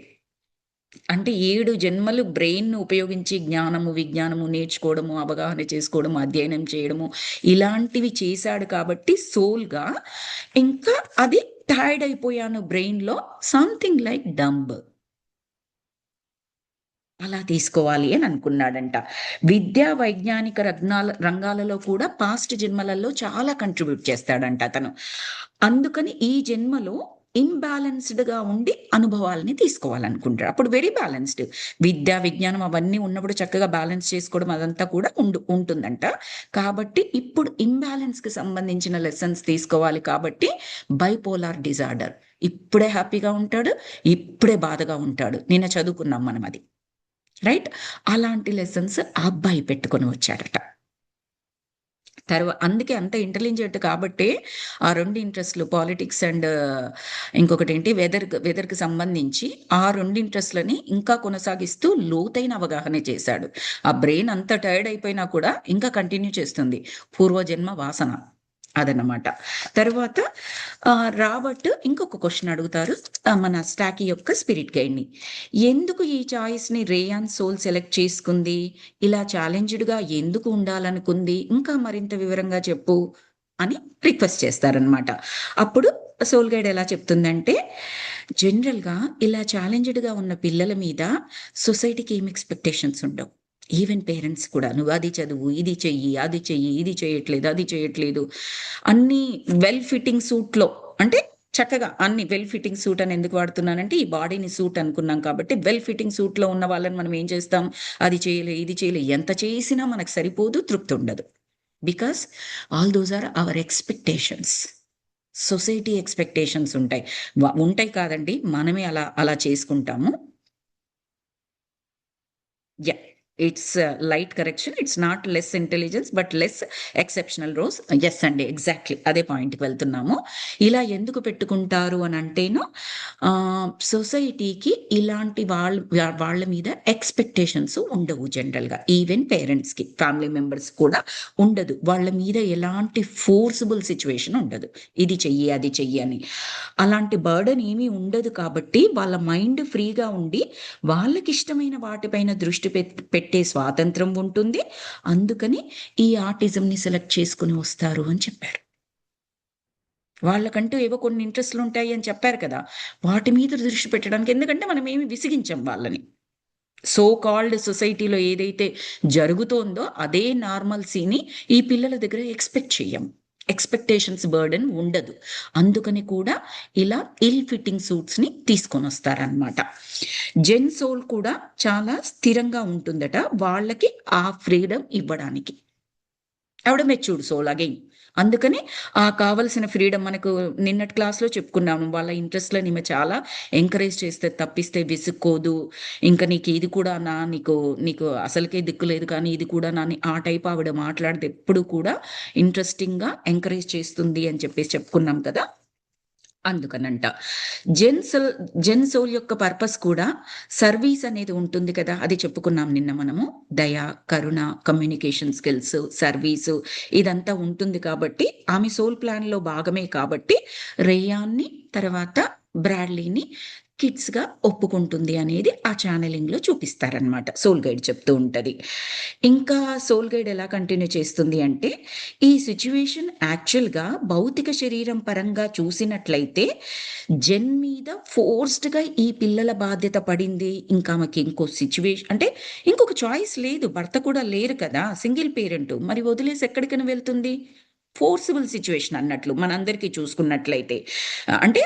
అంటే 7 జన్మలు బ్రెయిన్ ఉపయోగించి జ్ఞానము విజ్ఞానము నేర్చుకోవడము, అవగాహన చేసుకోవడము, అధ్యయనం చేయడము, ఇలాంటివి చేశాడు కాబట్టి సోల్గా ఇంకా అది టైర్డ్ అయిపోయాను బ్రెయిన్లో, సంథింగ్ లైక్ డంబ్ అలా తీసుకోవాలి అని అనుకున్నాడంట. విద్యా వైజ్ఞానిక రంగాలలో కూడా పాస్ట్ జన్మలలో చాలా కంట్రిబ్యూట్ చేస్తాడంట అతను. అందుకని ఈ జన్మలో ఇంబ్యాలెన్స్డ్ గా ఉండి అనుభవాలని తీసుకోవాలనుకుంటాడు. అప్పుడు వెరీ బ్యాలెన్స్డ్, విద్యా విజ్ఞానం అవన్నీ ఉన్నప్పుడు చక్కగా బ్యాలెన్స్ చేసుకోవడం అదంతా కూడా ఉంటుందంట. కాబట్టి ఇప్పుడు ఇంబ్యాలెన్స్ కి సంబంధించిన లెసన్స్ తీసుకోవాలి కాబట్టి బైపోలార్ డిజార్డర్, ఇప్పుడే హ్యాపీగా ఉంటాడు, ఇప్పుడే బాధగా ఉంటాడు. నిన్న చదువుకున్నాం మనం అది, రైట్. అలాంటి లెసన్స్ ఆ అబ్బాయి పెట్టుకొని వచ్చాడట. అందుకే అంత ఇంటెలిజెంట్ కాబట్టే ఆ 2 ఇంట్రెస్ట్‌లు పాలిటిక్స్ అండ్ ఇంకొకటేంటి వెదర్‌కి సంబంధించి ఆ 2 ఇంట్రెస్ట్‌లని ఇంకా కొనసాగిస్తూ లోతైన అవగాహన చేశాడు. ఆ బ్రెయిన్ అంత టైర్డ్ అయిపోయినా కూడా ఇంకా కంటిన్యూ చేస్తుంది. పూర్వజన్మ వాసన అదన్నమాట. తర్వాత రాబర్ట్ ఇంకొక క్వెషన్ అడుగుతారు మన స్టాకీ యొక్క స్పిరిట్ గైడ్‌ని. ఎందుకు ఈ చాయిస్‌ని రేయాన్ సోల్ సెలెక్ట్ చేసుకుంది? ఇలా ఛాలెంజ్డ్‌గా ఎందుకు ఉండాలనుకుంది? ఇంకా మరింత వివరంగా చెప్పు అని రిక్వెస్ట్ చేస్తారనమాట. అప్పుడు సోల్ గైడ్ ఎలా చెప్తుందంటే, జనరల్‌గా ఇలా ఛాలెంజ్డ్‌గా ఉన్న పిల్లల మీద సొసైటీకి ఏం ఎక్స్‌పెక్టేషన్స్ ఉండవు. ఈవెన్ పేరెంట్స్ కూడా నువ్వు అది చదువు, ఇది చెయ్యి, అది చెయ్యి, ఇది చేయట్లేదు, అది చేయట్లేదు. అన్నీ వెల్ ఫిట్టింగ్ సూట్‌లో అంటే చక్కగా అన్ని వెల్ ఫిట్టింగ్ సూట్ అని ఎందుకు వాడుతున్నానంటే, ఈ బాడీని సూట్ అనుకున్నాం కాబట్టి, వెల్ ఫిట్టింగ్ సూట్‌లో ఉన్న వాళ్ళని మనం ఏం చేస్తాం, అది చేయలే, ఇది చేయలే, ఎంత చేసినా మనకు సరిపోదు, తృప్తి ఉండదు. Because all those are our expectations. Society expectations ఉంటాయి. ఉంటాయి కాదండి. మనమే అలా అలా చేసుకుంటాము. Yeah! It's light correction. It's not less intelligence but less exceptional roles. Yes అండి. ఎగ్జాక్ట్‌లీ అదే పాయింట్‌కి వెళ్తున్నాము. ఇలా ఎందుకు పెట్టుకుంటారు అనంటేను సొసైటీకి ఇలాంటి వాళ్ళ మీద ఎక్స్‌పెక్టేషన్స్ ఉండవు జనరల్‌గా. ఈవెన్ పేరెంట్స్‌కి, ఫ్యామిలీ మెంబర్స్ కూడా ఉండదు. వాళ్ళ మీద ఎలాంటి ఫోర్సబుల్ సిట్యుయేషన్ ఉండదు. ఇది చెయ్యి, అది చెయ్యి అని. అలాంటి బర్డెన్ ఏమీ ఉండదు కాబట్టి వాళ్ళ మైండ్ ఫ్రీగా ఉండి వాళ్ళకిష్టమైన వాటిపైన దృష్టి పెట్టే స్వాతంత్రం ఉంటుంది. అందుకని ఈ ఆటిజంని సెలెక్ట్ చేసుకొని వస్తారు అని చెప్పారు. వాళ్ళకంటూ ఏవో కొన్ని ఇంట్రెస్ట్‌లుంటాయి అని చెప్పారు కదా! వాటి మీద దృష్టి పెట్టడానికి ఎందుకంటే మనమేమి విసిగించం వాళ్ళని. సో కాల్డ్ సొసైటీలో ఏదైతే జరుగుతోందో అదే నార్మల్సీని ఈ పిల్లల దగ్గర ఎక్స్‌పెక్ట్ చెయ్యం. ఎక్స్‌పెక్టేషన్స్ బర్డెన్ ఉండదు. అందుకని కూడా ఇలా ఇల్ ఫిట్టింగ్ సూట్స్‌ని తీసుకొనొస్తారనమాట. జెన్ సోల్ కూడా చాలా స్థిరంగా ఉంటుందట. వాళ్ళకి ఆ ఫ్రీడమ్ ఇవ్వడానికి. ఆవిడ మెచ్యూర్డ్ సోల్ అగైన్. అందుకని కావాల్సిన ఫ్రీడమ్ మనకు నిన్నటి క్లాస్‌లో చెప్పుకున్నాము. వాళ్ళ ఇంట్రెస్ట్‌లని ఈమె చాలా ఎంకరేజ్ చేస్తే తప్పిస్తే విసుక్కోదు. ఇంక నీకు ఇది కూడానా? నీకు నీకు అసలకే దిక్కు లేదు కానీ ఇది కూడానా అని ఆ టైప్ ఆవిడ మాట్లాడితే ఎప్పుడు కూడా ఇంట్రెస్టింగ్‌గా ఎంకరేజ్ చేస్తుంది అని చెప్పేసి చెప్పుకున్నాం కదా! అందుకనంట. జెన్ సోల్ యొక్క పర్పస్ కూడా సర్వీస్ అనేది ఉంటుంది కదా! అది చెప్పుకున్నాం నిన్న మనము. దయ, కరుణ, కమ్యూనికేషన్ స్కిల్స్, సర్వీసు ఇదంతా ఉంటుంది కాబట్టి, ఆమె సోల్ ప్లాన్‌లో భాగమే కాబట్టి, రేయాన్ని తర్వాత బ్రాడ్లీని కిడ్స్‌గా ఒప్పుకుంటుంది అనేది ఆ ఛానెలింగ్‌లో చూపిస్తారనమాట. సోల్ గైడ్ చెప్తూ ఉంటది. ఇంకా సోల్ గైడ్ ఎలా కంటిన్యూ చేస్తుంది అంటే, ఈ సిట్యుయేషన్ యాక్చువల్‌గా భౌతిక శరీరం పరంగా చూసినట్లయితే, జెన్ మీద ఫోర్స్డ్‌గా ఈ పిల్లల బాధ్యత పడింది. ఇంకా ఆమెకి ఇంకో అంటే ఇంకొక చాయిస్ లేదు. భర్త కూడా లేరు కదా! Single parent. మరి వదిలేసి ఎక్కడికని వెళ్తుంది? ఫోర్సిబుల్ సిట్యుయేషన్ అన్నట్లు మనందరికీ చూసుకున్నట్లయితే. అంటే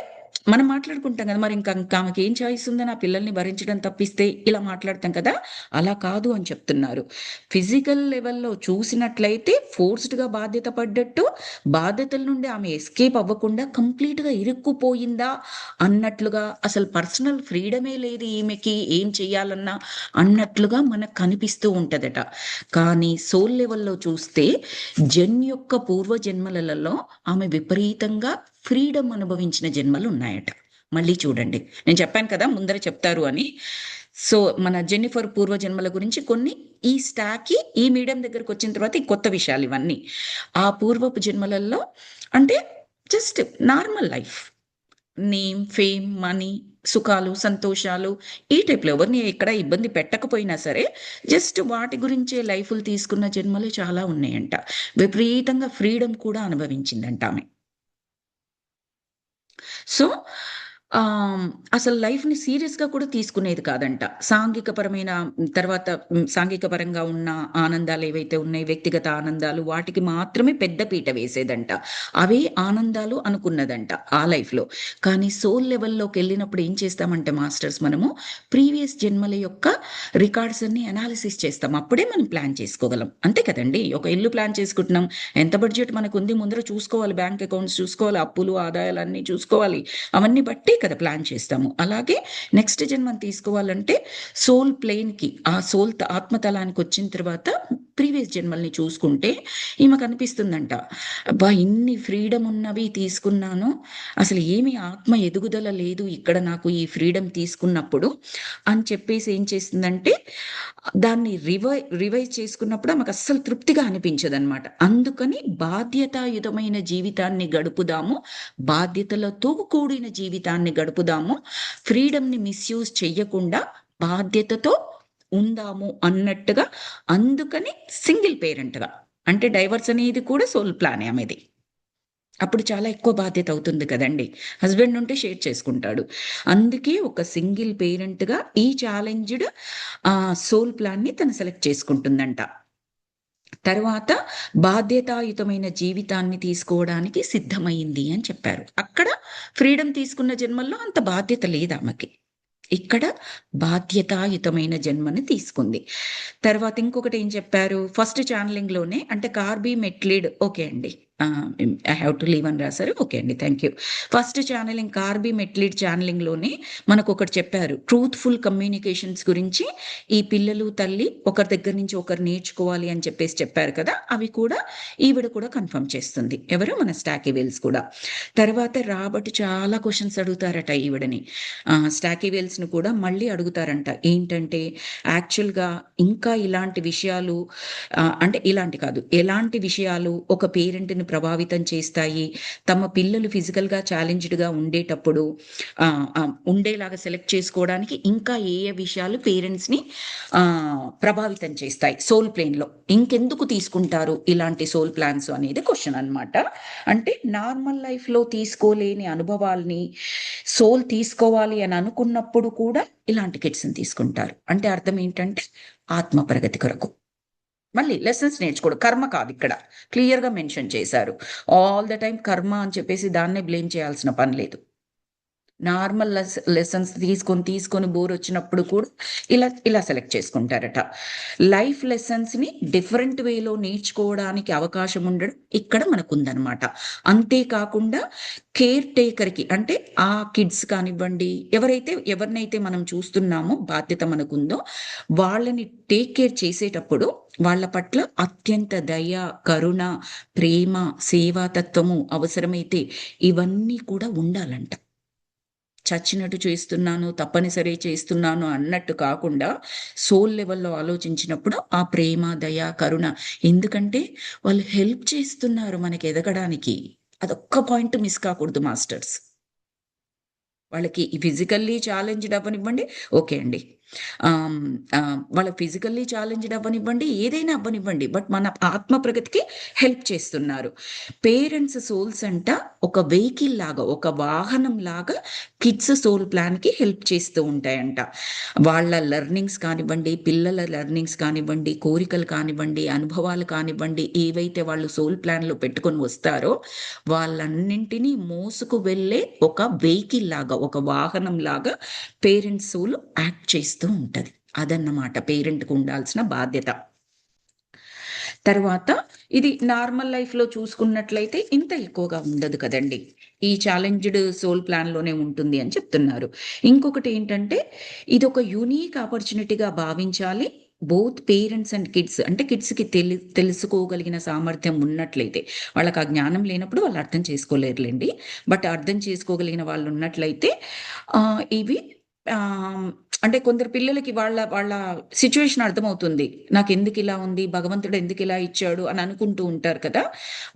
మనం మాట్లాడుకుంటాం కదా! మరి ఇంకా ఆమెకేం చాయిస్ ఉందని ఆ పిల్లల్ని భరించడం తప్పిస్తే ఇలా మాట్లాడతాం కదా! అలా కాదు అని చెప్తున్నారు. ఫిజికల్ లెవెల్‌లో చూసినట్లయితే ఫోర్స్డ్‌గా బాధ్యత పడ్డట్టు, బాధ్యతల నుండి ఆమె ఎస్కేప్ అవ్వకుండా కంప్లీట్‌గా ఇరుక్కుపోయిందా అన్నట్లుగా అసలు పర్సనల్ ఫ్రీడమే లేదు ఈమెకి ఏం చేయాలన్నా అన్నట్లుగా మనకు కనిపిస్తూ ఉంటదట. కానీ సోల్ లెవెల్‌లో చూస్తే జెన్ యొక్క పూర్వ జన్మలలో ఆమె విపరీతంగా ఫ్రీడమ్ అనుభవించిన జన్మలున్నాయట. మళ్ళీ చూడండి. నేను చెప్పాను కదా! ముందర చెప్తారు అని. సో, మన జెన్నిఫర్ పూర్వ జన్మల గురించి కొన్ని ఈ స్టాకి ఈ మీడియం దగ్గరకొచ్చిన తర్వాత ఈ కొత్త విషయాలివన్నీ. ఆ పూర్వపు జన్మలలో అంటే just normal life. Name, fame, money, సుఖాలు, సంతోషాలు ఈ టైప్‌లో ఎవరిని ఎక్కడ ఇబ్బంది పెట్టకపోయినా సరే, జస్ట్ వాటి గురించే లైఫ్‌లు తీసుకున్న జన్మలు చాలా ఉన్నాయంట. విపరీతంగా ఫ్రీడమ్ కూడా అనుభవించిందంట ఆమె. సో, ఆహ్, అసలు లైఫ్‌ని సీరియస్‌గా కూడా తీసుకునేది కాదంట. సాంఘికపరమైన తర్వాత సాంఘిక పరంగా ఉన్న ఆనందాలేవైతే ఉన్నాయో, వ్యక్తిగత ఆనందాలు వాటికి మాత్రమే పెద్ద పీట వేసేదంట. అవే ఆనందాలు అనుకున్నదంట ఆ లైఫ్‌లో. కానీ సోల్ లెవెల్‌లోకెళ్ళినప్పుడు ఏం చేస్తామంటే మాస్టర్స్ మనము, ప్రీవియస్ జన్మల యొక్క రికార్డ్స్ అన్నీ అనాలిసిస్ చేస్తాం. అప్పుడే మనం ప్లాన్ చేసుకోగలం. అంతే కదండీ! ఒక ఇల్లు ప్లాన్ చేసుకుంటున్నాం. ఎంత బడ్జెట్ మనకుంది ముందర చూసుకోవాలి. బ్యాంక్ అకౌంట్స్ చూసుకోవాలి. అప్పులు, ఆదాయాలన్నీ చూసుకోవాలి. అవన్నీ బట్టే కదా ప్లాన్ చేస్తాము. అలాగే నెక్స్ట్ జన్మని తీసుకోవాలంటే సోల్ ప్లేన్‌కి ఆ సోల్ ఆత్మతలానికొచ్చిన తర్వాత ప్రీవియస్ జన్మల్ని చూసుకుంటే ఈమెకు అనిపిస్తుందంట, అబ్బా ఇన్ని ఫ్రీడమ్ ఉన్నవి తీసుకున్నాను, అసలు ఏమి ఆత్మ ఎదుగుదల లేదు ఇక్కడ నాకు ఈ ఫ్రీడమ్ తీసుకున్నప్పుడు అని చెప్పేసి ఏం చేస్తుందంటే దాన్ని రివైజ్ చేసుకున్నప్పుడు ఆమెకు అస్సలు తృప్తిగా అనిపించదన్నమాట. అందుకని బాధ్యతాయుతమైన జీవితాన్ని గడుపుదాము, బాధ్యతలతో కూడిన జీవితాన్ని గడుపుదాము, ఫ్రీడమ్ని మిస్యూజ్ చెయ్యకుండా బాధ్యతతో ఉందాము అన్నట్టుగా, అందుకని సింగిల్ పేరెంట్గా, అంటే డైవర్స్ అనేది కూడా సోల్ ప్లానే ఆమెది. అప్పుడు చాలా ఎక్కువ బాధ్యత అవుతుంది కదండి, హస్బెండ్ ఉంటే షేర్ చేసుకుంటాడు. అందుకే ఒక సింగిల్ పేరెంట్గా ఈ ఛాలెంజ్డ్ సోల్ ప్లాన్ని తను సెలెక్ట్ చేసుకుంటుందంట. తర్వాత బాధ్యతాయుతమైన జీవితాన్ని తీసుకోవడానికి సిద్ధమైంది అని చెప్పారు. అక్కడ ఫ్రీడమ్ తీసుకున్న జన్మల్లో అంత బాధ్యత లేదు ఆమెకి, ఇక్కడ బాధ్యతాయుతమైన జన్మని తీసుకుంది. తర్వాత ఇంకొకటి ఏం చెప్పారు, ఫస్ట్ ఛానలింగ్ లోనే, అంటే కార్బీ మెట్లిడ్, ఓకే అండి, ఐ హ్యావ్ టు లీవ్ అని రాశారు, ఓకే అండి, థ్యాంక్ యూ. ఫస్ట్ ఛానలింగ్ కార్బీ మెట్లిడ్ ఛానలింగ్ లోనే మనకు ఒకటి చెప్పారు, ట్రూత్ఫుల్ కమ్యూనికేషన్స్ గురించి. ఈ పిల్లలు తల్లి ఒకరి దగ్గర నుంచి ఒకరు నేర్చుకోవాలి అని చెప్పేసి చెప్పారు కదా, అవి కూడా ఈవిడ కూడా కన్ఫర్మ్ చేస్తుంది, ఎవరు, మన స్టాకీ వేల్స్ కూడా. తర్వాత రాబర్ట్ చాలా క్వశ్చన్స్ అడుగుతారట ఈవిడని, స్టాకీ వేల్స్ ను కూడా మళ్ళీ అడుగుతారంట. ఏంటంటే యాక్చువల్గా ఇంకా ఇలాంటి విషయాలు, అంటే ఇలాంటి కాదు, ఎలాంటి విషయాలు ఒక పేరెంట్ని ప్రభావితం చేస్తాయి, తమ పిల్లలు ఫిజికల్గా ఛాలెంజ్డ్గా ఉండేటప్పుడు ఉండేలాగా సెలెక్ట్ చేసుకోవడానికి ఇంకా ఏ ఏ విషయాలు పేరెంట్స్ని ప్రభావితం చేస్తాయి సోల్ ప్లేన్లో, ఇంకెందుకు తీసుకుంటారు ఇలాంటి సోల్ ప్లాన్స్ అనేది క్వశ్చన్ అనమాట. అంటే నార్మల్ లైఫ్లో తీసుకోలేని అనుభవాల్ని సోల్ తీసుకోవాలి అని అనుకున్నప్పుడు కూడా ఇలాంటి కిట్స్ని తీసుకుంటారు. అంటే అర్థం ఏంటంటే ఆత్మ ప్రగతి కొరకు మళ్ళీ లెసన్స్ నేర్చుకోవడం, కర్మ కాదు, ఇక్కడ క్లియర్గా మెన్షన్ చేశారు. ఆల్ ద టైం కర్మ అని చెప్పేసి దాన్నే బ్లేమ్ చేయాల్సిన పని లేదు. నార్మల్ లెసన్స్ తీసుకొని బోర్ వచ్చినప్పుడు కూడా ఇలా సెలెక్ట్ చేసుకుంటారట. లైఫ్ లెసన్స్ని డిఫరెంట్ వేలో నేర్చుకోవడానికి అవకాశం ఉండడం ఇక్కడ మనకు ఉందన్నమాట. అంతేకాకుండా కేర్ టేకర్కి, అంటే ఆ కిడ్స్ కానివ్వండి, ఎవరినైతే మనం చూస్తున్నామో బాధ్యత మనకుందో వాళ్ళని టేక్ కేర్ చేసేటప్పుడు వాళ్ళ పట్ల అత్యంత దయ, కరుణ, ప్రేమ, సేవాతత్వము అవసరమైతే ఇవన్నీ కూడా ఉండాలంట. చచ్చినట్టు చేస్తున్నాను, తప్పనిసరి చేస్తున్నాను అన్నట్టు కాకుండా సోల్ లెవెల్లో ఆలోచించినప్పుడు ఆ ప్రేమ, దయ, కరుణ, ఎందుకంటే వాళ్ళు హెల్ప్ చేస్తున్నారు మనకి ఎదగడానికి. అదొక్క పాయింట్ మిస్ కాకూడదు మాస్టర్స్. వాళ్ళకి ఫిజికల్లీ ఛాలెంజ్డ్ అవ్వనివ్వండి, ఓకే అండి, వాళ్ళ ఫిజికల్లీ ఛాలెంజ్డ్ అవ్వనివ్వండి, ఏదైనా అవ్వనివ్వండి, బట్ మన ఆత్మ ప్రగతికి హెల్ప్ చేస్తున్నారు. పేరెంట్స్ సోల్స్ అంట ఒక వెహికల్ లాగా, ఒక వాహనం లాగా కిడ్స్ సోల్ ప్లాన్కి హెల్ప్ చేస్తూ ఉంటాయంట. వాళ్ళ లెర్నింగ్స్ కానివ్వండి, పిల్లల లెర్నింగ్స్ కానివ్వండి, కోరికలు కానివ్వండి, అనుభవాలు కానివ్వండి, ఏవైతే వాళ్ళు సోల్ ప్లాన్లో పెట్టుకొని వస్తారో వాళ్ళన్నింటినీ మోసుకు వెళ్ళే ఒక వెహికల్ లాగా, ఒక వాహనం లాగా పేరెంట్స్ సోల్ యాక్ట్ చేస్తూ ఉంటది. అదన్నమాట పేరెంట్కి ఉండాల్సిన బాధ్యత. తర్వాత ఇది నార్మల్ లైఫ్లో చూసుకున్నట్లయితే ఇంత ఎక్కువగా ఉండదు కదండి, ఈ ఛాలెంజ్డ్ సోల్ ప్లాన్లోనే ఉంటుంది అని చెప్తున్నారు. ఇంకొకటి ఏంటంటే ఇది ఒక యూనిక్ ఆపర్చునిటీగా భావించాలి. బోత్ పేరెంట్స్ అండ్ కిడ్స్, అంటే కిడ్స్కి తెలుసుకోగలిగిన సామర్థ్యం ఉన్నట్లయితే, వాళ్ళకి ఆ జ్ఞానం లేనప్పుడు వాళ్ళు అర్థం చేసుకోలేరులేండి, బట్ అర్థం చేసుకోగలిగిన వాళ్ళు ఉన్నట్లయితే ఇవి అంటే కొందరు పిల్లలకి వాళ్ళ సిచ్యువేషన్ అర్థమవుతుంది, నాకు ఎందుకు ఇలా ఉంది, భగవంతుడు ఎందుకు ఇలా ఇచ్చాడు అని అనుకుంటూ ఉంటారు కదా.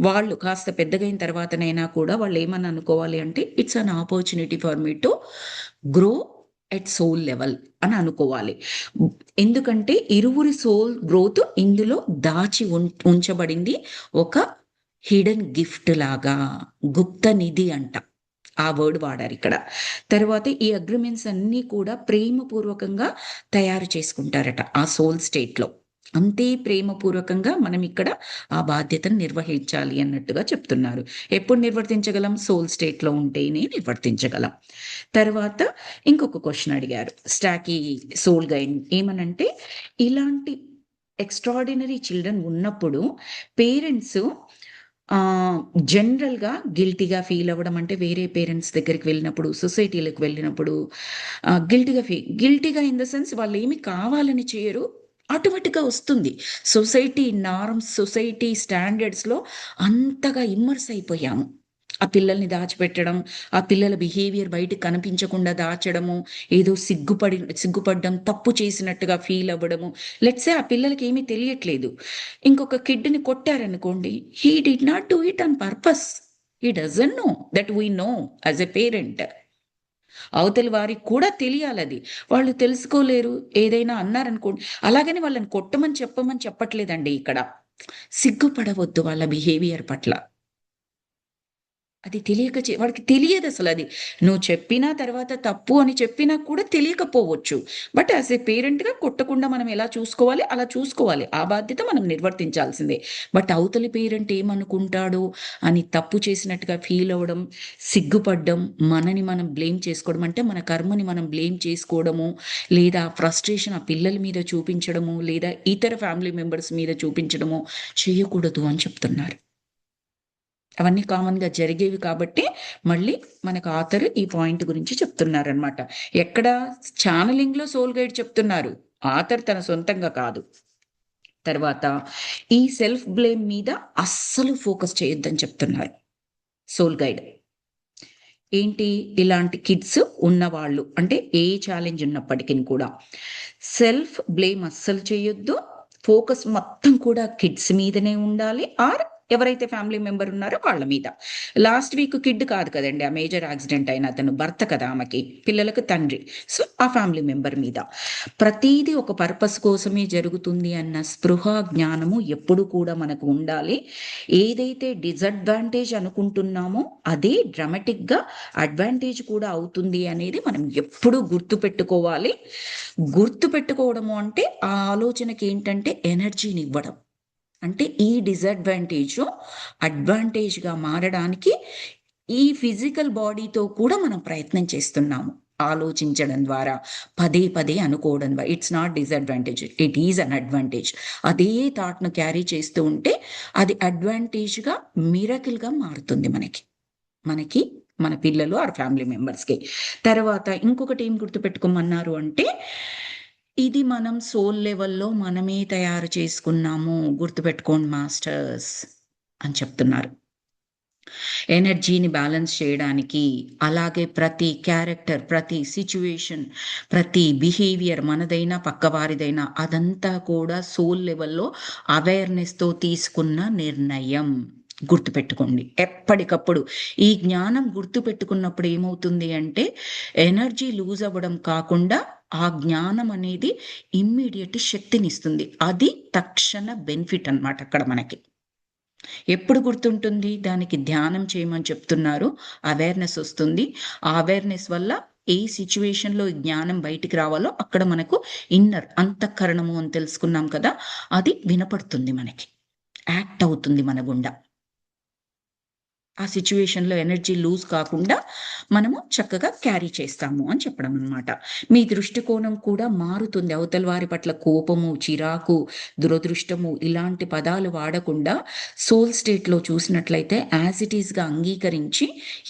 వాళ్ళు కాస్త పెద్దగైన తర్వాతనైనా కూడా వాళ్ళు ఏమని అనుకోవాలి అంటే, it's an opportunity for me to grow at soul level అని అనుకోవాలి. ఎందుకంటే ఇరువురి సోల్ గ్రోత్ ఇందులో దాచి ఉంచబడింది, ఒక హిడెన్ గిఫ్ట్ లాగా, గుప్త నిధి అంట, ఆ వర్డ్ వాడారు ఇక్కడ. తర్వాత ఈ అగ్రిమెంట్స్ అన్నీ కూడా ప్రేమపూర్వకంగా తయారు చేసుకుంటారట ఆ సోల్ స్టేట్లో. అంతే ప్రేమపూర్వకంగా మనం ఇక్కడ ఆ బాధ్యతను నిర్వహించాలి అన్నట్టుగా చెప్తున్నారు. ఎప్పుడు నిర్వర్తించగలం, సోల్ స్టేట్లో ఉంటేనే నిర్వర్తించగలం. తర్వాత ఇంకొక క్వశ్చన్ అడిగారు స్టాకీ సోల్ గైడ్, ఏమనంటే ఇలాంటి ఎక్స్ట్రాడినరీ చిల్డ్రన్ ఉన్నప్పుడు పేరెంట్స్ జనరల్గా గిల్టీగా ఫీల్ అవ్వడం, అంటే వేరే పేరెంట్స్ దగ్గరికి వెళ్ళినప్పుడు, సొసైటీలకు వెళ్ళినప్పుడు గిల్టీగా ఇన్ ద సెన్స్ వాళ్ళు ఏమి కావాలని చేయరు, ఆటోమేటిక్గా వస్తుంది. సొసైటీ నార్మ్స్, సొసైటీ స్టాండర్డ్స్లో అంతగా ఇమ్మర్స్ అయిపోయాము. ఆ పిల్లల్ని దాచిపెట్టడం, ఆ పిల్లల బిహేవియర్ బయటకు కనిపించకుండా దాచడము, ఏదో సిగ్గుపడ్డం, తప్పు చేసినట్టుగా ఫీల్ అవ్వడము. లెట్స్ సే ఆ పిల్లలకి ఏమీ తెలియట్లేదు. ఇంకొక కిడ్‌ని కొట్టారనుకోండి, he did not do it on purpose. He doesn't know that we know as a parent. అవతలి వారికి కూడా తెలియాలది. వాళ్ళు తెలుసుకోలేరు. ఏదైనా అన్నారనుకోండి, అలాగని వాళ్ళని కొట్టమని చెప్పమని చెప్పట్లేదండి ఇక్కడ. సిగ్గుపడవద్దు వాళ్ళ బిహేవియర్ పట్ల. అది తెలియక వాడికి తెలియదసలది. నువ్వు చెప్పినా తర్వాత తప్పు అని చెప్పినా కూడా తెలియకపోవచ్చు. బట్ యాస్ ఎ పేరెంట్‌గా కొట్టకుండా మనం ఎలా చూసుకోవాలి, అలా చూసుకోవాలి. ఆ బాధ్యత మనం నిర్వర్తించాల్సిందే. బట్ అవతలి పేరెంట్ ఏమనుకుంటాడో అని తప్పు చేసినట్టుగా ఫీల్ అవ్వడం, సిగ్గుపడ్డం, మనని మనం బ్లేమ్ చేసుకోవడం, అంటే మన కర్మని మనం బ్లేమ్ చేసుకోవడము, లేదా ఫ్రస్ట్రేషన్ ఆ పిల్లల మీద చూపించడము, లేదా ఇతర ఫ్యామిలీ మెంబర్స్ మీద చూపించడము చేయకూడదు అని చెప్తున్నారు. అవన్నీ కామన్‌గా జరిగేవి కాబట్టి, మళ్ళీ మనకు ఆథర్ ఈ పాయింట్ గురించి చెప్తున్నారనమాట. ఎక్కడ ఛానెలింగ్‌లో సోల్ గైడ్ చెప్తున్నారు. ఆథర్ తన సొంతంగా కాదు. తర్వాత ఈ సెల్ఫ్ బ్లేమ్ మీద అస్సలు ఫోకస్ చేయొద్దని చెప్తున్నారు సోల్ గైడ్. ఏంటి ఇలాంటి కిడ్స్ ఉన్నవాళ్ళు, అంటే ఏ ఛాలెంజ్ ఉన్నప్పటికిని కూడా సెల్ఫ్ బ్లేమ్ అస్సలు చేయొద్దు. ఫోకస్ మొత్తం కూడా కిడ్స్ మీదనే ఉండాలి. ఎవరైతే ఫ్యామిలీ మెంబర్ ఉన్నారో వాళ్ళ మీద. లాస్ట్ వీక్ కిడ్ కాదు కదండీ! ఆ మేజర్ యాక్సిడెంట్ అయిన అతను భర్త కదా ఆమెకి. పిల్లలకు తండ్రి. సో, ఆ ఫ్యామిలీ మెంబర్ మీద. ప్రతీదీ ఒక పర్పస్ కోసమే జరుగుతుంది అన్న స్పృహ, జ్ఞానము ఎప్పుడు కూడా మనకు ఉండాలి. ఏదైతే డిసడ్వాంటేజ్ అనుకుంటున్నామో అదే డ్రామాటిక్‌గా అడ్వాంటేజ్ కూడా అవుతుంది అనేది మనం ఎప్పుడూ గుర్తుపెట్టుకోవాలి. గుర్తుపెట్టుకోవడము అంటే ఆ ఆలోచనకి ఏంటంటే ఎనర్జీనివ్వడం. అంటే ఈ డిసడ్వాంటేజు అడ్వాంటేజ్‌గా మారడానికి ఈ ఫిజికల్ బాడీతో కూడా మనం ప్రయత్నం చేస్తున్నాము. ఆలోచించడం ద్వారా, పదే పదే అనుకోవడం ద్వారా. It's not disadvantage. It is an advantage. అదే థాట్‌ను క్యారీ చేస్తూ ఉంటే అది అడ్వాంటేజ్‌గా, మిరకిల్‌గా మారుతుంది మనకి. మనకి, మన పిల్లలు ఆర్ ఫ్యామిలీ మెంబర్స్‌కి. తర్వాత ఇంకొకటి ఏం గుర్తుపెట్టుకోమన్నారు అంటే, ఇది మనం సోల్ లెవెల్‌లో మనమే తయారు చేసుకున్నాము. గుర్తుపెట్టుకోండి మాస్టర్స్ అని చెప్తున్నారు. ఎనర్జీని బ్యాలెన్స్ చేయడానికి, అలాగే ప్రతి క్యారెక్టర్, ప్రతి సిట్యుయేషన్, ప్రతి బిహేవియర్ మనదైనా, పక్కవారిదైనా అదంతా కూడా సోల్ లెవెల్‌లో అవేర్‌నెస్‌తో తీసుకున్న నిర్ణయం. గుర్తుపెట్టుకోండి. ఎప్పటికప్పుడు ఈ జ్ఞానం గుర్తుపెట్టుకున్నప్పుడు ఏమవుతుంది అంటే, ఎనర్జీ లూజ్ అవ్వడం కాకుండా, ఆ జ్ఞానం అనేది ఇమ్మీడియేట్ శక్తినిస్తుంది. అది తక్షణ బెనిఫిట్ అన్నమాట అక్కడ మనకి. ఎప్పుడు గుర్తుంటుంది? దానికి ధ్యానం చేయమని చెప్తున్నారు. అవేర్‌నెస్ ఒస్తుంది. ఆ అవేర్‌నెస్ వల్ల ఏ సిట్యుయేషన్‌లో ఈ జ్ఞానం బయటికి రావాలో అక్కడ మనకు ఇన్నర్ అంతఃకరణము అని తెలుసుకున్నాం కదా! అది వినపడుతుంది మనకి. యాక్ట్ అవుతుంది మన గుండా. ఆ సిట్యుయేషన్‌లో ఎనర్జీ లూజ్ కాకుండా మనము చక్కగా క్యారీ చేస్తాము అని చెప్పడం అన్నమాట. మీ దృష్టికోణం కూడా మారుతుంది. అవతల వారి పట్ల కోపము, చిరాకు, దురదృష్టము ఇలాంటి పదాలు వాడకుండా సోల్ స్టేట్‌లో చూసినట్లయితే యాజ్ ఇట్ ఈస్‌గా అంగీకరించి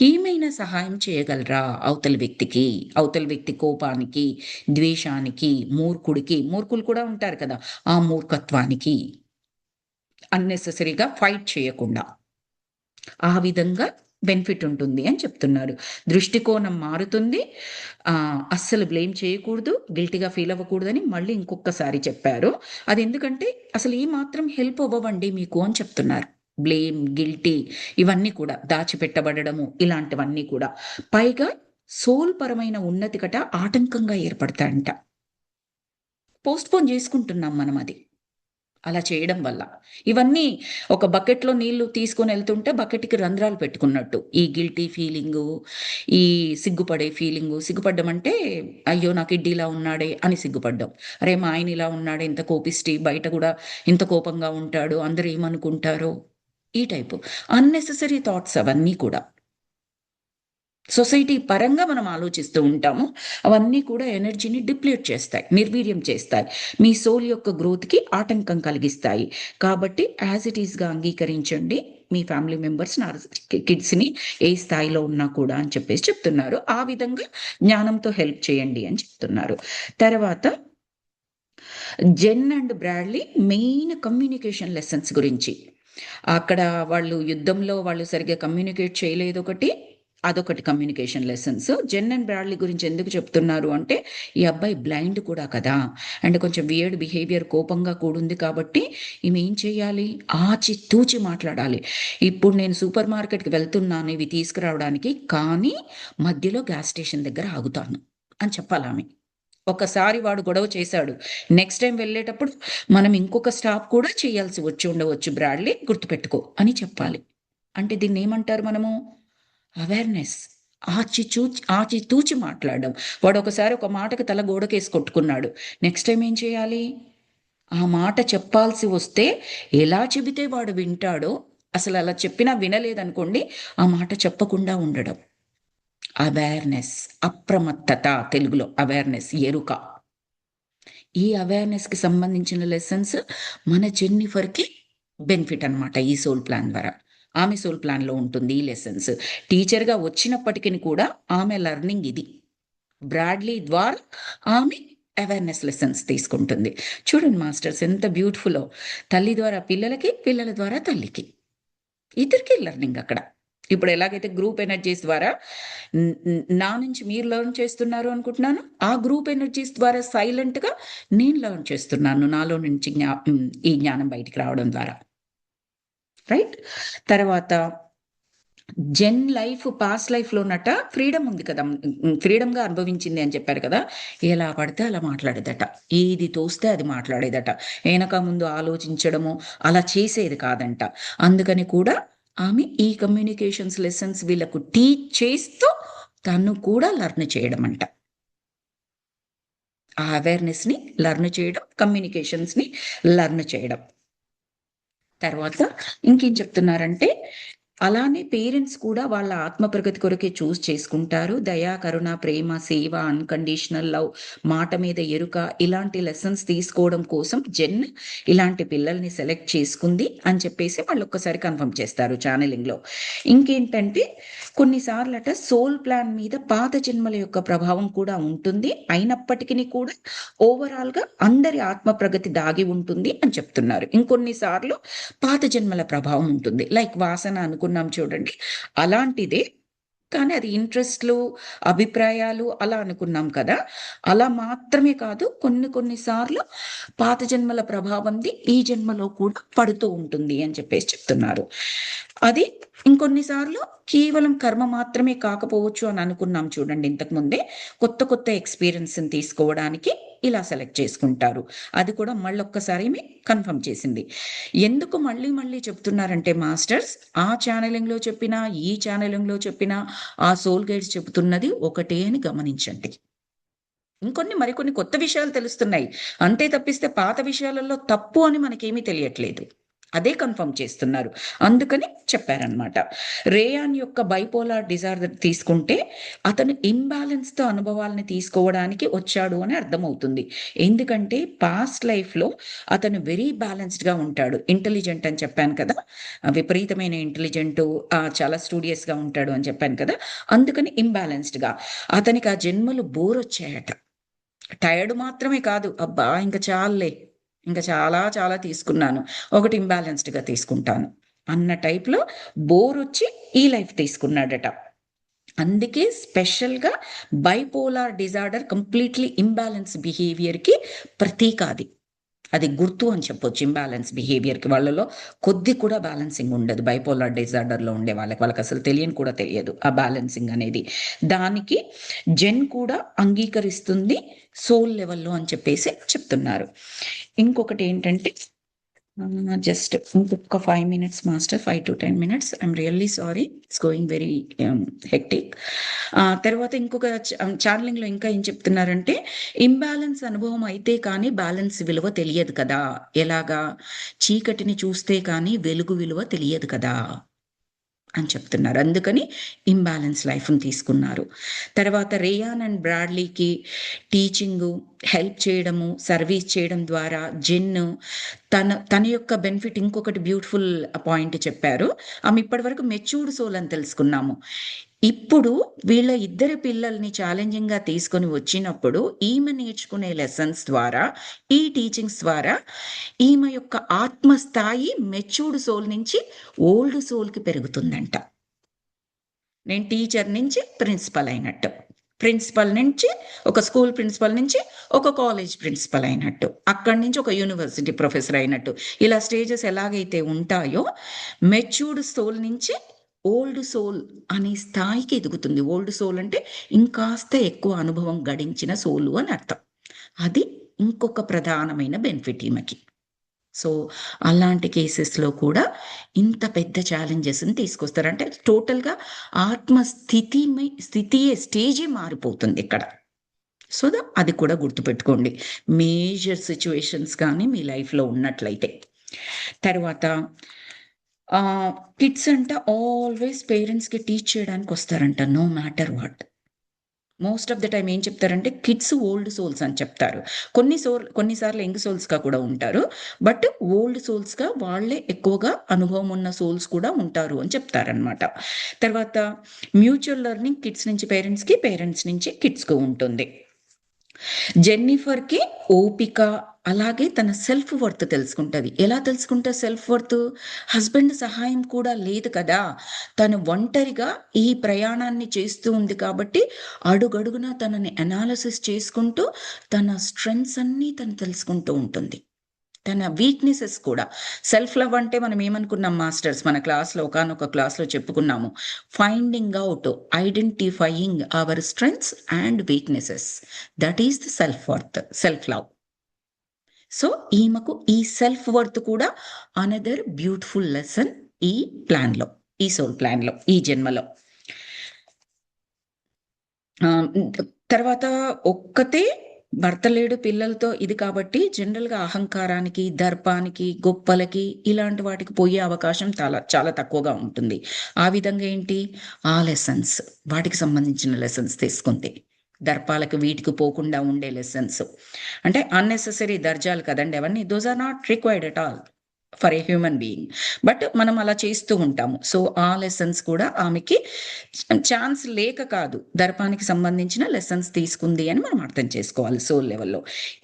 ఏమైనా సహాయం చేయగలరా అవతలి వ్యక్తికి? అవతలి వ్యక్తి కోపానికి, ద్వేషానికి, మూర్ఖులు కూడా ఉంటారు కదా! ఆ మూర్ఖత్వానికి అన్నెసెసరీగా ఫైట్ చేయకుండా. ఆ విధంగా బెనిఫిట్ ఉంటుంది అని చెప్తున్నారు. దృష్టికోణం మారుతుంది. అస్సలు బ్లేమ్ చేయకూడదు. గిల్టీ‌గా ఫీల్ అవ్వకూడదని మళ్ళీ ఇంకొకసారి చెప్పారు. అదెందుకంటే అసలు ఏ మాత్రం హెల్ప్ అవ్వవండి మీకు అని చెప్తున్నారు. బ్లేమ్, గిల్టీ ఇవన్నీ కూడా దాచిపెట్టబడడము ఇలాంటివన్నీ కూడా. పైగా సోల్ పరమైన ఉన్నతికట ఆటంకంగా ఏర్పడతాయంట. పోస్ట్‌పోన్ చేసుకుంటున్నాం మనం అది. అలా చేయడం వల్ల. ఇవన్నీ ఒక బకెట్‌లో నీళ్లు తీసుకొనెళ్తుంటే బకెట్‌కి రంధ్రాలు పెట్టుకున్నట్టు. ఈ గిల్టీ ఫీలింగు, ఈ సిగ్గుపడే ఫీలింగు. సిగ్గుపడ్డం అంటే, అయ్యో! నా కిడ్ ఇలా ఉన్నాడే అని సిగ్గుపడ్డం. అరే! మా ఆయన ఇలా ఉన్నాడే ఇంత కోపిష్టి, బయట గూడా ఇంత కోపంగా ఉంటాడు. అందరూ ఏమనుకుంటారో? ఈ టైపు. అన్నెసెసరీ థాట్స్ అవన్నీ కూడా. సొసైటీ పరంగా మనం ఆలోచిస్తూ ఉంటాము. అవన్నీ కూడా ఎనర్జీని డిప్లీట్ చేస్తాయి. నిర్వీర్యం చేస్తాయి. మీ సోల్ యొక్క గ్రోత్‌కి ఆటంకం కలిగిస్తాయి. కాబట్టి యాజ్ ఇట్ ఈస్‌గా అంగీకరించండి. మీ ఫ్యామిలీ మెంబర్స్‌ని కిడ్స్‌ని ఏ స్థాయిలో ఉన్నా కూడా అని చెప్పేసి చెప్తున్నారు. ఆ విధంగా జ్ఞానంతో హెల్ప్ చేయండి అని చెప్తున్నారు. తర్వాత Jen and Bradley main communication lessons గురించి. అక్కడ వాళ్ళు యుద్ధంలో వాళ్ళు సరిగ్గా కమ్యూనికేట్ చేయలేదు ఒకటి, అదొకటి communication lessons. Jen and Bradley గురించి ఎందుకు చెప్తున్నారు అంటే, ఈ అబ్బాయి బ్లైండ్ కూడా కదా, అండ్ కొంచెం వియర్డ్ బిహేవియర్, కోపంగా కూడుంది కాబట్టి ఈమె ఏం చేయాలి, ఆచితూచి మాట్లాడాలి. ఇప్పుడు నేను సూపర్ మార్కెట్కి వెళ్తున్నాను ఇవి తీసుకురావడానికి, కానీ మధ్యలో గ్యాస్ స్టేషన్ దగ్గర ఆగుతాను అని చెప్పాలి ఆమె. ఒకసారి వాడు గొడవ చేశాడు, నెక్స్ట్ టైం వెళ్ళేటప్పుడు మనం ఇంకొక స్టాప్ కూడా చేయాల్సి వచ్చి ఉండవచ్చు బ్రాడ్లీ, గుర్తుపెట్టుకో అని చెప్పాలి. అంటే దీన్ని ఏమంటారు మనము, అవేర్నెస్. ఆచితూచి మాట్లాడడం. వాడు ఒకసారి ఒక మాటకు తల గోడకేసి కొట్టుకున్నాడు, నెక్స్ట్ టైం ఏం చేయాలి, ఆ మాట చెప్పాల్సి వస్తే ఎలా చెబితే వాడు వింటాడో, అసలు అలా చెప్పినా వినలేదనుకోండి, ఆ మాట చెప్పకుండా ఉండడం. అవేర్నెస్, అప్రమత్తత, తెలుగులో అవేర్నెస్, ఎరుక. ఈ అవేర్నెస్కి సంబంధించిన లెసన్స్ మన జెన్నిఫర్కి బెనిఫిట్ అనమాట ఈ సోల్ ప్లాన్ ద్వారా. ఆమె సోల్ ప్లాన్లో ఉంటుంది ఈ లెసన్స్. టీచర్గా వచ్చినప్పటికీ కూడా ఆమె లెర్నింగ్ ఇది. బ్రాడ్లీ ద్వారా ఆమె అవేర్నెస్ లెసన్స్ తీసుకుంటుంది. చూడండి మాస్టర్స్ ఎంత బ్యూటిఫుల్లో, తల్లి ద్వారా పిల్లలకి, పిల్లల ద్వారా తల్లికి, ఇద్దరికి లెర్నింగ్ అక్కడ. ఇప్పుడు ఎలాగైతే గ్రూప్ ఎనర్జీస్ ద్వారా నా నుంచి మీరు లెర్న్ చేస్తున్నారు అనుకుంటున్నాను, ఆ గ్రూప్ ఎనర్జీస్ ద్వారా సైలెంట్గా నేను లెర్న్ చేస్తున్నాను, నాలో నుంచి ఈ జ్ఞానం బయటికి రావడం ద్వారా. రైట్. తర్వాత జెన్ లైఫ్, పాస్ట్ లైఫ్లో నట ఫ్రీడమ్ ఉంది కదా, ఫ్రీడమ్గా అనుభవించింది అని చెప్పారు కదా, ఎలా పడితే అలా మాట్లాడేదట, ఏది తోస్తే అది మాట్లాడేదట, వెనక ముందు ఆలోచించడము అలా చేసేది కాదంట. అందుకని కూడా ఆమె ఈ కమ్యూనికేషన్స్ లెసన్స్ వీళ్ళకు టీచ్ చేస్తూ తను కూడా లర్న్ చేయడం అంట. ఆ అవేర్నెస్ని లర్న్ చేయడం, కమ్యూనికేషన్స్ని లర్న్ చేయడం. తర్వాత ఇంకేం చెప్తున్నారంటే, అలానే పేరెంట్స్ కూడా వాళ్ళ ఆత్మ ప్రగతి కొరకే చూస్ చేసుకుంటారు. దయా, కరుణ, ప్రేమ, సేవ, అన్కండిషనల్ లవ్, మాట మీద ఎరుక, ఇలాంటి లెసన్స్ తీసుకోవడం కోసం జెన్ ఇలాంటి పిల్లల్ని సెలెక్ట్ చేసుకుంది అని చెప్పేసి వాళ్ళు ఒక్కసారి కన్ఫర్మ్ చేస్తారు ఛానలింగ్లో. ఇంకేంటంటే, కొన్నిసార్లట సోల్ ప్లాన్ మీద పాత జన్మల యొక్క ప్రభావం కూడా ఉంటుంది, అయినప్పటికీ కూడా ఓవరాల్గా అందరి ఆత్మ ప్రగతి దాగి ఉంటుంది అని చెప్తున్నారు. ఇంకొన్నిసార్లు పాత జన్మల ప్రభావం ఉంటుంది, లైక్ వాసన అనుకున్నాం చూడండి, అలాంటిదే, కానీ అది ఇంట్రెస్ట్లు, అభిప్రాయాలు అలా అనుకున్నాం కదా, అలా మాత్రమే కాదు, కొన్నిసార్లు పాత జన్మల ప్రభావంది ఈ జన్మలో కూడా పడుతూ ఉంటుంది అని చెప్పేసి చెప్తున్నారు. అది ఇంకొన్నిసార్లు కేవలం కర్మ మాత్రమే కాకపోవచ్చు అని అనుకున్నాం చూడండి ఇంతకుముందే, కొత్త కొత్త ఎక్స్పీరియన్స్ని తీసుకోవడానికి ఇలా సెలెక్ట్ చేసుకుంటారు. అది కూడా మళ్ళొక్కసారి కన్ఫర్మ్ చేసింది. ఎందుకు మళ్ళీ మళ్ళీ చెప్తున్నారంటే మాస్టర్స్, ఆ ఛానలింగ్లో చెప్పినా, ఈ ఛానలింగ్లో చెప్పినా, ఆ సోల్ గైడ్స్ చెబుతున్నది ఒకటే అని గమనించండి. మరికొన్ని కొత్త విషయాలు తెలుస్తున్నాయి, అంతే తప్పిస్తే పాత విషయాలలో తప్పు అని మనకేమీ తెలియట్లేదు. అదే కన్ఫర్మ్ చేస్తున్నారు, అందుకని చెప్పారనమాట. రేయాన్ యొక్క బైపోలార్ డిజార్డర్ తీసుకుంటే అతను ఇంబ్యాలెన్స్తో అనుభవాలని తీసుకోవడానికి వచ్చాడు అని అర్థమవుతుంది. ఎందుకంటే పాస్ట్ లైఫ్లో అతను వెరీ బ్యాలెన్స్డ్గా ఉంటాడు, ఇంటెలిజెంట్ అని చెప్పాను కదా, విపరీతమైన ఇంటెలిజెంటు, చాలా స్టూడియస్గా ఉంటాడు అని చెప్పాను కదా, అందుకని ఇంబ్యాలెన్స్డ్గా అతనికి ఆ జన్మలు బోర్ వచ్చాయట. టైర్డ్ మాత్రమే కాదు, అబ్బా ఇంకా చాలులే, ఇంకా చాలా చాలా తీసుకున్నాను, ఒకటి ఇంబ్యాలెన్స్డ్గా తీసుకుంటాను అన్న టైప్లో బోర్ వచ్చి ఈ లైఫ్ తీసుకున్నాడట. అందుకే స్పెషల్గా బైపోలార్ డిజార్డర్ కంప్లీట్లీ ఇంబ్యాలెన్స్ బిహేవియర్కి ప్రతీక అది గుర్తు అని చెప్పొచ్చు. ఇంబ్యాలెన్స్ బిహేవియర్కి వాళ్ళలో కొద్ది కూడా బ్యాలెన్సింగ్ ఉండదు. బైపోలార్ డిజార్డర్లో ఉండే వాళ్ళకి అసలు తెలియని కూడా తెలియదు ఆ బ్యాలెన్సింగ్ అనేది. దానికి జెన్ కూడా అంగీకరిస్తుంది సోల్ లెవెల్లో అని చెప్పేసి చెప్తున్నారు. ఇంకొకటి ఏంటంటే, జస్ట్ ఇంకొక 5 minutes master, 5 to 10 minutes, I'm really sorry, it's going very hectic. తర్వాత ఇంకొక ఛానలింగ్లో ఇంకా ఏం చెప్తున్నారంటే, ఇంబ్యాలెన్స్ అనుభవం అయితే కానీ బ్యాలెన్స్ విలువ తెలియదు కదా, ఎలాగా, చీకటిని చూస్తే కానీ వెలుగు విలువ తెలియదు కదా అని చెప్తున్నారు. అందుకని ఇంబ్యాలెన్స్ లైఫ్ని తీసుకున్నారు. తర్వాత రేయాన్ అండ్ బ్రాడ్లీకి టీచింగు, హెల్ప్ చేయడము, సర్వీస్ చేయడం ద్వారా జెన్ తన యొక్క బెనిఫిట్, ఇంకొకటి బ్యూటిఫుల్ పాయింట్ చెప్పారు. ఆమె ఇప్పటి వరకు మెచ్యూర్డ్ సోల్ అని తెలుసుకున్నాము. ఇప్పుడు వీళ్ళ ఇద్దరి పిల్లల్ని ఛాలెంజింగ్గా తీసుకొని వచ్చినప్పుడు ఈమె నేర్చుకునే లెసన్స్ ద్వారా, ఈ టీచింగ్స్ ద్వారా ఈమె యొక్క ఆత్మస్థాయి మెచ్యూర్డ్ సోల్ నుంచి ఓల్డ్ సోల్కి పెరుగుతుందంట. నేను టీచర్ నుంచి ప్రిన్సిపల్ అయినట్టు, ప్రిన్సిపల్ నుంచి ఒక స్కూల్ ప్రిన్సిపల్ నుంచి ఒక కాలేజ్ ప్రిన్సిపల్ అయినట్టు, అక్కడి నుంచి ఒక యూనివర్సిటీ ప్రొఫెసర్ అయినట్టు, ఇలా స్టేజెస్ ఎలాగైతే ఉంటాయో మెచ్యూర్డ్ సోల్ నుంచి ఓల్డ్ సోల్ అనే స్థాయికి ఎదుగుతుంది. ఓల్డ్ సోల్ అంటే ఇంకాస్త ఎక్కువ అనుభవం గడించిన సోలు అని అర్థం. అది ఇంకొక ప్రధానమైన బెనిఫిట్ ఈమెకి. సో అలాంటి కేసెస్లో కూడా ఇంత పెద్ద ఛాలెంజెస్ని తీసుకొస్తారు. అంటే టోటల్గా స్థితియే స్టేజే మారిపోతుంది ఇక్కడ. సో అది కూడా గుర్తుపెట్టుకోండి మేజర్ సిచ్యువేషన్స్ కానీ మీ లైఫ్లో ఉన్నట్లయితే. తర్వాత కిడ్స్ అంట ఆల్వేస్ పేరెంట్స్కి టీచ్ చేయడానికి వస్తారంట, no matter what. Most of the time ఏం చెప్తారంటే కిడ్స్ ఓల్డ్ సోల్స్ అని చెప్తారు. కొన్నిసార్లు యంగ్ సోల్స్గా కూడా ఉంటారు, బట్ ఓల్డ్ సోల్స్గా వాళ్ళే ఎక్కువగా అనుభవం ఉన్న సోల్స్ కూడా ఉంటారు అని చెప్తారనమాట. తర్వాత మ్యూచువల్ లెర్నింగ్ కిడ్స్ నుంచి పేరెంట్స్కి, పేరెంట్స్ నుంచి కిడ్స్కి ఉంటుంది. జెన్నిఫర్కి ఓపిక, అలాగే తన సెల్ఫ్ వర్త్ తెలుసుకుంటుంది. ఎలా తెలుసుకుంటే సెల్ఫ్ వర్త్? హస్బెండ్ సహాయం కూడా లేదు కదా, తను ఒంటరిగా ఈ ప్రయాణాన్ని చేస్తూ ఉంది కాబట్టి అడుగడుగునా తనని అనాలిసిస్ చేసుకుంటూ తన స్ట్రెంగ్స్ అన్నీ తను తెలుసుకుంటూ ఉంటుంది, తన వీక్నెసెస్ కూడా. సెల్ఫ్ లవ్ అంటే మనం ఏమనుకున్నాం మాస్టర్స్, మన క్లాస్లో ఒకనొక క్లాస్లో చెప్పుకున్నాము, finding out, identifying our strengths and weaknesses, that is the self worth, self love. So ఈమెకు ఈ సెల్ఫ్ వర్త్ కూడా అనదర్ బ్యూటిఫుల్ లెసన్ ఈ ప్లాన్లో, ఈ సోల్ ప్లాన్లో, ఈ జన్మలో. తర్వాత ఒక్కతే భర్త లేడు పిల్లలతో ఇది కాబట్టి జనరల్గా అహంకారానికి, దర్పానికి, గొప్పలకి ఇలాంటి వాటికి పోయే అవకాశం చాలా తక్కువగా ఉంటుంది. ఆ విధంగా ఏంటి, ఆ లెసన్స్, వాటికి సంబంధించిన లెసన్స్ తీసుకుంది. దర్పాలకు వీటికి పోకుండా ఉండే లెసన్స్, అంటే అన్నెసెసరీ దర్జాలు కదండి అవన్నీ, those are not required at all for a human being, but మనం అలా చేస్తూ ఉంటాము. సో ఆ లెసన్స్ కూడా ఆమెకి ఛాన్స్ లేక కాదు, దర్పానికి సంబంధించిన లెసన్స్ తీసుకుంది అని మనం అర్థం చేసుకోవాలి సోల్ లెవెల్లో.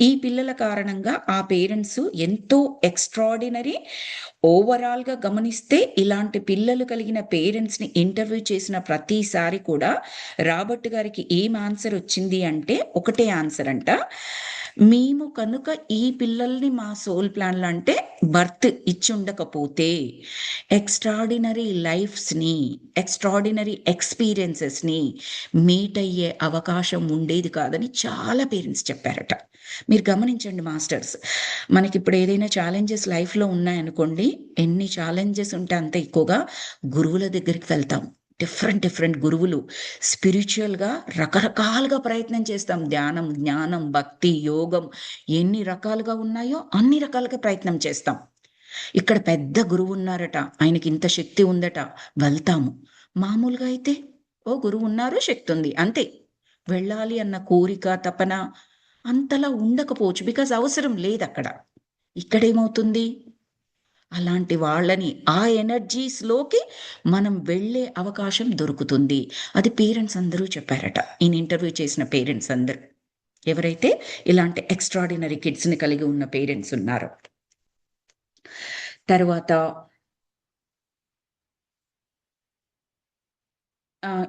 ఈ పిల్లల కారణంగా ఆ పేరెంట్స్ ఎంతో ఎక్స్ట్రాడినరీ. ఓవరాల్గా గమనిస్తే ఇలాంటి పిల్లలు కలిగిన పేరెంట్స్ని ఇంటర్వ్యూ చేసిన ప్రతిసారి కూడా రాబర్ట్ గారికి ఏం ఆన్సర్ వచ్చింది అంటే ఒకటే ఆన్సర్ అంట, మేము కనుక ఈ పిల్లల్ని మా సోల్ ప్లాన్లు అంటే బర్త్ ఇచ్చి ఉండకపోతే ఎక్స్ట్రాడినరీ లైఫ్స్ని, ఎక్స్ట్రాడినరీ ఎక్స్పీరియన్సెస్ని మీట్ అయ్యే అవకాశం ఉండేది కాదని చాలా పేరెంట్స్ చెప్పారట. మీరు గమనించండి మాస్టర్స్, మనకి ఇప్పుడు ఏదైనా ఛాలెంజెస్ లైఫ్లో ఉన్నాయనుకోండి, ఎన్ని ఛాలెంజెస్ ఉంటే అంత ఎక్కువగా గురువుల దగ్గరికి వెళ్తాం. డిఫరెంట్ గురువులు, స్పిరిచువల్గా రకరకాలుగా ప్రయత్నం చేస్తాం. ధ్యానం, జ్ఞానం, భక్తి, యోగం ఎన్ని రకాలుగా ఉన్నాయో అన్ని రకాలుగా ప్రయత్నం చేస్తాం. ఇక్కడ పెద్ద గురువు ఉన్నారట, ఆయనకి ఇంత శక్తి ఉందట, వెళ్తాము. మామూలుగా అయితే ఓ గురువు ఉన్నారు, శక్తి ఉంది, అంతే. వెళ్ళాలి అన్న కోరిక, తపన అంతలా ఉండకపోవచ్చు, బికాజ్ అవసరం లేదు అక్కడ. ఇక్కడేమవుతుంది, అలాంటి వాళ్ళని ఆ ఎనర్జీస్లోకి మనం వెళ్ళే అవకాశం దొరుకుతుంది. అది పేరెంట్స్ అందరూ చెప్పారట, ఈయన ఇంటర్వ్యూ చేసిన పేరెంట్స్ అందరూ, ఎవరైతే ఇలాంటి ఎక్స్ట్రాడినరీ కిడ్స్ని కలిగి ఉన్న పేరెంట్స్ ఉన్నారో. తర్వాత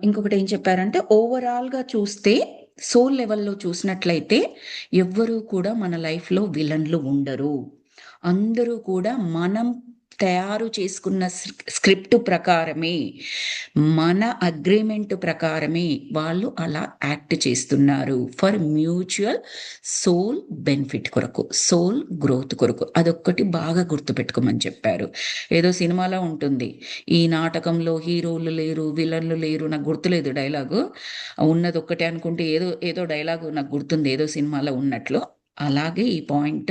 ఇంకొకటి ఏం చెప్పారంటే, ఓవరాల్గా చూస్తే సోల్ లెవెల్లో చూసినట్లయితే ఎవ్వరూ కూడా మన లైఫ్లో విలన్లు ఉండరు. అందరూ కూడా మనం తయారు చేసుకున్న స్క్రిప్ట్ ప్రకారమే, మన అగ్రిమెంట్ ప్రకారమే వాళ్ళు అలా యాక్ట్ చేస్తున్నారు ఫర్ మ్యూచువల్ సోల్ బెనిఫిట్ కొరకు, సోల్ గ్రోత్ కొరకు. అదొక్కటి బాగా గుర్తుపెట్టుకోమని చెప్పారు. ఏదో సినిమాలో ఉంటుంది, ఈ నాటకంలో హీరోలు లేరు, విలన్లు లేరు, నాకు గుర్తులేదు డైలాగు, ఉన్నది ఒక్కటే అనుకుంటే ఏదో డైలాగు నాకు గుర్తుంది, ఏదో సినిమాలో ఉన్నట్లు. అలాగే ఈ పాయింట్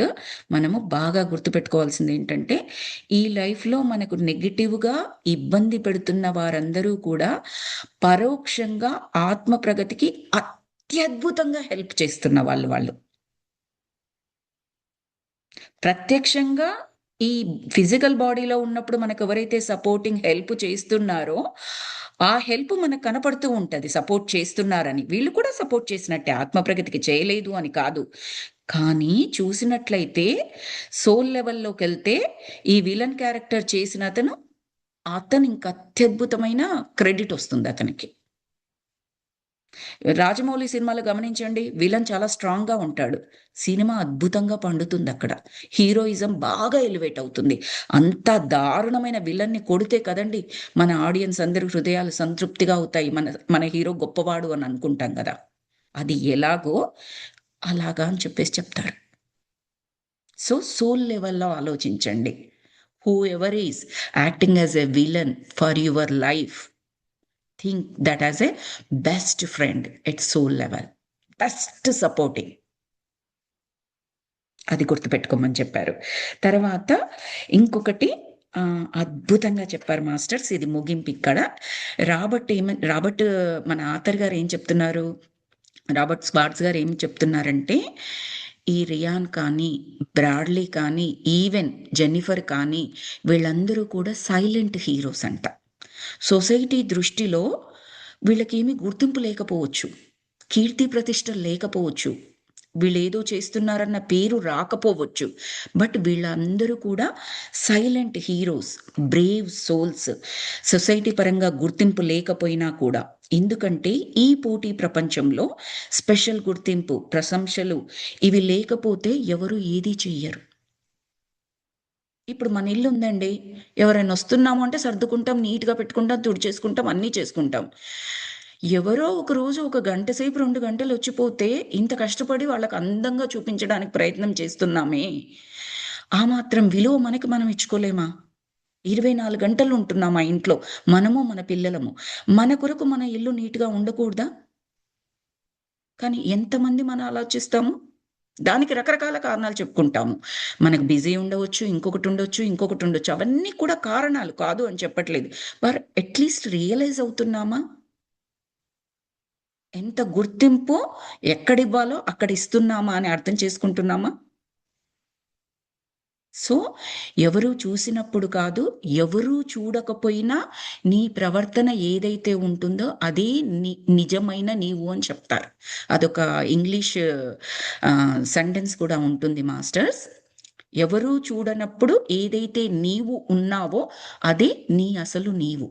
మనము బాగా గుర్తుపెట్టుకోవాల్సింది ఏంటంటే, ఈ లైఫ్లో మనకు నెగిటివ్గా ఇబ్బంది పెడుతున్న వారందరూ కూడా పరోక్షంగా ఆత్మ ప్రగతికి అత్యద్భుతంగా హెల్ప్ చేస్తున్న వాళ్ళు. ప్రత్యక్షంగా ఈ ఫిజికల్ బాడీలో ఉన్నప్పుడు మనకు ఎవరైతే సపోర్టింగ్ హెల్ప్ చేస్తున్నారో ఆ హెల్ప్ మనకు కనపడుతూ ఉంటది సపోర్ట్ చేస్తున్నారని. వీళ్ళు కూడా సపోర్ట్ చేసినట్టే, ఆత్మప్రగతికి చేయలేదు అని కాదు. కానీ చూసినట్లయితే సోల్ లెవెల్లోకెళ్తే ఈ విలన్ క్యారెక్టర్ చేసిన అతను ఇంక అత్యద్భుతమైన క్రెడిట్ వస్తుంది అతనికి. రాజమౌళి సినిమాలో గమనించండి, విలన్ చాలా స్ట్రాంగ్‌గా ఉంటాడు. సినిమా అద్భుతంగా పండుతుందక్కడ. హీరోయిజం బాగా ఎలివేట్ అవుతుంది. అంత దారుణమైన విలన్‌ని కొడితే కదండీ మన ఆడియన్స్ అందరి హృదయాలు సంతృప్తిగా అవుతాయి. మన హీరో గొప్పవాడు అని అనుకుంటాం గదా! అది ఎలాగో అలాగా అని చెప్పేసి చెప్తారు. సో, సోల్ లెవెల్‌లో ఆలోచించండి. Whoever is acting as a villain for your life, think that as a best friend at soul level. Best supporting. అది గుర్తుపెట్టుకోమని చెప్పారు. తర్వాత ఇంకొకటి అద్భుతంగా చెప్పారు మాస్టర్స్. ఇది ముగింపు ఇక్కడ. రాబర్ట్ మన ఆథర్ గారు ఏం చెప్తున్నారు, రాబర్ట్ స్వార్ట్జ్ గారు ఏం చెప్తున్నారంటే, ఈ రియాన్ కానీ, బ్రాడ్లీ కానీ, ఈవెన్ జెన్నిఫర్ కానీ వీళ్ళందరూ కూడా సైలెంట్ హీరోస్ అంట. సొసైటీ దృష్టిలో వీళ్ళకేమీ గుర్తింపు లేకపోవచ్చు, కీర్తి ప్రతిష్టలు లేకపోవచ్చు, వీళ్ళేదో చేస్తున్నారన్న పేరు రాకపోవచ్చు. బట్ వీళ్ళందరూ కూడా silent heroes, Brave souls. Society పరంగా గుర్తింపు లేకపోయినా కూడా, ఎందుకంటే ఈ పోటీ ప్రపంచంలో స్పెషల్ గుర్తింపు, ప్రశంసలు ఇవి లేకపోతే ఎవరు ఏదీ చెయ్యరు. ఇప్పుడు మన ఇల్లు ఉందండి, ఎవరైనా వస్తున్నాము అంటే సర్దుకుంటాం, నీట్‌గా పెట్టుకుంటాం, తుడిచేసుకుంటాం, అన్నీ చేసుకుంటాం. ఎవరో ఒక రోజు ఒక గంట సేపు 2 గంటలు వచ్చిపోతే ఇంత కష్టపడి వాళ్ళకి అందంగా చూపించడానికి ప్రయత్నం చేస్తున్నామే, ఆ మాత్రం విలువ మనకి మనం ఇచ్చుకోలేమా? 24 గంటలు ఉంటున్నాం ఆ ఇంట్లో, మనము మన పిల్లలము. మన కొరకు మన ఇల్లు నీట్‌గా ఉండకూడదా? కానీ ఎంతమంది మనం ఆలోచిస్తాము? దానికి రకరకాల కారణాలు చెప్పుకుంటాము. మనకు బిజీ ఉండవచ్చు, ఇంకొకటి ఉండొచ్చు, ఇంకొకటి ఉండొచ్చు. అవన్నీ కూడా కారణాలు కాదు అని చెప్పట్లేదు. అట్‌లీస్ట్ రియలైజ్ అవుతున్నామా? ఎంత గుర్తింపు ఎక్కడివ్వాలో అక్కడ ఇస్తున్నామా అని అర్థం చేసుకుంటున్నామా? సో, ఎవరు చూసినప్పుడు కాదు, ఎవరూ చూడకపోయినా నీ ప్రవర్తన ఏదైతే ఉంటుందో అదే నిజమైన నీవు అని చెప్తారు. అదొక ఇంగ్లీష్ సెంటెన్స్ కూడా ఉంటుంది మాస్టర్స్. ఎవరూ చూడనప్పుడు ఏదైతే నీవు ఉన్నావో అదే నీ అసలు నీవు.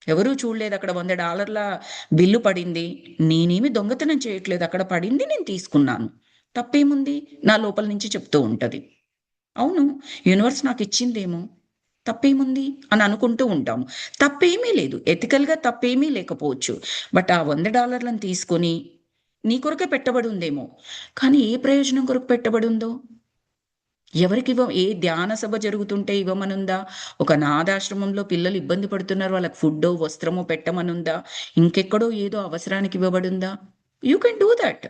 ఎవరూ చూడలేదు, అక్కడ $100 బిల్లు పడింది. నేనేమి దొంగతనం చేయట్లేదు, అక్కడ పడింది నేను తీసుకున్నాను. తప్పేముంది? నా లోపల నుంచి చెప్తూ ఉంటది. అవును, యూనివర్స్ నాకిచ్చిందేమో, తప్పేముంది అని అనుకుంటూ ఉంటాము. తప్పేమీ లేదు. ఎథికల్‌గా తప్పేమీ లేకపోవచ్చు. బట్ ఆ $100 తీసుకొని నీ కొరకే పెట్టబడి ఉందేమో. కానీ ఏ ప్రయోజనం కొరకు పెట్టబడి ఉందో? ఏ ధ్యాన సభ జరుగుతుంటే ఇవ్వమనుందా? ఒక అనాథాశ్రమంలో పిల్లలు ఇబ్బంది పడుతున్నారు, వాళ్ళకి ఫుడ్డో, వస్త్రమో పెట్టమనుందా? ఇంకెక్కడో ఏదో అవసరానికి ఇవ్వబడుందా? You can do that.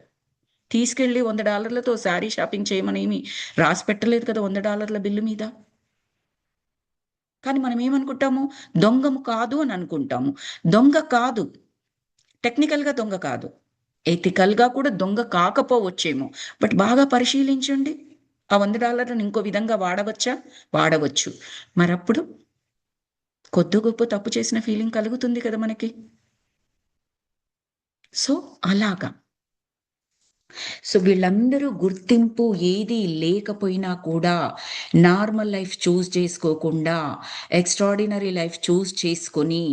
తీసుకెళ్ళి $100తో శారీ షాపింగ్ చేయమనేమి రాసి పెట్టలేదు కదా $100 బిల్లు మీద. కానీ మనం ఏమనుకుంటాము? దొంగము కాదు అని అనుకుంటాము. దొంగ కాదు. టెక్నికల్‌గా దొంగ కాదు. ఎథికల్‌గా కూడా దొంగ కాకపోవచ్చేమో. బట్ బాగా పరిశీలించండి. ఆ $100ని ఇంకో విధంగా వాడవచ్చా? వాడవచ్చు. మరప్పుడు కొద్దో గొప్పో తప్పు చేసిన ఫీలింగ్ కలుగుతుంది కదా మనకి. సో, అలాగా. సో, వీళ్ళందరూ గుర్తింపు ఏదీ లేకపోయినా కూడా నార్మల్ లైఫ్ చూజ్ చేసుకోకుండా ఎక్స్ట్రార్డినరీ లైఫ్ చూజ్ చేసుకొని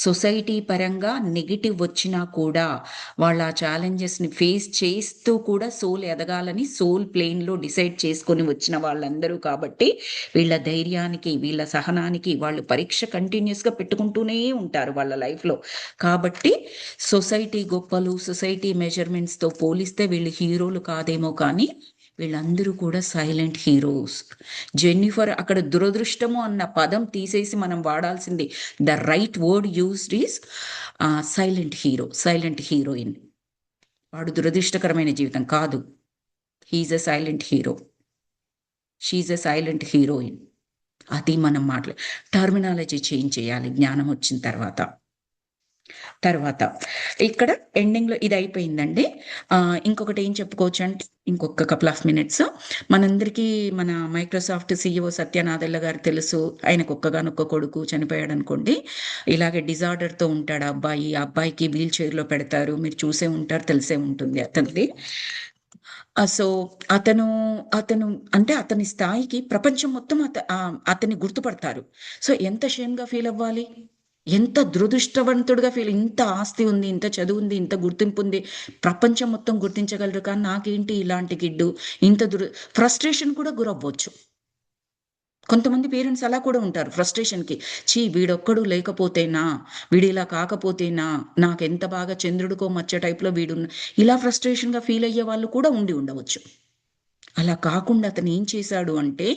సొసైటీ పరంగా నెగెటివ్ వచ్చినా కూడా వాళ్ళ ఆ ఛాలెంజెస్‌ని ఫేస్ చేస్తూ కూడా సోల్ ఎదగాలని సోల్ ప్లేన్‌లో డిసైడ్ చేసుకొని వచ్చిన వాళ్ళందరూ కాబట్టి వీళ్ళ ధైర్యానికి, వీళ్ళ సహనానికి వాళ్ళు పరీక్ష కంటిన్యూయస్‌గా పెట్టుకుంటూనే ఉంటారు వాళ్ళ లైఫ్‌లో. కాబట్టి సొసైటీ గొప్పలు, సొసైటీ మెజర్‌మెంట్స్‌తో పోలిస్తే వీళ్ళు హీరోలు కాదేమో కానీ వీళ్ళందరూ కూడా సైలెంట్ హీరోస్. జెన్నిఫర్ అక్కడ దురదృష్టము అన్న పదం తీసేసి మనం వాడాల్సింది, the right word used is silent hero, silent heroine. వాడు దురదృష్టకరమైన జీవితం కాదు. He is a silent hero. She is a silent heroine. అది మనం టర్మినాలజీ చేంజ్ చేయాలి జ్ఞానం వచ్చిన తర్వాత. తర్వాత ఇక్కడ ఎండింగ్లో ఇది అయిపోయిందండి. ఇంకొకటి ఏం చెప్పుకోవచ్చు అంటే, ఇంకొక కపుల్ ఆఫ్ మినిట్స్, మనందరికీ మన మైక్రోసాఫ్ట్ CEO సత్య నాదెళ్ల గారు తెలుసు. ఆయనకు ఒక్కగానొక్క కొడుకు చనిపోయాడు అనుకోండి. ఇలాగే డిజార్డర్తో ఉంటాడు ఆ అబ్బాయి. ఆ అబ్బాయికి వీల్ చైర్లో పెడతారు, మీరు చూసే ఉంటారు, తెలిసే ఉంటుంది అతనిది. సో అతను అతను అంటే అతని స్థాయికి ప్రపంచం మొత్తం అతన్ని గుర్తుపడతారు. సో ఎంత షేమ్గా ఫీల్ అవ్వాలి, ఎంత దురదృష్టవంతుడిగా ఫీల్, ఇంత ఆస్తి ఉంది, ఇంత చదువు ఉంది, ఇంత గుర్తింపు ఉంది, ప్రపంచం మొత్తం గుర్తించగలరు, కానీ నాకేంటి ఇలాంటి గిడ్డు, ఇంత ఫ్రస్ట్రేషన్ కూడా గురవ్వచ్చు. కొంతమంది పేరెంట్స్ అలా కూడా ఉంటారు ఫ్రస్ట్రేషన్కి. వీడొక్కడు లేకపోతేనా, వీడు ఇలా కాకపోతేనా, నాకెంత బాగా చంద్రుడికో మచ్చ టైప్లో వీడు, ఇలా ఫ్రస్ట్రేషన్గా ఫీల్ అయ్యే వాళ్ళు కూడా ఉండవచ్చు. అలా కాకుండా అతను ఏం చేశాడు అంటే,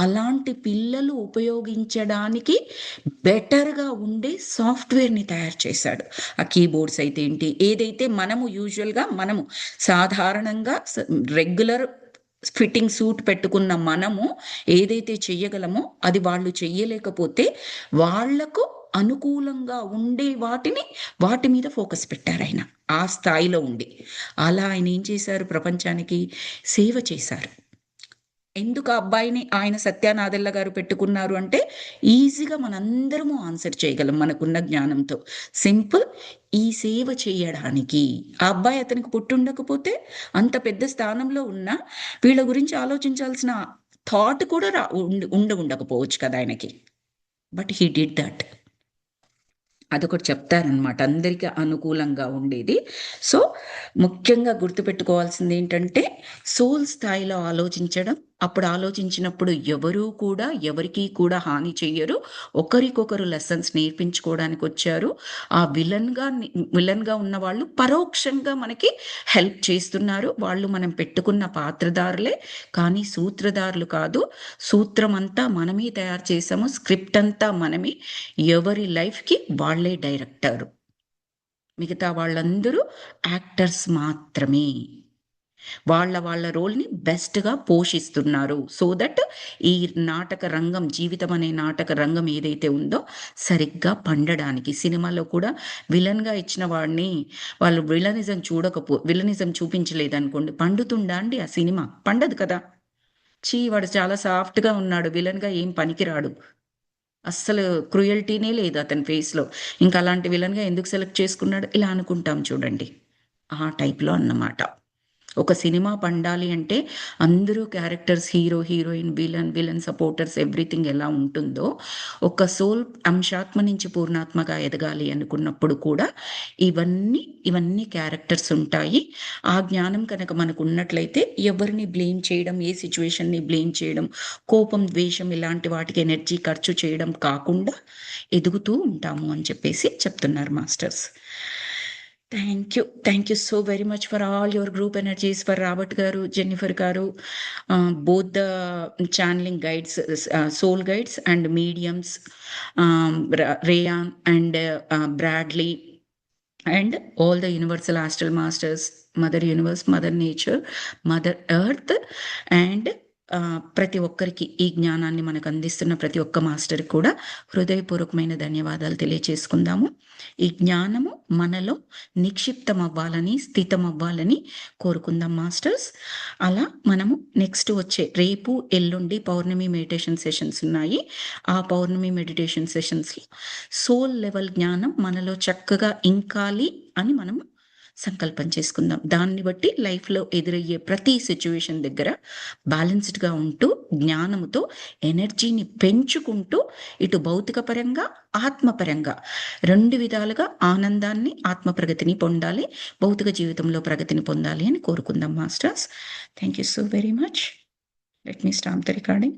అలాంటి పిల్లలు ఉపయోగించడానికి బెటర్గా ఉండే సాఫ్ట్వేర్ని తయారు చేశాడు. ఆ కీబోర్డ్స్ అయితే ఏంటి, ఏదైతే మనము యూజువల్గా మనము సాధారణంగా రెగ్యులర్ ఫిట్టింగ్ సూట్ పెట్టుకున్న మనము ఏదైతే చెయ్యగలమో అది వాళ్ళు చెయ్యలేకపోతే వాళ్లకు అనుకూలంగా ఉండే వాటి మీద ఫోకస్ పెట్టారు ఆయన ఆ స్థాయిలో ఉండి. అలా ఆయన ఏం చేశారు, ప్రపంచానికి సేవ చేశారు. ఎందుకు ఆ అబ్బాయిని ఆయన సత్యానాదెల్ల గారు పెట్టుకున్నారు అంటే, ఈజీగా మనందరము ఆన్సర్ చేయగలం మనకున్న జ్ఞానంతో. సింపుల్, ఈ సేవ చేయడానికి. ఆ అబ్బాయి అతనికి పుట్టుండకపోతే, అంత పెద్ద స్థానంలో ఉన్నా వీళ్ళ గురించి ఆలోచించాల్సిన థాట్ కూడా ఉండకపోవచ్చు కదా ఆయనకి. But he did that. అదొకటి చెప్తారనమాట, అందరికీ అనుకూలంగా ఉండేది. సో ముఖ్యంగా గుర్తుపెట్టుకోవాల్సింది ఏంటంటే, సోల్ స్థాయిలో ఆలోచించడం. అప్పుడు ఆలోచించినప్పుడు ఎవరికీ కూడా హాని చెయ్యరు, ఒకరికొకరు లెసన్స్ నేర్పించుకోవడానికి వచ్చారు. ఆ విలన్గా ఉన్న వాళ్ళు పరోక్షంగా మనకి హెల్ప్ చేస్తున్నారు. వాళ్ళు మనం పెట్టుకున్న పాత్రధారులే కానీ సూత్రధారులు కాదు. సూత్రం అంతా మనమే తయారు చేసాము, స్క్రిప్ట్ అంతా మనమే. ఎవరి లైఫ్కి వాళ్ళే డైరెక్టర్, మిగతా వాళ్ళందరూ యాక్టర్స్ మాత్రమే. వాళ్ళ రోల్ని బెస్ట్గా పోషిస్తున్నారు. సో దట్ ఈ నాటక రంగం, జీవితం అనే నాటక రంగం ఏదైతే ఉందో సరిగ్గా పండడానికి. సినిమాలో కూడా విలన్గా ఇచ్చిన వాడిని వాళ్ళు విలనిజం చూపించలేదనుకోండి, పండుతుందా అండి ఆ సినిమా? పండదు కదా. వాడు చాలా సాఫ్ట్గా ఉన్నాడు, విలన్గా ఏం పనికిరాడు, అస్సలు క్రూయల్టీనే లేదు అతని ఫేస్లో, ఇంకా అలాంటి విలన్గా ఎందుకు సెలెక్ట్ చేసుకున్నాడు, ఇలా అనుకుంటాం చూడండి. ఆ టైప్లో అన్నమాట. ఒక సినిమా పండాలి అంటే అందరూ characters, hero heroine, villain supporters, everything ఎలా ఉంటుందో, ఒక సోల్ అంశాత్మ నుంచి పూర్ణాత్మగా ఎదగాలి అనుకున్నప్పుడు కూడా ఇవన్నీ క్యారెక్టర్స్ ఉంటాయి. ఆ జ్ఞానం కనుక మనకు ఉన్నట్లయితే ఎవరిని బ్లేమ్ చేయడం, ఏ సిచ్యువేషన్ని బ్లేమ్ చేయడం, కోపం, ద్వేషం ఇలాంటి వాటికి ఎనర్జీ ఖర్చు చేయడం కాకుండా ఎదుగుతూ ఉంటాము అని చెప్పేసి చెప్తున్నారు masters. Thank you so very much for all your group energies, for Robert garu, Jennifer garu, both the channeling guides, soul guides and mediums, Rayan and Bradley, and all the universal astral masters, Mother Universe, Mother Nature, Mother Earth, and ప్రతి ఒక్కరికి ఈ జ్ఞానాన్ని మనకు అందిస్తున్న ప్రతి ఒక్క master కూడా హృదయపూర్వకమైన ధన్యవాదాలు తెలియచేసుకుందాము. ఈ జ్ఞానము మనలో నిక్షిప్తం అవ్వాలని, స్థితం అవ్వాలని కోరుకుందాం మాస్టర్స్. అలా మనము నెక్స్ట్ వచ్చే రేపు ఎల్లుండి పౌర్ణమి మెడిటేషన్ సెషన్స్ ఉన్నాయి. ఆ పౌర్ణమి మెడిటేషన్ సెషన్స్లో సోల్ లెవెల్ జ్ఞానం మనలో చక్కగా ఇంకాలి అని మనము సంకల్పం చేసుకుందాం. దాన్ని బట్టి లైఫ్లో ఎదురయ్యే ప్రతి సిచ్యువేషన్ దగ్గర బ్యాలెన్స్డ్గా ఉంటూ, జ్ఞానముతో ఎనర్జీని పెంచుకుంటూ, ఇటు భౌతిక పరంగా, ఆత్మపరంగా రెండు విధాలుగా ఆనందాన్ని, ఆత్మ ప్రగతిని పొందాలి, భౌతిక జీవితంలో ప్రగతిని పొందాలి అని కోరుకుందాం masters. Thank you so very much. Let me stop the recording.